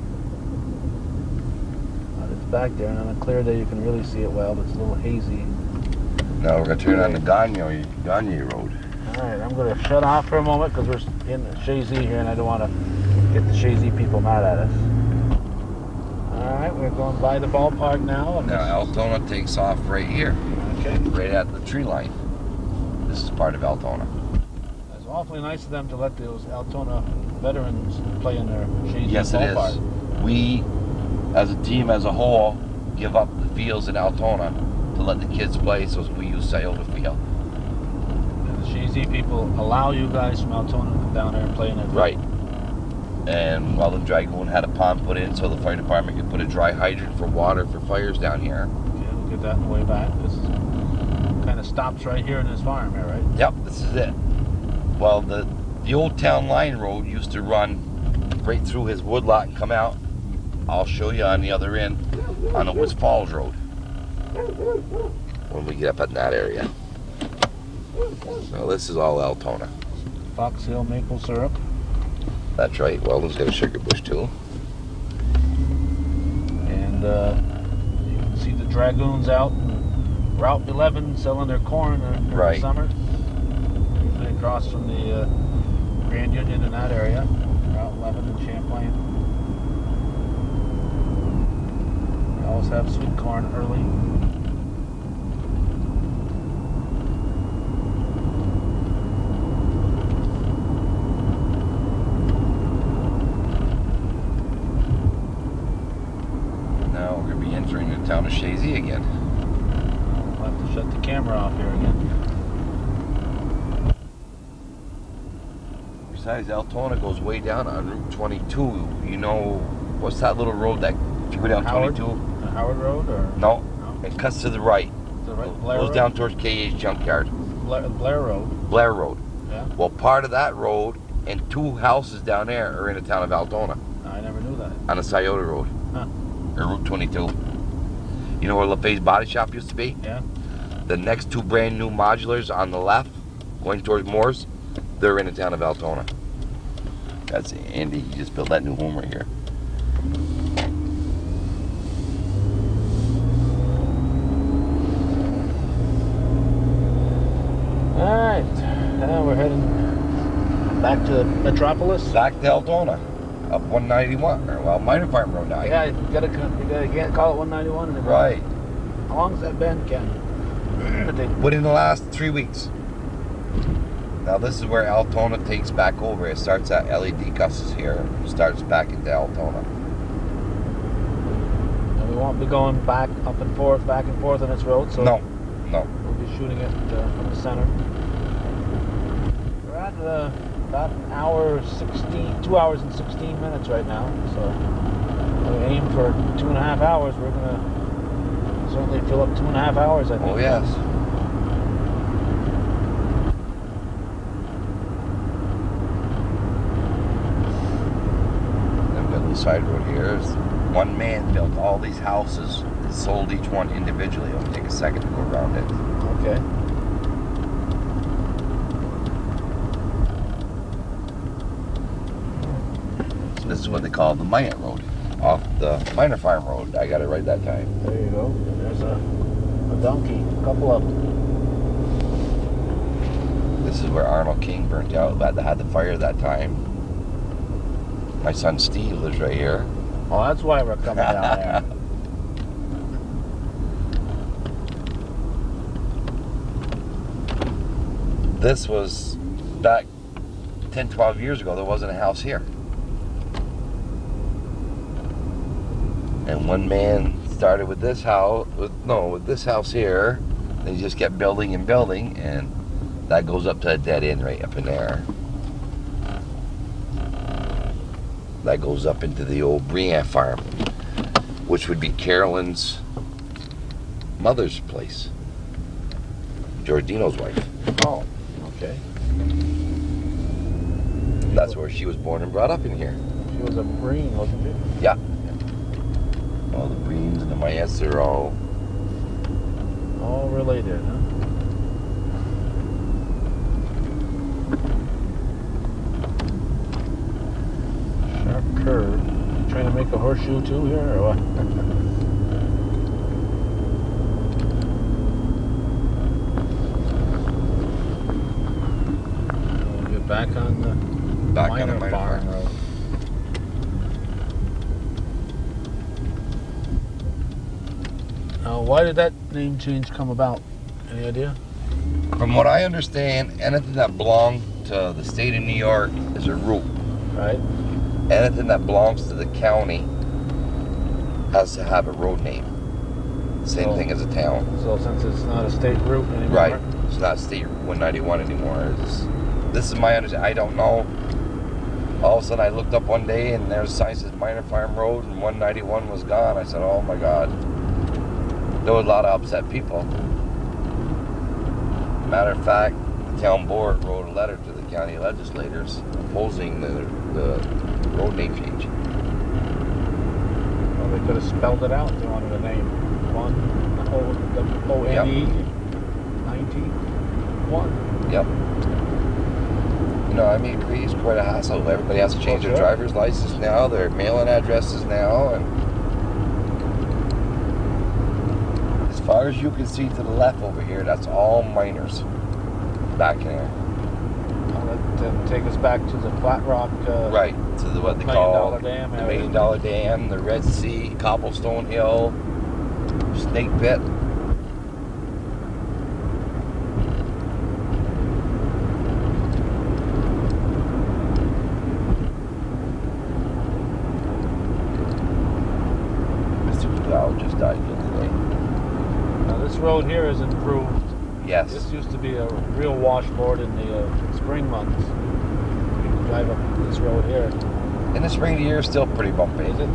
But it's back there, and on a clear day you can really see it well, but it's a little hazy. Now we're going to turn on the Gagne Road. Alright, I'm going to shut off for a moment because we're in Shazy here and I don't want to get the Shazy people mad at us. Alright, we're going by the ballpark now. Now Altona takes off right here. Okay. Right at the tree line. This is part of Altona. It's awfully nice of them to let those Altona veterans play in their Shazy Yes, ballpark. it is. We, as a team, as a whole, give up the fields in Altona to let the kids play, so we use Scioto Field. And the Shazy people allow you guys from Altona to come down there and play in their field. Right. And Weldon Dragoon had a pond put in so the fire department could put a dry hydrant for water for fires down here. Okay, we'll get that on the way back. This kind of stops right here in this farm here, right? Yep, this is it. Well, the old town line road used to run right through his woodlot and come out. I'll show you on the other end on the Woods Falls Road when we get up in that area. So this is all Altona. Fox Hill maple syrup. That's right. Weldon's got a sugar bush too. And you can see the dragoons out in Route 11 selling their corn in the Right. summer. Usually across from the Grand Union in that area. Route 11 in Champlain. They always have sweet corn early. Now we're going to be entering the town of Chazy again. I'll have to shut the camera off here again. Besides, Altona goes way down on Route 22. You know, what's that little road that, if you go down Howard? 22? The Howard Road or? No, No? it cuts to the right. The right, Blair Goes Road? down towards KA's junkyard. Blair Road. Blair Road. Yeah. Well, part of that road and 2 houses down there are in the town of Altona I never knew that. on the Scioto Road. Huh. Or Route 22. You know where LaFay's Body Shop used to be? Yeah. The next 2 brand new modulars on the left, going towards Moore's, they're in the town of Altona. That's Andy. He just built that new home right here. Alright. Now we're heading back to Metropolis. Back to Altona, up 191, or well, Minor Farm Road now. Yeah, you can't call it 191 anymore. Right. How long has that been, Ken? Within the last 3 weeks. Now this is where Altona takes back over. It starts at LED Cusses here, starts back into Altona. And we won't be going back and forth on this road, so No. we'll be shooting it from the center. We're at about an hour 16, 2 hours and 16 minutes right now, so we aim for 2.5 hours. We're gonna certainly fill up 2.5 hours, I think. Oh yes. Then built the side road here. One man built all these houses and sold each one individually. It'll take a second to go around it. Okay. This is what they call the Minot Road, off the Minor Farm Road. I got it right that time. There you go. There's a donkey, a couple of them. This is where Arnold King burnt out. That had the fire that time. My son Steve lives right here. Oh, that's why we're coming down there. This was back 10, 12 years ago. There wasn't a house here. And one man started with this house, with this house here. They just kept building and building, and that goes up to a dead end right up in there. That goes up into the old Brian farm, which would be Carolyn's mother's place. Giordino's wife. Oh, okay. That's where she was born and brought up in here. She was a Breen, wasn't she? Yeah. All the Breens and the Mayets are all related, huh? Sharp curve. You trying to make a horseshoe too here, or what? We'll get back on the Minor Farm Road. Now, why did that name change come about? Any idea? From what I understand, anything that belonged to the state of New York is a route. Right? Anything that belongs to the county has to have a road name. Same thing as a town. So since it's not a state route anymore. Right. It's not State 191 anymore. This is my understanding. I don't know. All of a sudden I looked up one day and there's a sign that says Minor Farm Road and 191 was gone. I said, oh my God. There was a lot of upset people. Matter of fact, the town board wrote a letter to the county legislators opposing the road name change. Well, they could have spelled it out. They wanted a name. O-N-E 91. Yep. You know, I mean, it creates quite a hassle. Everybody has to change their driver's license now, their mailing addresses now, and as far as you can see to the left over here, that's all miners back in there. That take us back to the Flat Rock. Right, to the what they $1 call million dam the area. $1 million Dam, the Red Sea, Cobblestone Hill, Snake Pit. Just died the other day. Now this road here is improved. Yes. This used to be a real washboard in the spring months. You can drive up this road here. In the spring of the year, it's still pretty bumpy. Is it?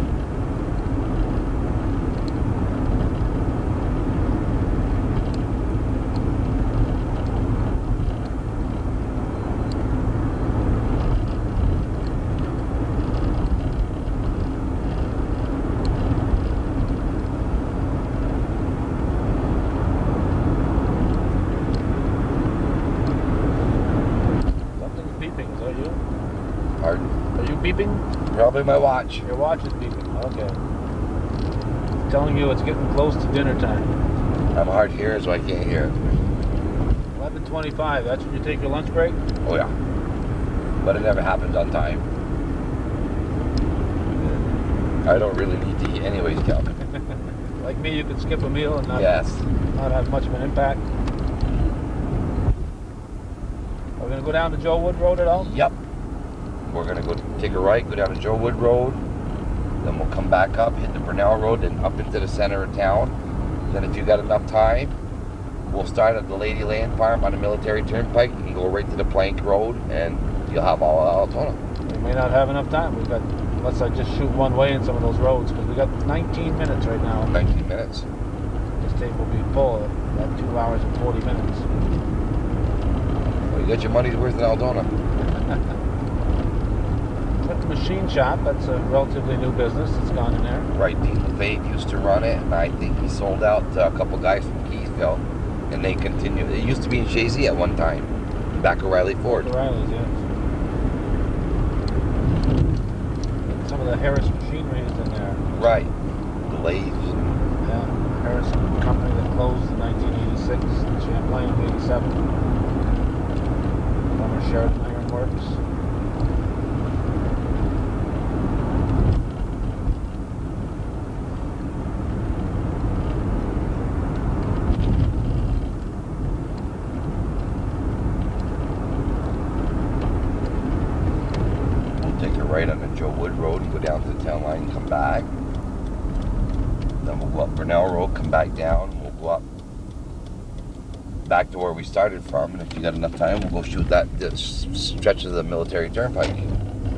Pardon? Are you beeping? Probably my watch. Your watch is beeping. Okay. It's telling you it's getting close to dinner time. I'm hard of hearing, so I can't hear. 11:25. That's when you take your lunch break? Oh yeah. But it never happens on time. I don't really need to eat anyways, Calvin. Like me, you could skip a meal and not have much of an impact. Are we going to go down to Joe Wood Road at all? Yep. We're going to go take a right, go down to Joe Wood Road. Then we'll come back up, hit the Burnell Road, and up into the center of town. Then if you got enough time, we'll start at the Lady Land Farm on the Military Turnpike. You can go right to the Plank Road, and you'll have all of Altona. We may not have enough time. Unless I just shoot one way in some of those roads, because we got 19 minutes right now. 19 minutes. This tape will be full at 2 hours and 40 minutes. Well, you got your money's worth in Altona. The machine shop, that's a relatively new business that's gone in there. Right, Dean LeFave used to run it, and I think he sold out to a couple guys from Keysville, and they continue. It used to be in Chazy at one time, back O'Reilly Ford. O'Reilly's, yes. Some of the Harris machinery is in there. Right, the lathes. Yeah, Harrison company that closed in 1986, Champlain in 87. Former Sheridan Iron Works. Right on the Joe Wood Road and go down to the town line and come back. Then we'll go up Burnell Road, come back down, and we'll go up back to where we started from. And if you got enough time, we'll go shoot that stretch of the Military Turnpike.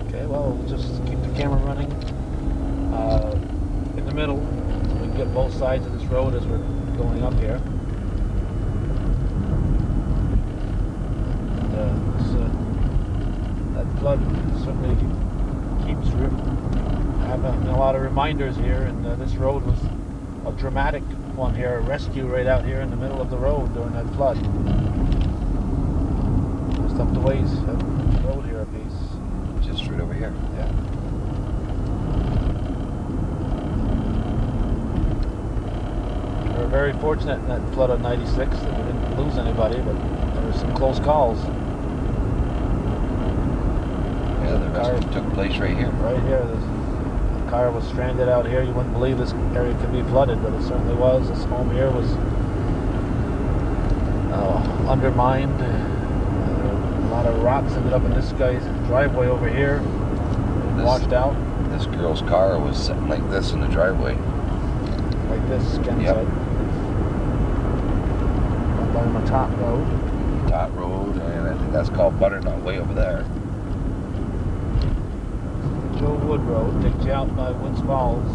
Okay, well, we'll just keep the camera running in the middle. We can get both sides of this road as we're going up here. And, that flood certainly keeps having a lot of reminders here, and this road was a dramatic one here, a rescue right out here in the middle of the road during that flood. Just up the ways of the road here a piece. Just right over here. Yeah. We were very fortunate in that flood of '96 that we didn't lose anybody, but there were some close calls. Yeah, the rescue took place right here. Right here. The car was stranded out here. You wouldn't believe this area could be flooded, but it certainly was. This home here was undermined. A lot of rocks ended up in this guy's driveway over here. Washed out. This girl's car was sitting like this in the driveway. Like this, Ken said. Up on the top road. Top road, and I think that's called Butternut, way over there. Joe Wood Road takes you out by Woods Falls.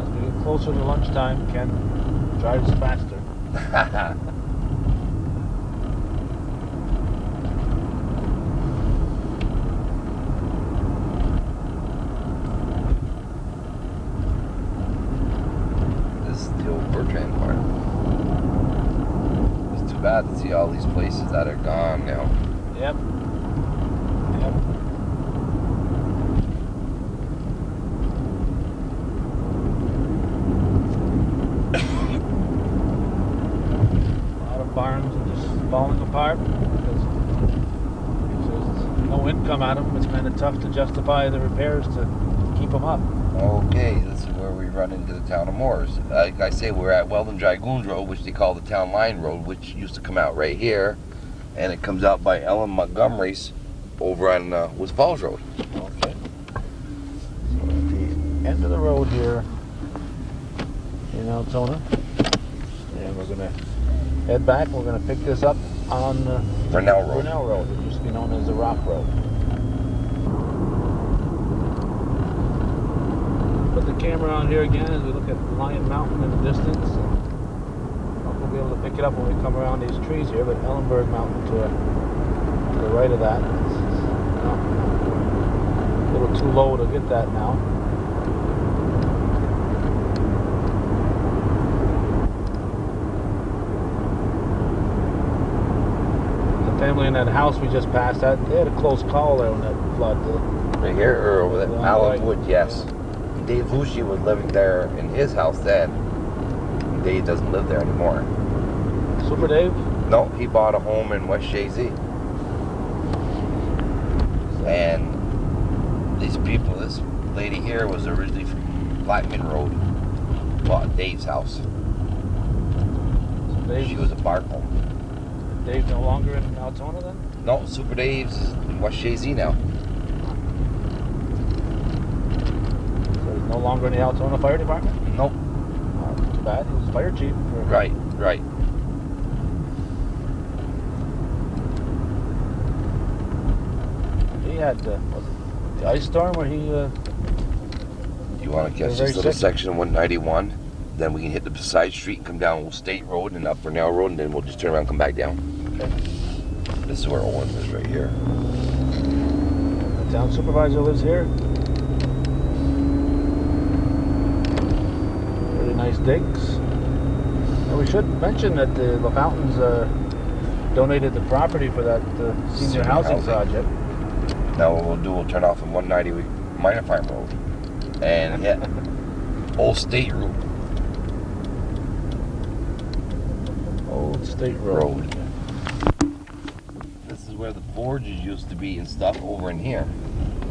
As we get closer to lunchtime, Ken drives faster. Yep. Yep. A lot of barns are just falling apart because there's no income out of them. It's kind of tough to justify the repairs to keep them up. Okay, this is where we run into the town of Moores. Like I say, we're at Weldon Dragoons Road, which they call the Town Line Road, which used to come out right here, and it comes out by Ellen Montgomery's over on Woods Falls Road. Okay. So at the end of the road here in Altona, and we're gonna head back. We're gonna pick this up on Brunel Road. Brunel Road. It used to be known as the Rock Road. Put the camera on here again as we look at Lion Mountain in the distance. And we'll be able to pick it up when we come around these trees here, but Ellenberg Mountain to the right of that. It's a little too low to get that now. The family in that house we just passed, they had a close call there when that flood. Right here, or over there? Alan Right. Wood, yes. Yeah. Dave Lucci was living there in his house then. Dave doesn't live there anymore. Super Dave? No, he bought a home in West Shazy. And these people, this lady here was originally from Blackman Road. Bought Dave's house. So Dave, She was a bark home. Dave no longer in Altona then? No, Super Dave's is in West Shazy now. So he's no longer in the Altona Fire Department? Nope. Too bad. He was fire chief. Right. He had, was it the ice storm where he, You want to catch They're this very little sick. section of 191? Then we can hit the side street and come down Old State Road and up Brunel Road, and then we'll just turn around and come back down. okay. This is where Owen is right here. The town supervisor lives here. Really nice digs. And we should mention that the Fountains donated the property for that senior housing project. Now what we'll do, we'll turn off on 190 Minor Farm Road and hit Old State Road. Old State Road. This is where the forges used to be and stuff over in here.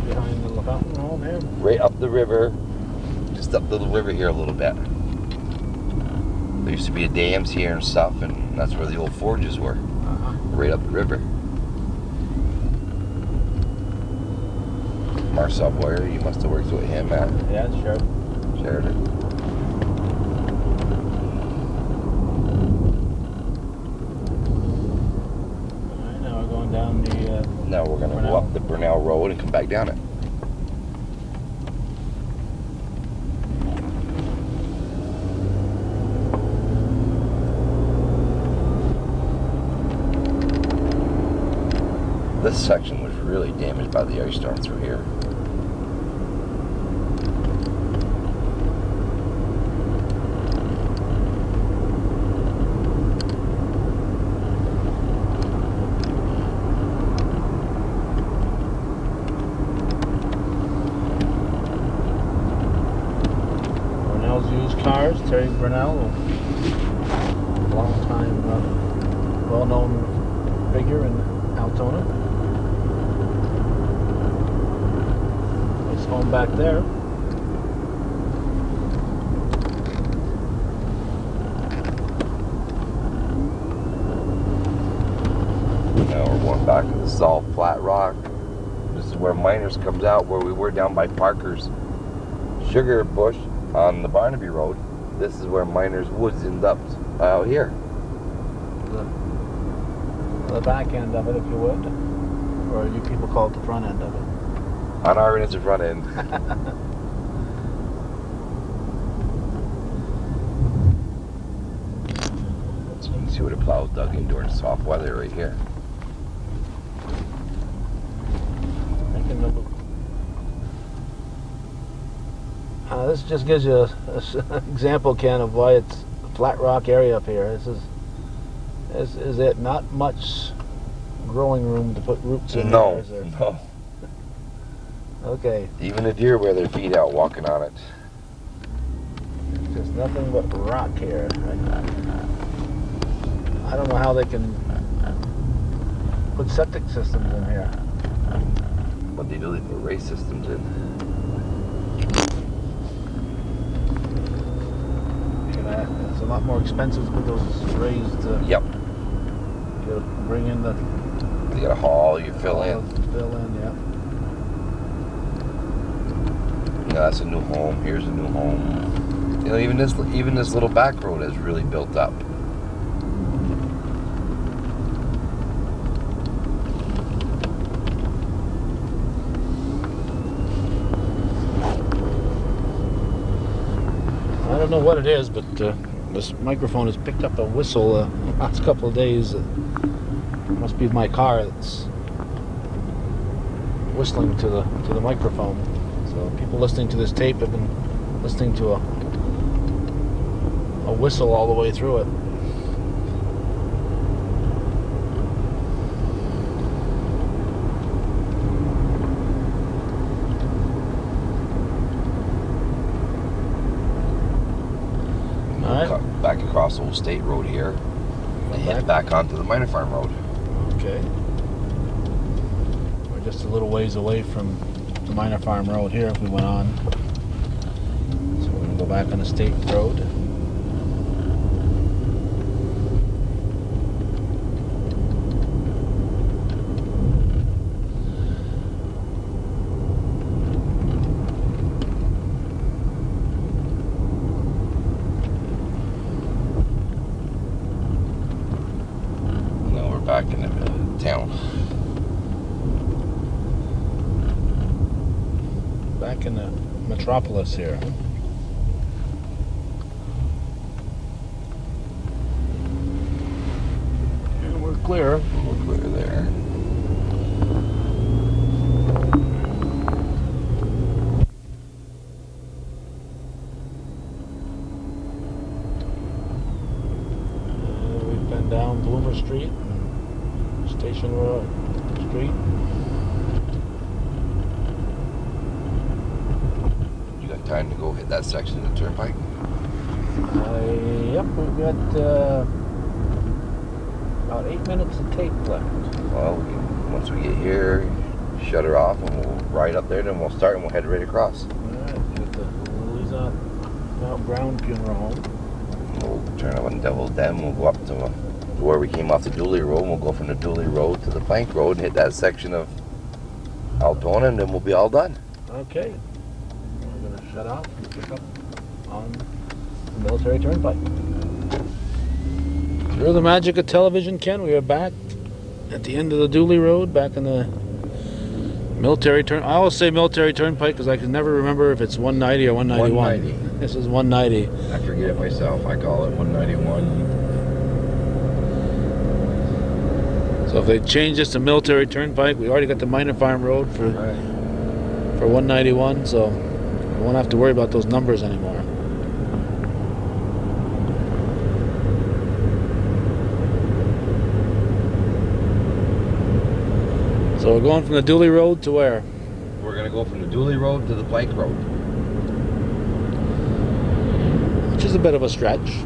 Behind the Fountain home here. Right up the river, just up the river here a little bit. There used to be a dams here and stuff, and that's where the old forges were, right up the river. Marcel Boyer, you must have worked with him, man. Yeah, sure. Sheridan. Alright, now we're going down the Now we're gonna go up the Brunel Road and come back down it. This section was really damaged by the ice storm through here. Brunel's Used Cars, Terry Brunel, long time well-known figure in Altona. Nice home back there. Now we're going back to the Salt Flat Rock. This is where Miners comes out, where we were down by Parker's Sugar Bush on the Barnaby Road. This is where Miners Woods ends up out here. The back end of it, if you would. Or you people call it the front end of it. On our end, it's the front end. You can see where the plows dug in during soft weather right here. Making the loop. This just gives you an example, Ken, of why it's a flat rock area up here. This is it. Not much growing room to put roots in. No, there, is there? no. Okay. Even the deer wear their feet out walking on it. Just nothing but rock here. I don't know how they can put septic systems in here. What they do, they put race systems in. It's a lot more expensive to put those raised. Yep. You gotta bring in the. You gotta haul, you fill in. Fill in, yeah. Yeah, that's a new home. Here's a new home. You know, even this little back road has really built up. I don't know what it is, but this microphone has picked up a whistle the last couple of days. It must be my car that's whistling to the microphone. So people listening to this tape have been listening to a whistle all the way through it. Back across Old State Road here and head back onto the Minor Farm Road. Okay. We're just a little ways away from the Minor Farm Road here if we went on. So we're going to go back on the State Road. Back in the town. Back in the metropolis here. And we're clear. We're clear there. We've been down Bloomer Street. Station Road Street. You got time to go hit that section of the turnpike? Yep, we've got about 8 minutes of tape left. Well, once we get here, shut her off and we'll ride up there, then we'll start and we'll head right across. Alright, got the Louisa Brown Funeral Home. We'll turn up on Devil's Den, we'll go up to where we came off the Dooley Road, and we'll go from the Dooley Road to the Plank Road and hit that section of Altona, and then we'll be all done. Okay. We're going to shut off and pick up on the Military Turnpike. Through the magic of television, Ken, we are back at the end of the Dooley Road, back in the Military Turn. I always say Military Turnpike because I can never remember if it's 190 or 191. 190. This is 190. I forget it myself. I call it 191. So if they change this to Military Turnpike, we already got the Minor Farm Road for 191, so we won't have to worry about those numbers anymore. So we're going from the Dooley Road to where? We're going to go from the Dooley Road to the Plank Road. Which is a bit of a stretch.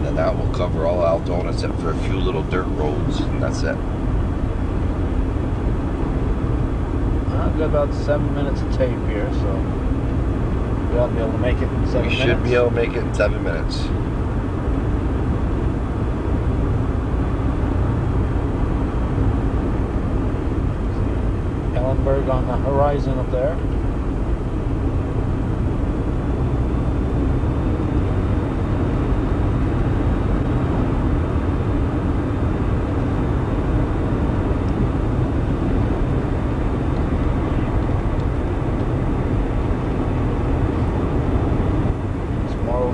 And that will cover all Altona except for a few little dirt roads, and that's it. I've got about 7 minutes of tape here, so we ought to be able to make it in 7 minutes. We should be able to make it in 7 minutes. Ellenberg on the horizon up there.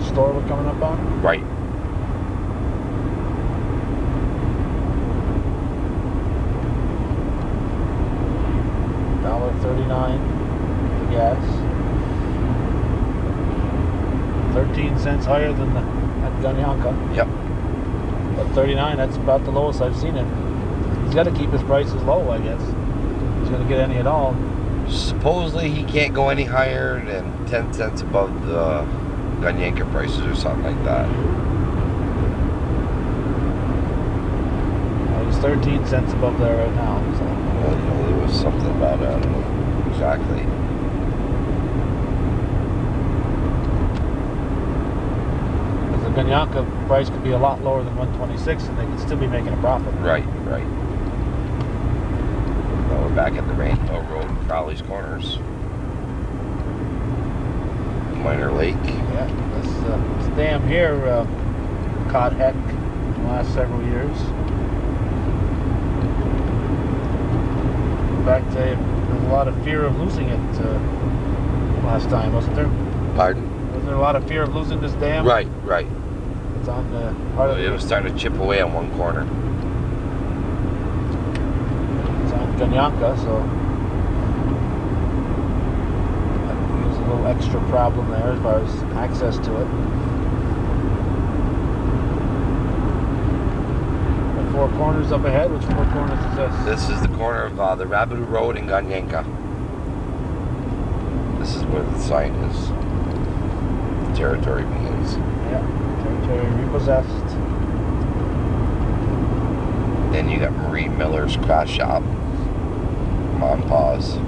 Store we're coming up on? Right. $1.39 for gas. 13 cents higher than at Gunyanka. Yep. But 39, that's about the lowest I've seen it. He's got to keep his prices low, I guess. If he's going to get any at all. Supposedly he can't go any higher than 10 cents above the Ganyanka prices or something like that. Well, he's 13 cents above there right now. So. Well, you know, there was something about it. I don't know exactly. The Ganyanka price could be a lot lower than 126 and they could still be making a profit. Right. Well, we're back at the Rainbow Road in Crowley's Corners. Minor Lake. Yeah, this dam here caught heck in the last several years. In fact, there's a lot of fear of losing it last time, wasn't there? Pardon? Was there a lot of fear of losing this dam? Right. It's on the part of It was starting to chip away on one corner. It's on Ganyanka, so there's a little extra problem there as far as access to it. The four corners up ahead. Which four corners is this? This is the corner of the Rabidu Road in Ganyanka. This is where the sign is. The territory begins. Yeah, territory repossessed. Then you got Marie Miller's craft shop. On pause.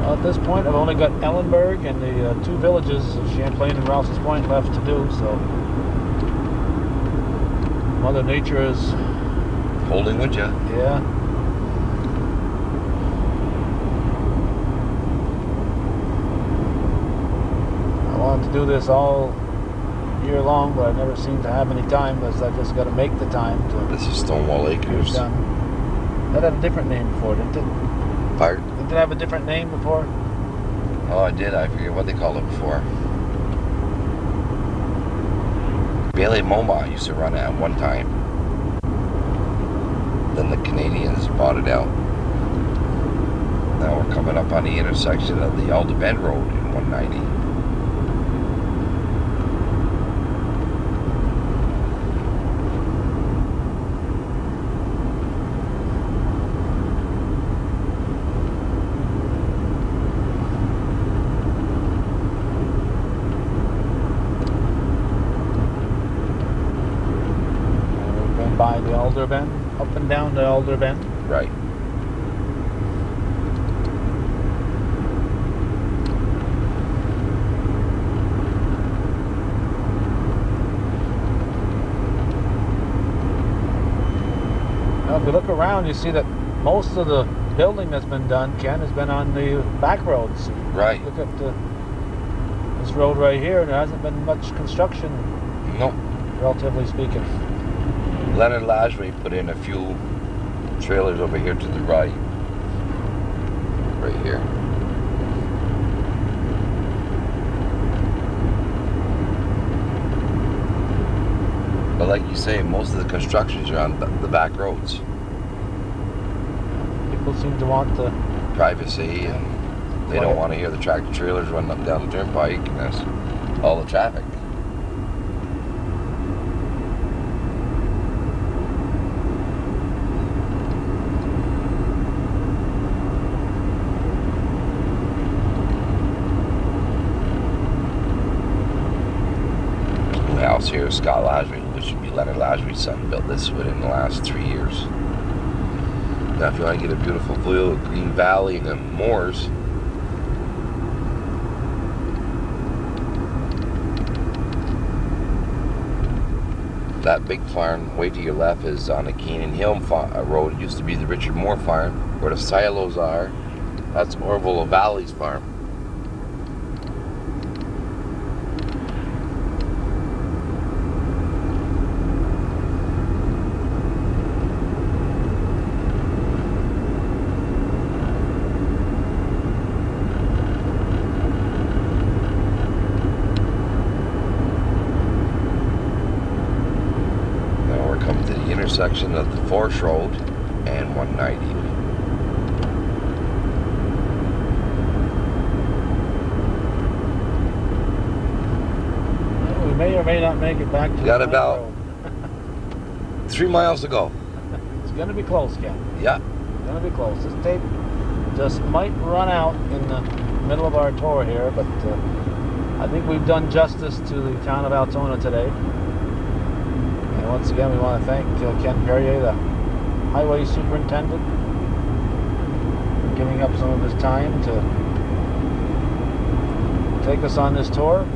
Well, at this point, I've only got Ellenberg and the two villages of Champlain and Rouse's Point left to do, so Mother Nature is Holding with ya. Yeah. I wanted to do this all year long, but I never seem to have any time because I just got to make the time to This is Stonewall get it Acres. done. That had a different name before, didn't it? Pardon? Didn't it have a different name before? Oh, I did. I forget what they called it before. Bailey Moma used to run it at one time. Then the Canadians bought it out. Now we're coming up on the intersection of the Alder Bend Road in 190. We've been by the Alder Bend, up and down the Alder Bend. Right. Now, if you look around, you see that most of the building that's been done, Ken, has been on the back roads. Right. Look at this road right here, and there hasn't been much construction, Nope. relatively speaking. Leonard Lashley put in a few trailers over here to the right. Right here. But like you say, most of the constructions are on the back roads. People seem to want the Privacy, and they don't want to hear the tractor trailers running up and down the turnpike, and that's all the traffic. There's a new house here, Scott Lashley, which should be Leonard Lashley's son, built this within the last 3 years. Now, if you want to get a beautiful view of Green Valley and the moors, that big farm way to your left is on the Canaan Hill Road. It used to be the Richard Moore farm, where the silos are. That's Orville Valley's farm. intersection of the Forest Road and 190. We may or may not make it back to Got the about road. 3 miles to go. It's gonna be close, Ken. Yeah. It's gonna be close. This tape just might run out in the middle of our tour here, but I think we've done justice to the town of Altona today. And once again, we want to thank Ken Perrier, the highway superintendent, for giving up some of his time to take us on this tour.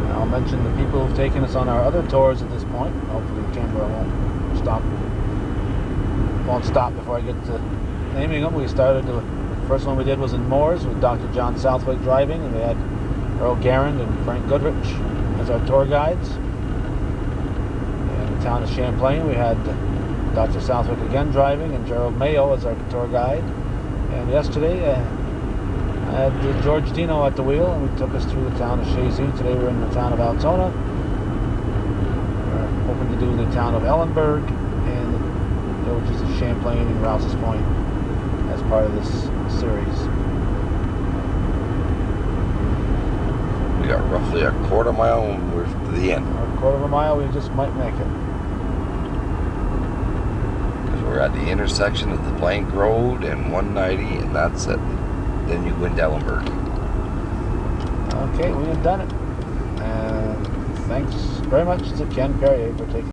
And I'll mention the people who've taken us on our other tours at this point. Hopefully the camera won't stop before I get to naming them. We started, the first one we did was in Moores with Dr. John Southwick driving, and we had Earl Garand and Frank Goodrich as our tour guides. In the town of Champlain, we had Dr. Southwick again driving, and Gerald Mayo as our tour guide. And yesterday, I had George Dino at the wheel, and we took us through the town of Chazy. Today we're in the town of Altona. We're hoping to do the town of Ellenburg and villages of Champlain and Rouse's Point as part of this series. We got roughly a quarter mile and we're to the end. A quarter of a mile, we just might make it. Because we're at the intersection of the Blank Road and 190, and that's it. Then you go into Ellenburg. Okay, we have done it. And thanks very much to Ken Perrier for taking